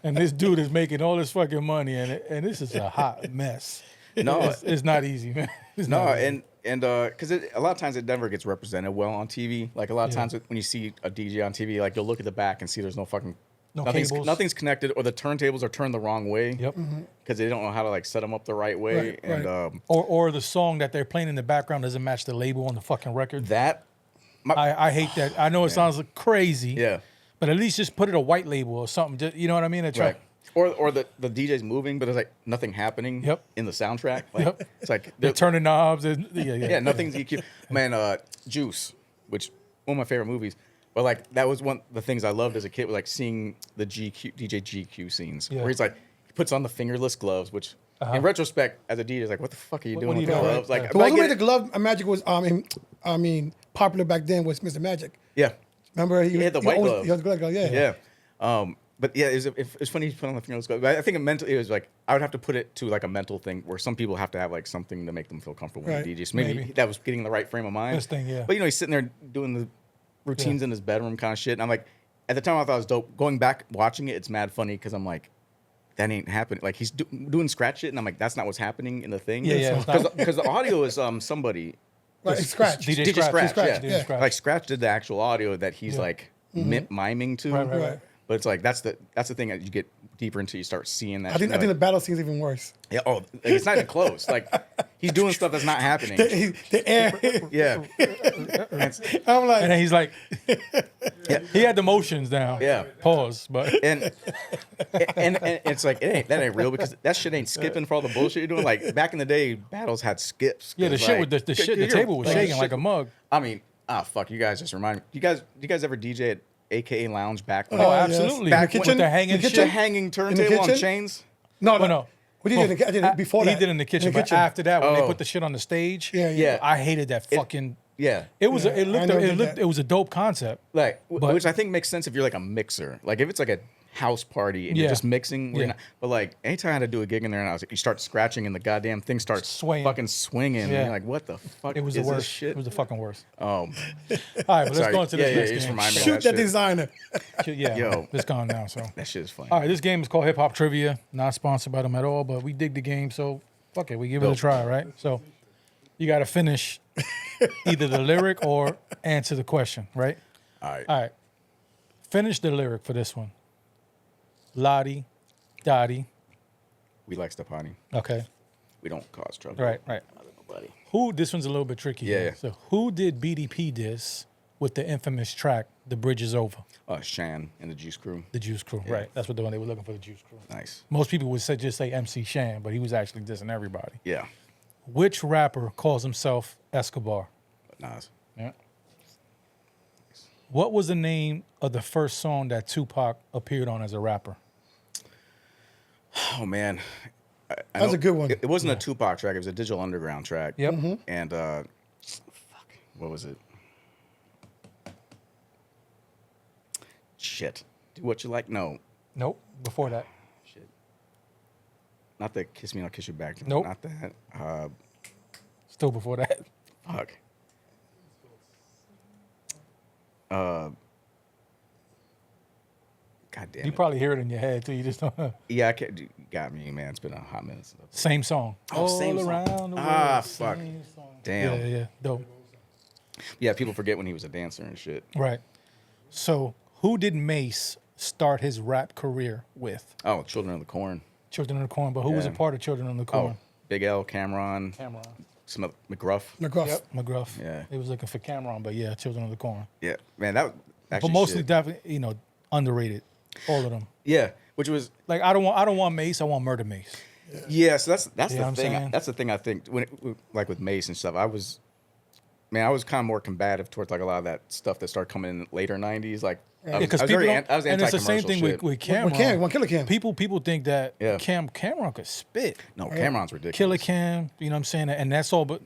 And this dude is making all this fucking money, and this is a hot mess. No, it's not easy, man. It's no, not easy. and because a lot of times it never gets represented well on TV. Like a lot of times when you see a DJ on TV, like you'll look at the back and see there's no fucking cables. Nothing's connected, or the turntables are turned the wrong way. Yep. Because they don't know how to like set them up the right way, Right, and right. Or the song that they're playing in the background doesn't match the label on the fucking record. that. I hate that. I know it sounds crazy. Yeah. But at least just put it a white label or something. Just, you know what I mean? Right. Or the DJ's moving, but there's like nothing happening in the soundtrack. Like, it's like They're turning knobs. And, yeah, nothing's EQ. Man, Juice, which one of my favorite movies. But like that was one of the things I loved as a kid, was like seeing the DJ GQ scenes where he's like he puts on the fingerless gloves, which in retrospect as a DJ is like, what the fuck are you doing with the gloves? Like, The one who made the glove magic was popular back then was Mr. Magic. Yeah. Remember He had the white glove. He had the white glove, yeah. Yeah. But yeah, it's funny he put on the fingerless glove. But I think it was like I would have to put it to like a mental thing where some people have to have like something to make them feel comfortable when they DJ. So maybe that was getting the right frame of mind. This thing, yeah. But he's sitting there doing the routines in his bedroom kind of shit. And I'm like, at the time I thought it was dope. Going back watching it, it's mad funny because I'm like, that ain't happening. Like he's doing scratch shit, and I'm like, that's not what's happening in the thing. Yeah. Because the audio is somebody. Right, it's Scratch. DJ Scratch, Scratch, yeah. Scratch. Like Scratch did the actual audio that he's like miming to. Right. But it's like that's the thing that you get deeper into. You start seeing that. I think the battle scene's even worse. Yeah. Oh, it's not even close. Like he's doing stuff that's not happening. The air. Yeah. I'm like, And then he's like, he had the motions down. Yeah. Pause. But and it's like that ain't real because that shit ain't skipping for all the bullshit you're doing. Like back in the day, battles had skips. yeah, the shit with the table was shaking like a mug. I mean, fuck, you guys just remind me. Do you guys ever DJ at AKA Lounge back when? Oh, absolutely. Back With when- the hanging the shit. hanging turntable on kitchen? chains? no. What did you do? I did it before that. He did it in the kitchen, but after that, when they put the shit on the stage, Yeah. I hated that fucking. Yeah. It was Yeah, it I looked never it did looked that. it was a dope concept. Like, But- which I think makes sense if you're like a mixer. Like if it's like a house party and you're Yeah. just mixing. Yeah. But like anytime I had to do a gig in there and I was like, you start scratching and the goddamn thing starts Swaying. fucking swinging. And Yeah. you're like, what the fuck It was is the this worst. shit? It was the fucking worst. Oh, All right, but let's sorry. go into this Yeah, next you just game. remind me of Shoot that shit. designer. Yeah, Yo. it's gone now. So That shit is funny. all right, this game is called Hip Hop Trivia. Not sponsored by them at all, but we dig the game, so fuck it, we give it a try, right? So you got to finish either the lyric or answer the question, right? All right. All right. Finish the lyric for this one. Lottie, Dottie. We like Stepani. Okay. We don't cause trouble. Right. Nobody. Who? This one's a little bit tricky. Yeah. here. So who did BDP diss with the infamous track "The Bridge Is Over"? Shan and the Juice Crew. The Juice Crew. Yeah. Right. That's what the one they were looking for. The Juice Crew. Nice. Most people would just say MC Shan, but he was actually dissing everybody. Yeah. Which rapper calls himself Escobar? Nice. Yeah. What was the name of the first song that Tupac appeared on as a rapper? Oh man. That was a good one. It wasn't a Tupac track. It was a Digital Underground track. Yep. And what was it? Shit. Do What You Like? No. Nope. Before that. Shit. Not the Kiss Me, I'll Kiss You Back. Nope. Not that. Still before that. Fuck. God damn You it. probably hear it in your head too. You just don't. Yeah, I can't. You got me, man. It's been a hot minute. Same song. Oh, same All song. around the world. Ah, fuck. same song. Damn. Yeah. Dope. Yeah, people forget when he was a dancer and shit. Right. So, who did Mace start his rap career with? Oh, Children of the Corn. Children of the Corn. But who was a part of Children of the Corn? Big L, Cameron. Some of McGruff. Yep, McGruff. Yeah. They was looking for Cameron, but yeah, Children of the Corn. Yeah, man, that actually but mostly definitely, underrated. All of them. Yeah, which was like I don't want Mace. I want Murder Mace. Yeah, so that's the thing. Saying? That's the thing I think like with Mace and stuff. I was kind of more combative towards like a lot of that stuff that started coming in the later '90s. Like I was anti-commercial and it's the same thing shit. with Cameron. Killer Cam. People think that Cameron could spit. No, Cameron's ridiculous. Killer Cam, you know what I'm saying? And that's all, but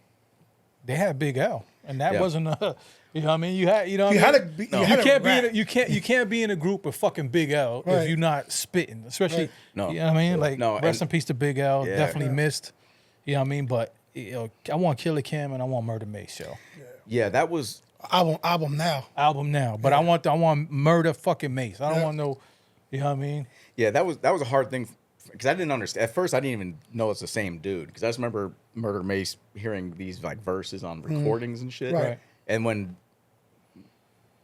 they had Big L, and that wasn't a. You know what I mean? You had, you can't be in a group with fucking Big L if you're not spitting, especially. No, you know what I mean? Like, no, rest in peace to Big L. Definitely missed. You know what I mean? But I want Killer Cam and I want Murder Mace, yo. Yeah, that was album now. But I want Murder fucking Mace. I don't want no. You know what I mean? Yeah, that was a hard thing because I didn't understand. At first, I didn't even know it's the same dude because I just remember Murder Mace hearing these like verses on recordings and shit. Right. And when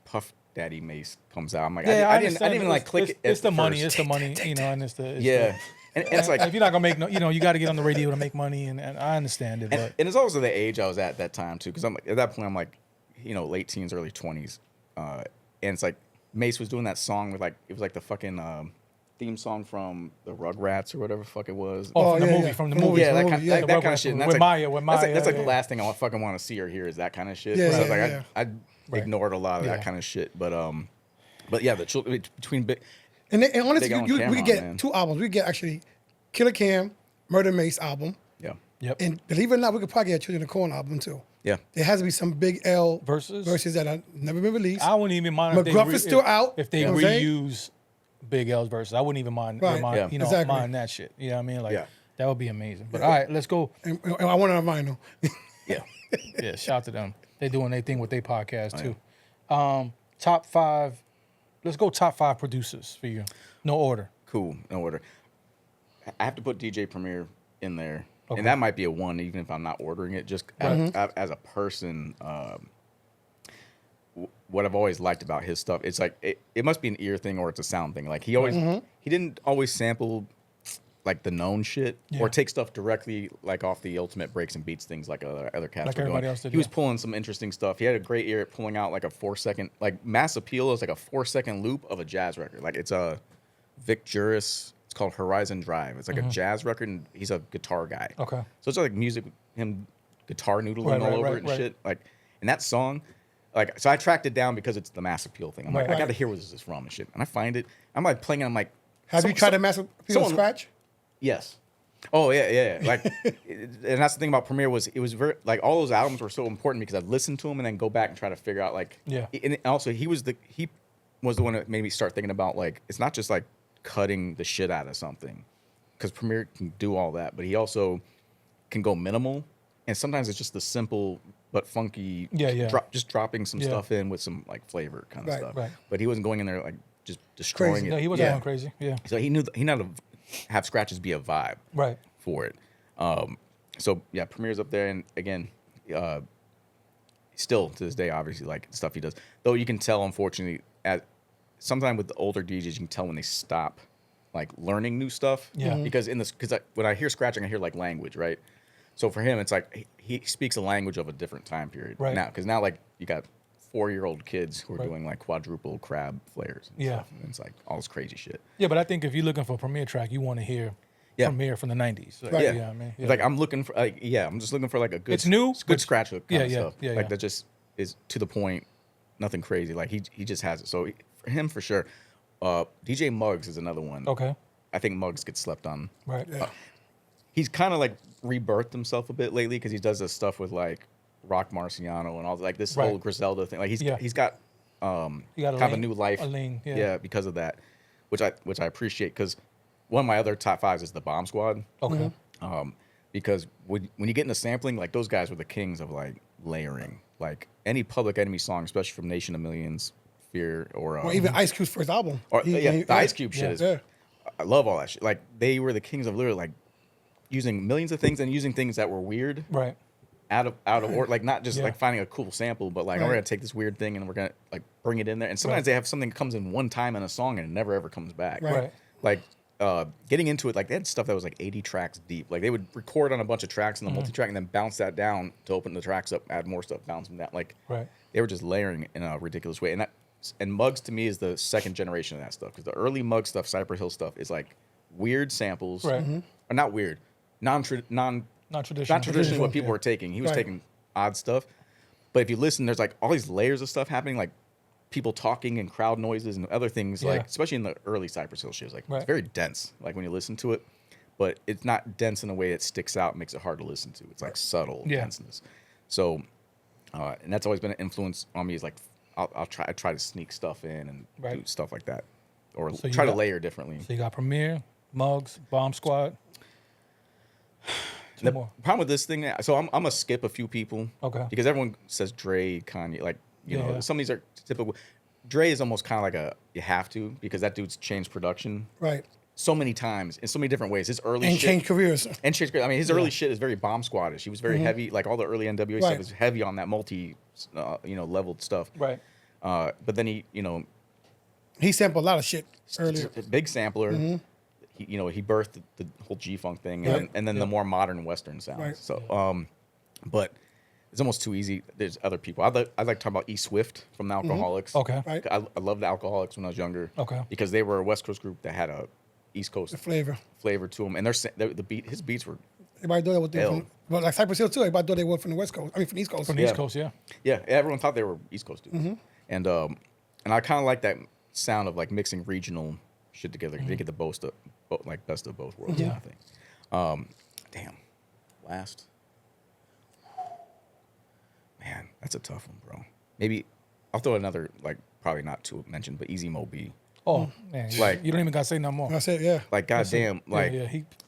Puff Daddy Mace comes out, I'm like, I didn't even like click it. It's the money. It's the money. You know, and it's the and it's like if you're not gonna make you got to get on the radio to make money, and I understand it. But and it's also the age I was at that time too, because I'm like, at that point I'm like, late teens, early 20s, and it's like Mace was doing that song with like it was like the fucking theme song from the Rugrats or whatever the fuck it was. From the movie. Yeah, that kind of shit. And that's with like, Maya. That's like the last thing I fucking want to see or hear is that kind of shit. Yeah, so I was like, I ignored a lot of that kind of shit. But yeah, the children between Big and honestly, Big we could get man. 2 albums. We could get actually Killer Cam, Murder Mace album. Yeah. Yep. And believe it or not, we could probably get Children of the Corn album too. Yeah. There has to be some Big L verses that have never been released. I wouldn't even mind McGruff is still out. If they reuse Big L's verses. I wouldn't even mind, mind that shit. You know what I mean? Like that would be amazing. But all right, let's go. And I want it on vinyl. Yeah, shout to them. They doing their thing with their podcast too. Top 5. Let's go top 5 producers for you. No order. Cool. No order. I have to put DJ Premier in there. Okay. And that might be a 1 even if I'm not ordering it. Just as a person, what I've always liked about his stuff, it's like it must be an ear thing or it's a sound thing. Like he didn't always sample like the known shit or take stuff directly like off the Ultimate Breaks and Beats things like other cats like were everybody doing. else did. He was pulling some interesting stuff. He had a great ear at pulling out like a 4-second, like Mass Appeal is like a 4-second loop of a jazz record. Like it's a Vic Juris. It's called Horizon Drive. It's like a jazz record, and he's a guitar guy. Okay. So it's like music, him guitar noodling all over it and shit. Like, and that song, like, so I tracked it down because it's the Mass Appeal thing. I'm like, I got to hear where this is from and shit. And I find it. I'm like playing it. I'm like, have you tried a Mass Appeal scratch? Yes. Oh yeah. Like, and that's the thing about Premiere was it was very like all those albums were so important because I'd listen to them and then go back and try to figure out like. Yeah. And also he was the one that made me start thinking about like it's not just like cutting the shit out of something because Premiere can do all that, but he also can go minimal, and sometimes it's just the simple but funky just dropping some stuff in with some like flavor kind of stuff. Right. But he wasn't going in there like just destroying it. No, he wasn't going crazy. Yeah. So he knew how to have scratches be a vibe for it. So yeah, Premiere's up there, and again, still to this day, obviously like stuff he does. Though you can tell, unfortunately, sometimes with the older DJs, you can tell when they stop like learning new stuff. Yeah. Because when I hear scratching, I hear like language, right? So for him, it's like he speaks a language of a different time period now. Because now like you got 4-year-old kids who are doing like quadruple crab flares. And stuff, and it's like all this crazy shit. Yeah, but I think if you're looking for a Premiere track, you want to hear Premiere from the 90s. Like, Yeah. You know what I mean? Like I'm looking for I'm just looking for like a good It's new, good scratch hook kind of stuff. Yeah, like that just is to the point, nothing crazy. Like he just has it. So for him for sure. DJ Muggs is another one. Okay. I think Muggs gets slept on. Right. He's kind of like rebirthed himself a bit lately because he does this stuff with like Rock Marciano and all like this whole Griselda thing. Like he's got kind of a new life. Because of that, which I appreciate because one of my other top 5s is the Bomb Squad. Okay. Because when you get into sampling, like those guys were the kings of like layering. Like any Public Enemy song, especially from Nation of Millions, Fear, or even Ice Cube's first album. Or the Ice Cube shit is. I love all that shit. Like they were the kings of literally like using millions of things and using things that were weird. Right. Out of order, like not just like finding a cool sample, but like we're gonna take this weird thing and we're gonna like bring it in there. And sometimes they have something that comes in one time in a song and it never ever comes back. Right. Like getting into it, like they had stuff that was like 80 tracks deep. Like they would record on a bunch of tracks in the multi-track and then bounce that down to open the tracks up, add more stuff, bounce them down. Like they were just layering in a ridiculous way. And Muggs to me is the second generation of that stuff because the early Muggs stuff, Cypress Hill stuff, is like weird samples, or not weird, non-traditional what people were taking. He was taking odd stuff, but if you listen, there's like all these layers of stuff happening, like people talking and crowd noises and other things, like especially in the early Cypress Hill shit, like it's very dense, like when you listen to it, but it's not dense in a way that sticks out and makes it hard to listen to. It's like subtle denseness. So, and that's always been an influence on me. Is like I try to sneak stuff in and do stuff like that, or try to layer differently. So you got Premier, Muggs, Bomb Squad. The problem with this thing, so I'm gonna skip a few people, because everyone says Dre, Kanye, like you know, some of these are typical. Dre is almost kind of like you have to, because that dude's changed production so many times in so many different ways. His early shit, changed careers. I mean, his early shit is very Bomb Squad-ish. He was very heavy, like all the early NWA stuff is heavy on that leveled stuff. Right. But then he sampled a lot of shit earlier. Big sampler. He birthed the whole G-Funk thing, and then the more modern Western sounds. So, but it's almost too easy. There's other people. I'd like to talk about E Swift from the Alcoholics. Okay. I loved the Alcoholics when I was younger. Okay. Because they were a West Coast group that had a East Coast flavor to them, and his beats were. Everybody thought they were different. But like Cypress Hill too, everybody thought they were from the West Coast. I mean, from the East Coast. From the East Coast, yeah. Yeah, everyone thought they were East Coast dudes, and I kind of like that sound of like mixing regional shit together. They get the best of both worlds. I think. Damn, last. Man, that's a tough one, bro. Maybe I'll throw another, like probably not to mention, but Easy Mo B. Oh man, like you don't even gotta say no more. I said like goddamn, like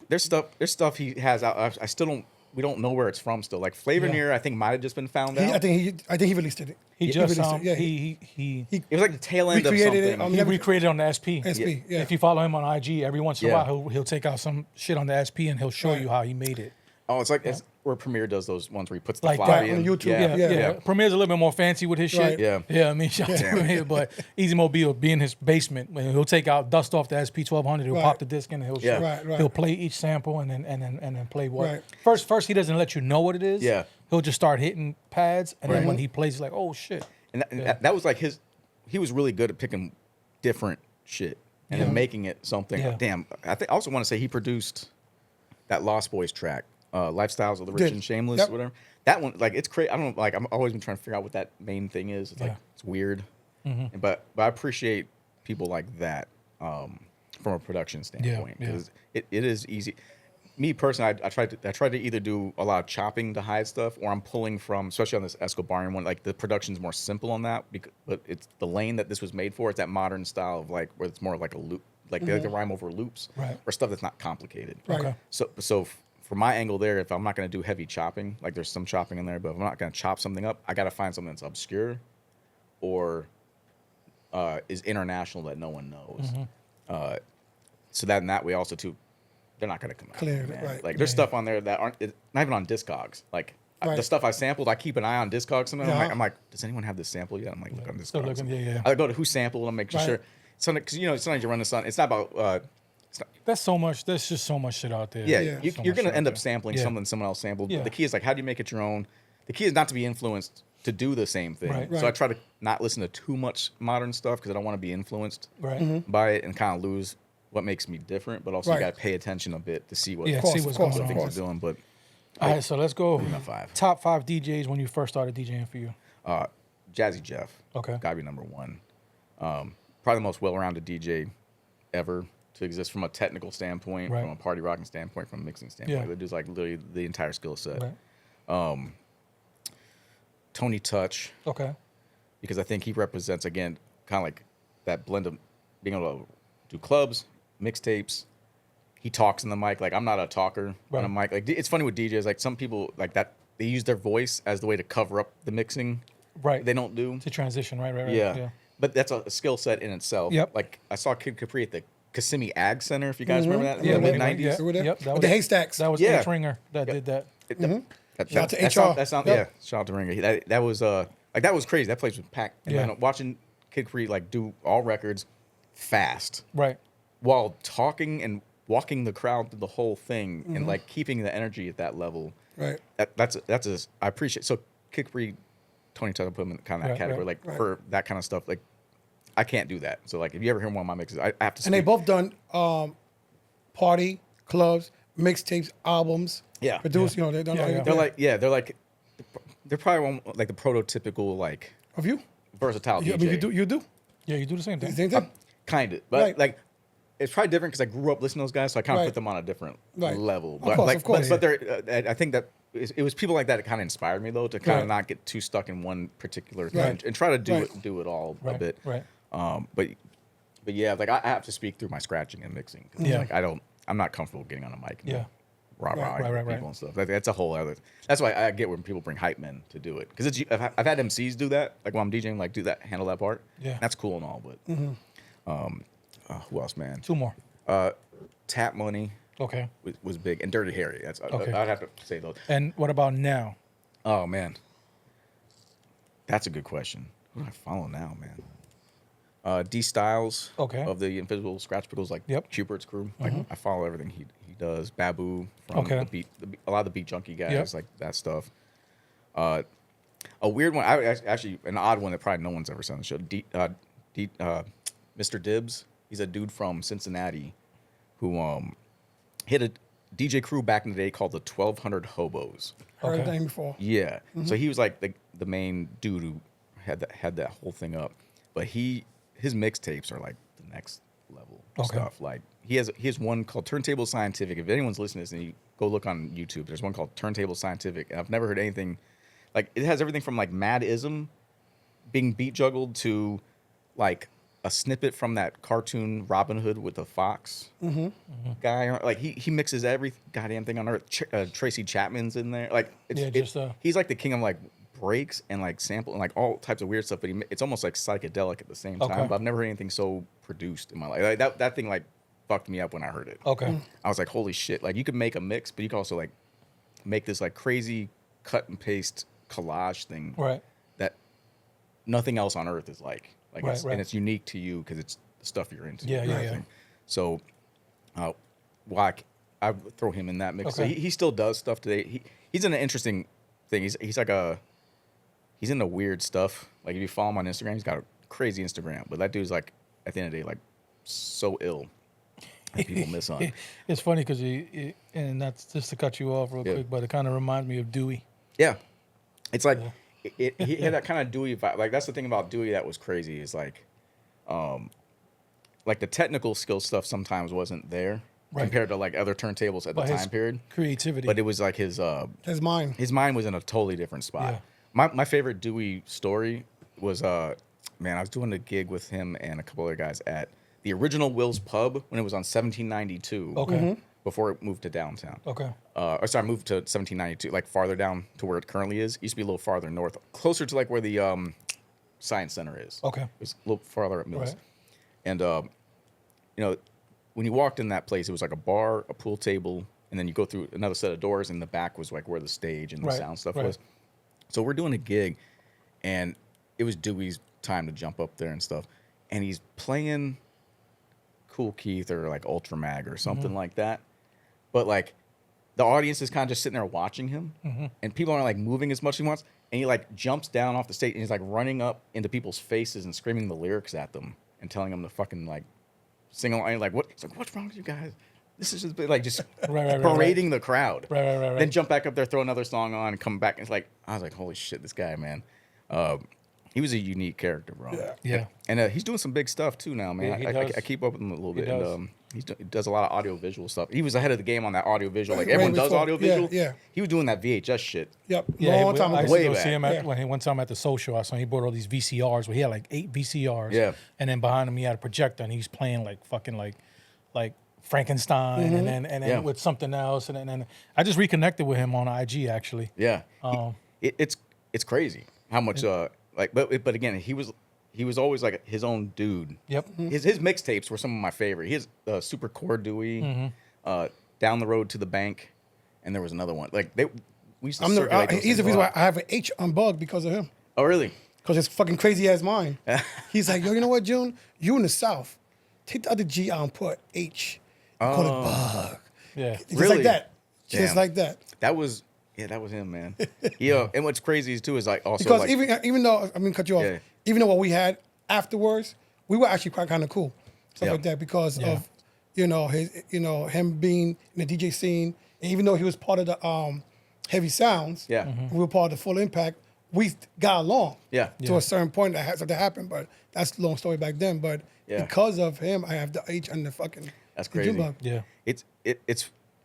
there's stuff he has out. I still don't. We don't know where it's from still. Like Flavor Near, I think might have just been found out. I think he released it. He just he it was like the tail end of something. He recreated it on the SP. SP, yeah. If you follow him on IG, every once in a while he'll take out some shit on the SP and he'll show you how he made it. Oh, it's like it's where Premiere does those ones where he puts the like floppy that in. On YouTube. Yeah. Premiere's a little bit more fancy with his shit. Yeah. I mean, shout out to Premiere, but Easy Mobile will be in his basement. He'll take out dust off the SP 1200. He'll pop the disc in and he'll play each sample and then play what. First he doesn't let you know what it is. Yeah. He'll just start hitting pads, and then when he plays, he's like, oh shit. And that was like he was really good at picking different shit and then making it something. Yeah. Damn, I also want to say he produced that Lost Boys track. Lifestyles of the Rich and Shameless, whatever. That one, like, it's crazy. I don't know, like, I'm always been trying to figure out what that main thing is. It's like, it's weird. But I appreciate people like that from a production standpoint, because it is easy. Me personally, I tried to either do a lot of chopping to hide stuff, or I'm pulling from, especially on this Escobarian one, like the production's more simple on that, but it's the lane that this was made for. It's that modern style of like where it's more like a loop, like they like to rhyme over loops, or stuff that's not complicated. Okay. So for my angle there, if I'm not going to do heavy chopping, like there's some chopping in there, but if I'm not going to chop something up, I got to find something that's obscure or is international that no one knows. So that in that way also too, they're not going to come out. Clear, Man. right. Like there's stuff on there that aren't not even on Discogs. Like the stuff I sampled, I keep an eye on Discogs. Sometimes I'm like, does anyone have this sample yet? I'm like, look on Discogs. I go to who sampled and make sure. Because sometimes you run this on. It's not about. There's just so much shit out there. Yeah. You're going to end up sampling something someone else sampled. But the key is like, how do you make it your own? The key is not to be influenced to do the same thing. So I try to not listen to too much modern stuff because I don't want to be influenced by it and kind of lose what makes me different. But also you got to pay attention a bit to see what what's going on. Things are doing. But all right, so let's go. Top 5 DJs when you first started DJing for you. Jazzy Jeff. Okay. Gotta be number 1. Probably the most well-rounded DJ ever to exist from a technical standpoint, from a party rocking standpoint, from a mixing standpoint. The dude's like literally the entire skill set. Tony Touch. Okay. Because I think he represents, again, kind of like that blend of being able to do clubs, mixtapes. He talks in the mic. Like, I'm not a talker on a mic. Like, it's funny with DJs. Like, some people like that, they use their voice as the way to cover up the mixing. They don't do. To transition, right. Yeah. But that's a skill set in itself. Like, I saw Kid Capri at the Kissimmee Ag Center, if you guys remember that, in the mid-90s. Yep, that was the Haystacks. That was H. Ringer that did that. Shout out to HR. Shout out to Ringer. That was like, that was crazy. That place was packed. And then watching Kid Capri like do all records fast. while talking and walking the crowd through the whole thing and like keeping the energy at that level. Right. That's I appreciate. So Kick Free, Tony Tucker put him in kind of that category. Like for that kind of stuff, like I can't do that. So like if you ever hear one of my mixes, I have to. And they both done party clubs, mixtapes, albums. Yeah. Produced. You know, they done. They're probably one, like the prototypical like of you versatile DJ. DJ. I mean, you do. Yeah, you do the same thing. Same thing. Kind of, but like it's probably different because I grew up listening to those guys, so I kind of put them on a different level. But of course. But they're, I think that it was people like that kind of inspired me though to kind of not get too stuck in one particular thing and try to do it all a bit. Right. But yeah, like I have to speak through my scratching and mixing. Yeah. Like I'm not comfortable getting on a mic. And rah Right. people and stuff. That's a whole other. That's why I get when people bring hype men to do it because it's. I've had MCs do that, like when I'm DJing, like handle that part. Yeah. That's cool and all, but who else, man? 2 more. Tap Money. Okay. Was big and Dirty Harry. That's okay. I'd have to say those. And what about now? Oh man, that's a good question. Who do I follow now, man? D Styles. Okay. Of the Invisible Scratch Pickles, like Cubert's crew. Like I follow everything he does. Babu from the beat. A lot of the Beat Junkie guys, like that stuff. A weird one. Actually an odd one that probably no one's ever seen on the show. Mr. Dibbs. He's a dude from Cincinnati who hit a DJ crew back in the day called the 1200 Hobos. Heard that name before. Yeah. So he was like the main dude who had that whole thing up. But his mixtapes are like the next level stuff. Like he has one called Turntable Scientific. If anyone's listening to this and you go look on YouTube, there's one called Turntable Scientific. And I've never heard anything like it has everything from like Mad-ism being beat juggled to like a snippet from that cartoon Robin Hood with the fox guy. Like he mixes every goddamn thing on earth. Tracy Chapman's in there. Like he's like the king of like breaks and like sample and like all types of weird stuff. But it's almost like psychedelic at the same time. But I've never heard anything so produced in my life. Like that thing like fucked me up when I heard it. I was like, holy shit! Like you could make a mix, but you could also like make this like crazy cut and paste collage thing. That nothing else on earth is like. And it's unique to you because it's the stuff you're into. Yeah. So, I throw him in that mix. So he still does stuff today. He's in an interesting thing. He's into weird stuff. Like if you follow him on Instagram, he's got a crazy Instagram. But that dude's like at the end of the day, like so ill that people miss on. It's funny because and that's just to cut you off real quick, but it kind of reminds me of Dewey. Yeah, it's like. He had that kind of Dewey vibe. Like that's the thing about Dewey that was crazy is like the technical skill stuff sometimes wasn't there compared to like other turntables at the time period. Creativity, but it was like his mind. His mind was in a totally different spot. My favorite Dewey story was I was doing a gig with him and a couple other guys at the original Will's Pub when it was on 1792. Before it moved to downtown. Moved to 1792, like farther down to where it currently is. It used to be a little farther north, closer to like where the Science Center is. It's a little farther up Mills. And, when you walked in that place, it was like a bar, a pool table, and then you go through another set of doors, and the back was like where the stage and the sound stuff was. So we're doing a gig, and it was Dewey's time to jump up there and stuff. And he's playing Cool Keith or like Ultra Mag or something like that. But like the audience is kind of just sitting there watching him and people aren't like moving as much as he wants. And he like jumps down off the stage and he's like running up into people's faces and screaming the lyrics at them and telling them to fucking like sing along. Like what? It's like, what's wrong with you guys? This is just like just parading the crowd. Then jump back up there, throw another song on, and come back. And it's like, I was like, holy shit, this guy, man. He was a unique character, bro. Yeah. And he's doing some big stuff too now, man. I keep up with him a little bit. And, he does a lot of audio visual stuff. He was ahead of the game on that audio visual. Like everyone does audio visual. Yeah. He was doing that VHS shit. Long time ago. I used to go see him one time at the social. I saw he bought all these VCRs where he had like 8 VCRs. Yeah. And then behind him he had a projector and he was playing like fucking like Frankenstein and then with something else. And then I just reconnected with him on IG actually. Yeah. It's crazy how much but again he was always like his own dude. His mixtapes were some of my favorite. He has Super Core Dewey, Down the Road to the Bank, and there was another one. Like we used to circulate those he's the reason why I have an H unbugged because of him. Oh really? Because it's fucking crazy ass mind. He's like, yo, you know what, June? You in the South. take the other G out and put H. Call it bug. Yeah. Just Really? like that. Just Damn. like that. That was him, man. Yeah, and what's crazy too is like also Because like, even though cut you off, Yeah. even though what we had afterwards, we were actually quite kind of cool, stuff Yeah. like that because of him being in the DJ scene, and even though he was part of the Heavy Sounds, Yeah. we were part of the Full Impact. We got along, Yeah. to a certain point that had something happen, but that's a long story back then. But Yeah. because of him, I have the H and the fucking That's the crazy. June bug. Yeah.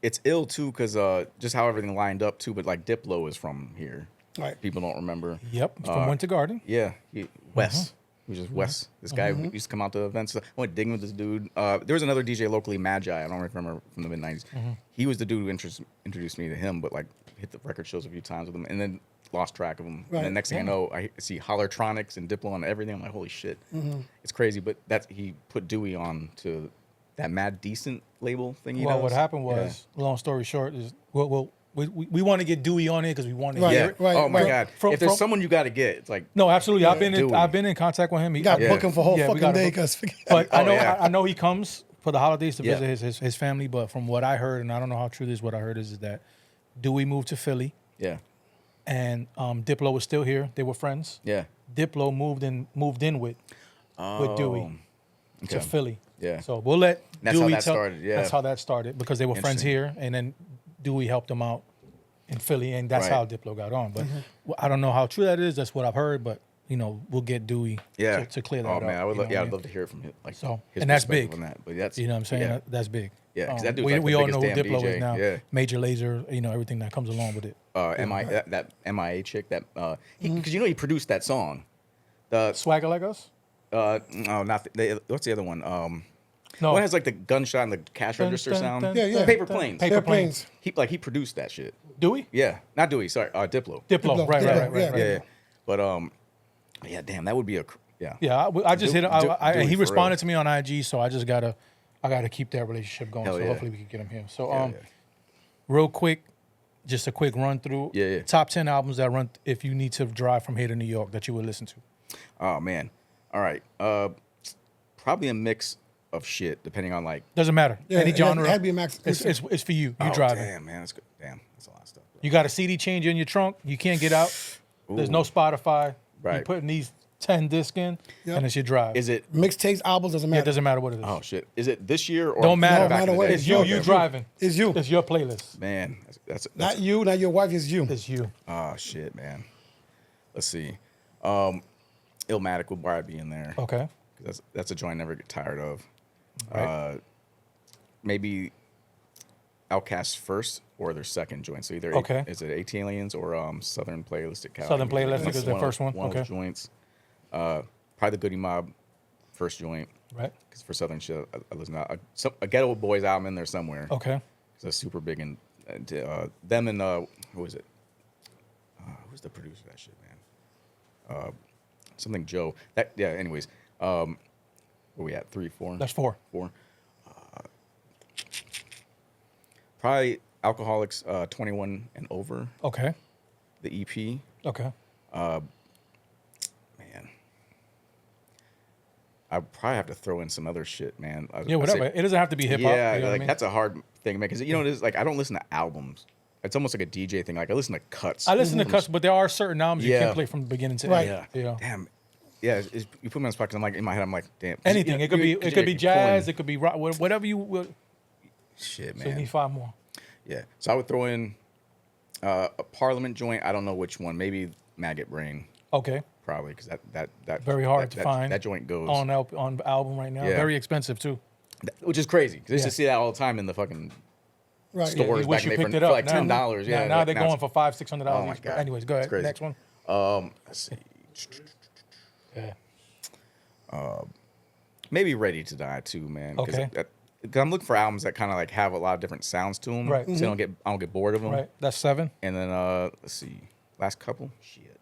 It's ill too because just how everything lined up too. But like Diplo is from here. Right. People don't remember. Yep. From Winter Garden. Yeah, Wes. He was just Wes. This guy used to come out to events. I went digging with this dude. There was another DJ locally, Magi. I don't remember from the mid '90s. He was the dude who introduced me to him. But like hit the record shows a few times with him, and then lost track of him. Right. And the next thing I know, I see Hollertronics and Diplo on everything. I'm like, holy shit, it's crazy. But he put Dewey on to that Mad Decent label thing. Well, what happened was, long story short, is we want to get Dewey on it because we want to Right. hear it. Right. Oh my Right. God! If there's someone you got to get, it's like No, absolutely. Dewey. I've been in contact with him. You got to book him for a whole Yeah, we fucking gotta day book- because But I Oh, know yeah. I know he comes for the holidays to Yeah. visit his family. But from what I heard, and I don't know how true this is, what I heard is that Dewey moved to Philly, yeah, and Diplo was still here. They were friends. yeah. Diplo moved in with Dewey to Okay. Philly. Yeah. So we'll let That's how Dewey that started, yeah. That's how that started because they were friends Interesting. here, and then Dewey helped them out in Philly, and that's Right. how Diplo got on. But I don't know how true that is. That's what I've heard, but we'll get Dewey to clear that Oh up. man, I would. you know I'd what I mean? love to hear it from him. Like So, his and that's perspective big. on that. But that's You know what I'm saying? Yeah, That's big. yeah. Because that dude's we like we the all biggest know who damn Diplo DJ. is now. Yeah. Major Lazer, everything that comes along with it. That MIA chick that because he produced that song. The Swagger like us? no, not what's the other one? No. One has like the gunshot and the cash Dun, register dun, sound. dun, Yeah. Paper Planes. Paper Paper Planes. Planes. He produced that shit. Dewey? Yeah, not Dewey. Sorry, Diplo. Diplo. Right. Yeah. But yeah, damn, that would be yeah. Yeah, I just hit him. Dewey He for responded real. to me on IG, so I just gotta keep that relationship going. Hell So yeah. hopefully we can get him here. So Yeah. real quick, just a quick run through. Yeah. Top 10 albums that run if you need to drive from here to New York that you would listen to. Oh man. All right. Probably a mix of shit depending on like. Doesn't matter. Yeah, Any genre. It had to be a max. It's for you. You Oh, driving. damn, man, that's good. Damn, that's a lot of stuff. You got a CD changer in your trunk. You can't get out. There's no Spotify. You're Right. putting these 10 discs in, Yep. and it's your drive. Is it? Mixtapes, albums doesn't Yeah, matter. it doesn't matter what it is. Oh shit! Is it this year or Don't matter. back in the No matter what, day? It's you. Okay. You driving. It's you. It's your playlist. Man, that's Not you, not your wife. It's you. It's you. oh shit, man. Let's see. Illmatic would probably be in there. Okay. That's a joint I never get tired of. Right. Maybe Outkast's first or their second joint. So either Okay. is it AT-Aliens or Southern Playalistic Cali. Southern Playalistic That's is their first one. One of Okay. those joints. Probably the Goody Mob first joint. Right. Because for Southern shit, I listen to a Ghetto Boys album in there somewhere. Okay. Because that's super big. And them and who is it? Who's the producer of that shit, man? Something Joe. Anyways, where we at? 3, 4. That's 4. 4. Probably Alcoholics 21 and Over. Okay. The EP. Okay. Man. I probably have to throw in some other shit, man. Yeah, whatever. It doesn't have to be hip hop. Yeah, you know what I mean? that's a hard thing, man. Because it is like I don't listen to albums. It's almost like a DJ thing. Like I listen to cuts. I listen to cuts, but there are certain albums you Yeah. can't play from the beginning to Right. end. Yeah. Damn. Yeah, you put me on the spot because I'm like in my head. I'm like, damn. Anything. It could be jazz. It could be rock. Whatever you will. Shit, So you man. need 5 more. Yeah. So I would throw in a Parliament joint. I don't know which one. Maybe Maggot Brain. Okay. Probably because that Very hard to find. That joint goes on album right now. Yeah. Very expensive too. which is crazy. Because I used Yeah. to see that all the time in the fucking Right. stores You back wish in you the day picked for, it up. for like Now- $10. Yeah. Now they're it's- going for $500-$600 Oh my each. God. Anyways, go It's ahead. crazy. Next one. Let's see. Yeah. Maybe Ready to Die too, man. Okay. Because I'm looking for albums that kind of like have a lot of different sounds to them, Right. So I don't get bored of them. Right. That's 7. And then let's see, last couple. Shit.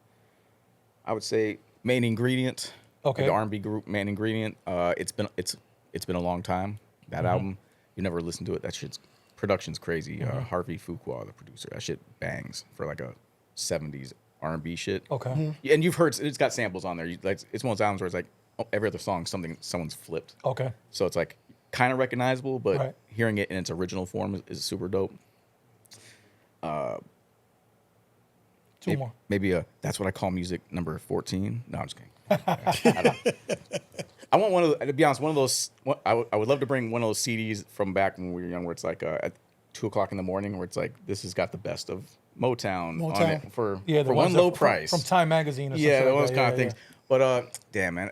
I would say Main Ingredient. Okay. The R&B group Main Ingredient. It's been a long time. That album. You never listened to it. That shit's production's crazy. Harvey Fuqua, the producer. That shit bangs for like a 70s R&B shit. Okay. And you've heard it's got samples on there. It's one of those albums where it's like every other song someone's flipped. Okay. So it's like kind of recognizable, but Right. hearing it in its original form is super dope. Two more. Maybe That's What I Call Music number 14. No, I'm just kidding. I want one of the, to be honest, one of those. I would love to bring one of those CDs from back when we were young, where it's like at 2:00 in the morning, where it's like this has got the best of Motown on it for one low price from Time Magazine. Or yeah, something those like kind that. of things. But damn man,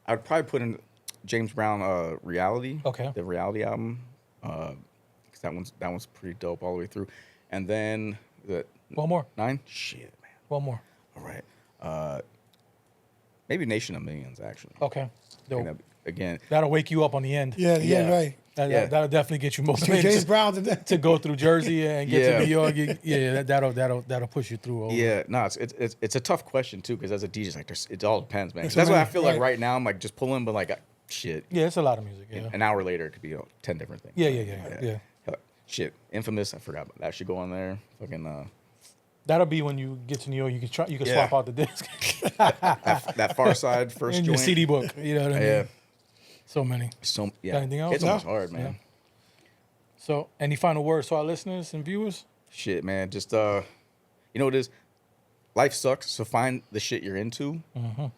I'd probably put in James Brown Reality. Okay. The Reality album. 'Cause that one's pretty dope all the way through. And then one more. 9. Shit, man. One more. All right. Maybe Nation of Millions, actually. Okay. Dope. Again, that'll wake you up on the end. Yeah, the end, right. That'll definitely get you motivated. James Brown to go through Jersey and get to New York. That'll push you through. Over. Yeah, no, it's a tough question too, because as a DJ, like it all depends, man. That's what I feel like right now. I'm like just pulling, but like shit. Yeah, it's a lot of music. Yeah. An hour later, it could be 10 different things. Yeah. Shit, Infamous. I forgot about that. Should go on there. Fucking. That'll be when you get to New York. You can swap out the disc. that Far Side first in joint. your CD book. You know what I mean? Yeah. So many. Got anything else? It's almost hard, man. Yeah. So, any final words to our listeners and viewers? Shit, man. Just you know what it is? Life sucks, so find the shit you're into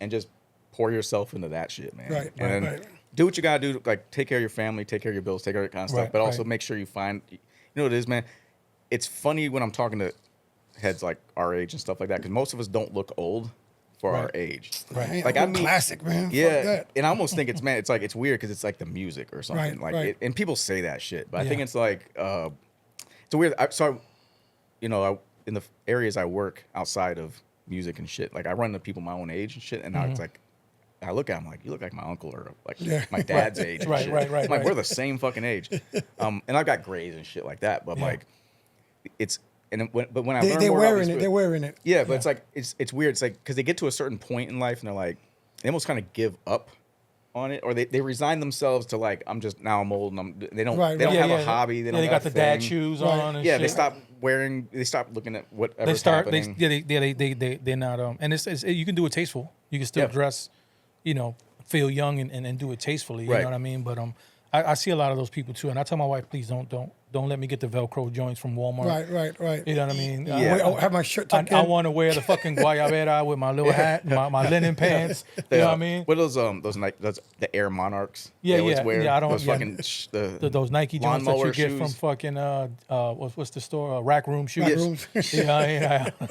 and just pour yourself into that shit, man. Right. Do what you gotta do. Like take care of your family, take care of your bills, take care of that kind of stuff. But also make sure you find. You know what it is, man. It's funny when I'm talking to heads like our age and stuff like that, because most of us don't look old for our age. Right. Like I mean, classic, man. Yeah. Fuck that. And I almost think it's it's weird because it's like the music or something. Right. And people say that shit, but I think it's like it's a weird. In the areas I work outside of music and shit, like I run into people my own age and shit, and now it's like I look at him like, you look like my uncle or like my dad's age. And shit. Right. I'm like, we're the same fucking age. And I've got grays and shit like that, but like it's. And when I learn they're more wearing about they're wearing it. Yeah, but it's like it's weird. It's like because they get to a certain point in life and they're like they almost kind of give up on it, or they resign themselves to like I'm old and they don't have a hobby. They don't. They have got the dad shoes on. And shit. They stop wearing. They stop looking at whatever. They start. Happening. They're not. And it's you can do it tasteful. You can still dress, feel young and do it tastefully. You know what I mean? But I see a lot of those people too, and I tell my wife, please don't let me get the Velcro joints from Walmart. Right. You know what I mean? I have my shirt tucked in. I want to wear the fucking guayabera with my little hat, my linen pants. You know what I mean? What are those the Air Monarchs? Yeah, wear? I don't. Those fucking those Nike joints that you get shoes. from fucking what's the store? Rack Room shoes. Rack Rooms.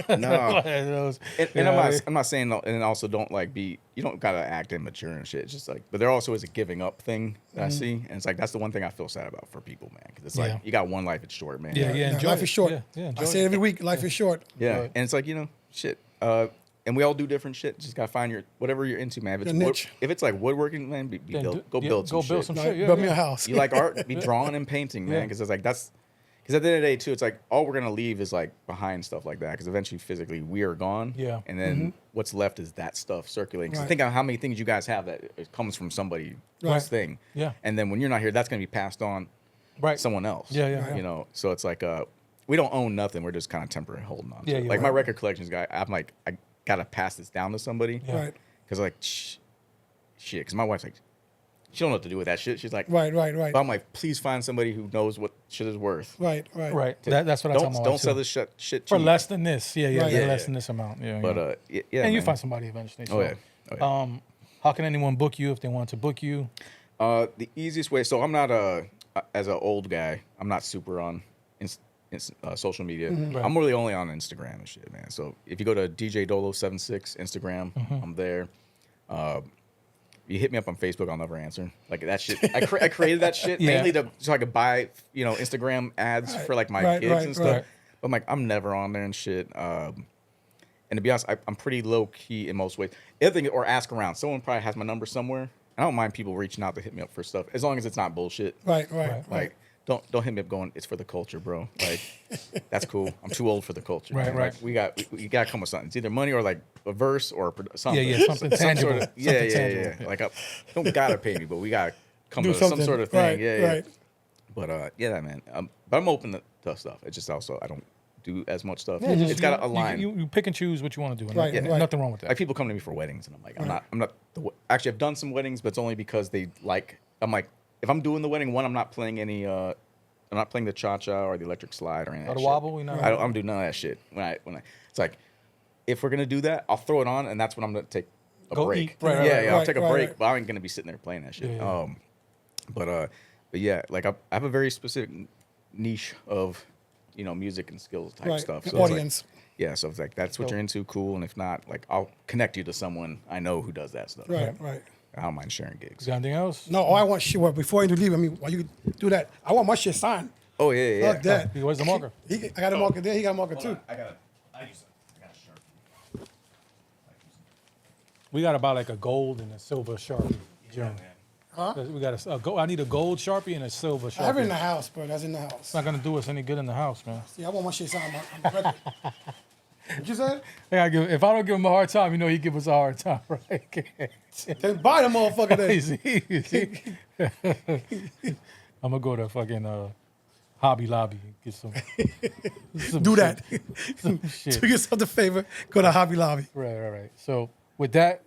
No. Those, and I'm not saying, and also don't you don't gotta act immature and shit. It's just like, but there also is a giving up thing that I see, and it's like that's the one thing I feel sad about for people, man, because it's like you got one life, it's short, man. Life is short. Yeah, I say it every week. Life is short. Yeah, and it's like shit. And we all do different shit. Just gotta find whatever you're into, man. If it's like woodworking, man, go build some shit. Build me a house. You like art? Be drawing and painting, man, because it's like that's. Because at the end of the day, too, it's like all we're gonna leave is like behind stuff like that. Because eventually, physically, we are gone. Yeah. And then what's left is that stuff circulating. Because think of how many things you guys have that it comes from somebody's thing. Yeah. And then when you're not here, that's gonna be passed on. Right. Someone else. Yeah. So it's like we don't own nothing. We're just kind of temporary holding on. Yeah. Like my record collections guy, I'm like I gotta pass this down to somebody. Yeah. Right. Because like shit. Because my wife's like. She don't know what to do with that shit. She's like, right. But I'm like, please find somebody who knows what shit is worth. Right. That's what I tell my wife. Don't sell too. this shit cheap. For less than this. Yeah, Right. less than this amount. Yeah. But and you find somebody eventually. So. How can anyone book you if they want to book you? The easiest way. So I'm not as an old guy. I'm not super on social media. Right. I'm really only on Instagram and shit, man. So if you go to DJ Dolo 76 Instagram, I'm there. You hit me up on Facebook, I'll never answer. Like that shit. I created that shit mainly so I could buy, Instagram ads for like my kids and stuff. Right. But I'm like, I'm never on there and shit. And to be honest, I'm pretty low key in most ways. The other thing, or ask around. Someone probably has my number somewhere. I don't mind people reaching out to hit me up for stuff as long as it's not bullshit. Right. Like, don't hit me up going, it's for the culture, bro. Like, that's cool. I'm too old for the culture. Right. Like, we got to come with something. It's either money or like a verse or something. Something tangible. Yeah. Like, don't gotta pay me, but we gotta come with some sort of thing. Right. But man. But I'm open to stuff. It's just also I don't do as much stuff. Yeah, It's got to align. You pick and choose what you want to do. And Right, right. Nothing wrong with that. Like people come to me for weddings, and I'm like, I'm not. Actually, I've done some weddings, but it's only because they like. I'm like, if I'm doing the wedding, I'm not playing any. I'm not playing the cha-cha or the electric slide or anything. Or the wobble, we know. I'm doing none of that shit. When I, it's like, if we're gonna do that, I'll throw it on, and that's when I'm gonna take a break. Right, I'll take a break, but I ain't gonna be sitting there playing that shit. Yeah. But yeah, like I have a very specific niche of, music and skills type stuff. So audience. So if like that's what you're into, cool. And if not, like I'll connect you to someone I know who does that stuff. Right. I don't mind sharing gigs. You got anything else? No, I want shit. Well, before you leave, while you do that, I want my shit signed. Oh yeah. Fuck that. Where's the marker? I got a marker there. He got a marker too. I got a Sharpie. We got about like a gold and a silver Sharpie. Huh? We got I need a gold Sharpie and a silver Sharpie. I have it in the house, bro. That's in the house. It's not gonna do us any good in the house, man. See, I want my shit signed on the record. What you said? If I don't give him a hard time, he give us a hard time, right? Then buy the motherfucker then. I'm gonna go to fucking Hobby Lobby and get some do that. Some shit. Do yourself the favor. Go to Hobby Lobby. Right. So with that,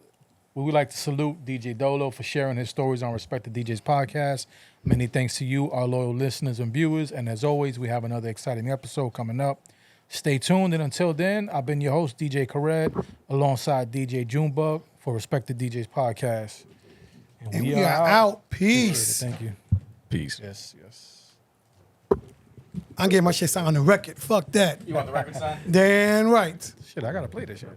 we would like to salute DJ Dolo for sharing his stories on Respect the DJ's podcast. Many thanks to you, our loyal listeners and viewers. And as always, we have another exciting episode coming up. Stay tuned. And until then, I've been your host, DJ Khaled, alongside DJ Junebug for Respect the DJ's podcast. And we are out. Peace. Thank you. Peace. Yes. I'm getting my shit signed on the record. Fuck that. You want the record signed? Damn right. Shit, I gotta play this shit.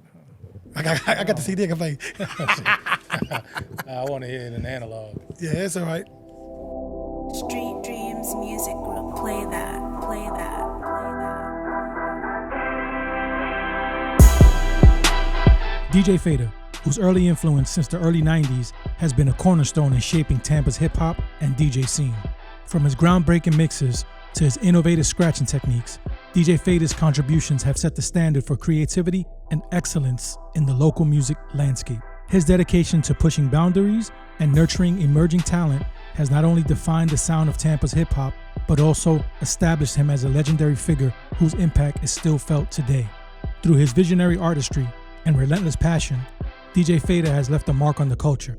I got the CD I can play. I want to hear it in analog. Yeah, it's all right. Street Dreams Music Group. Play that. Play that. DJ Fader, whose early influence since the early 90s has been a cornerstone in shaping Tampa's hip-hop and DJ scene. From his groundbreaking mixes to his innovative scratching techniques, DJ Fader's contributions have set the standard for creativity and excellence in the local music landscape. His dedication to pushing boundaries and nurturing emerging talent has not only defined the sound of Tampa's hip-hop, but also established him as a legendary figure whose impact is still felt today. Through his visionary artistry and relentless passion, DJ Fader has left a mark on the culture,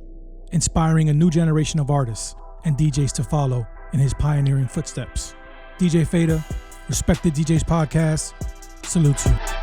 inspiring a new generation of artists and DJs to follow in his pioneering footsteps. DJ Fader, Respect the DJ's podcast, salutes you.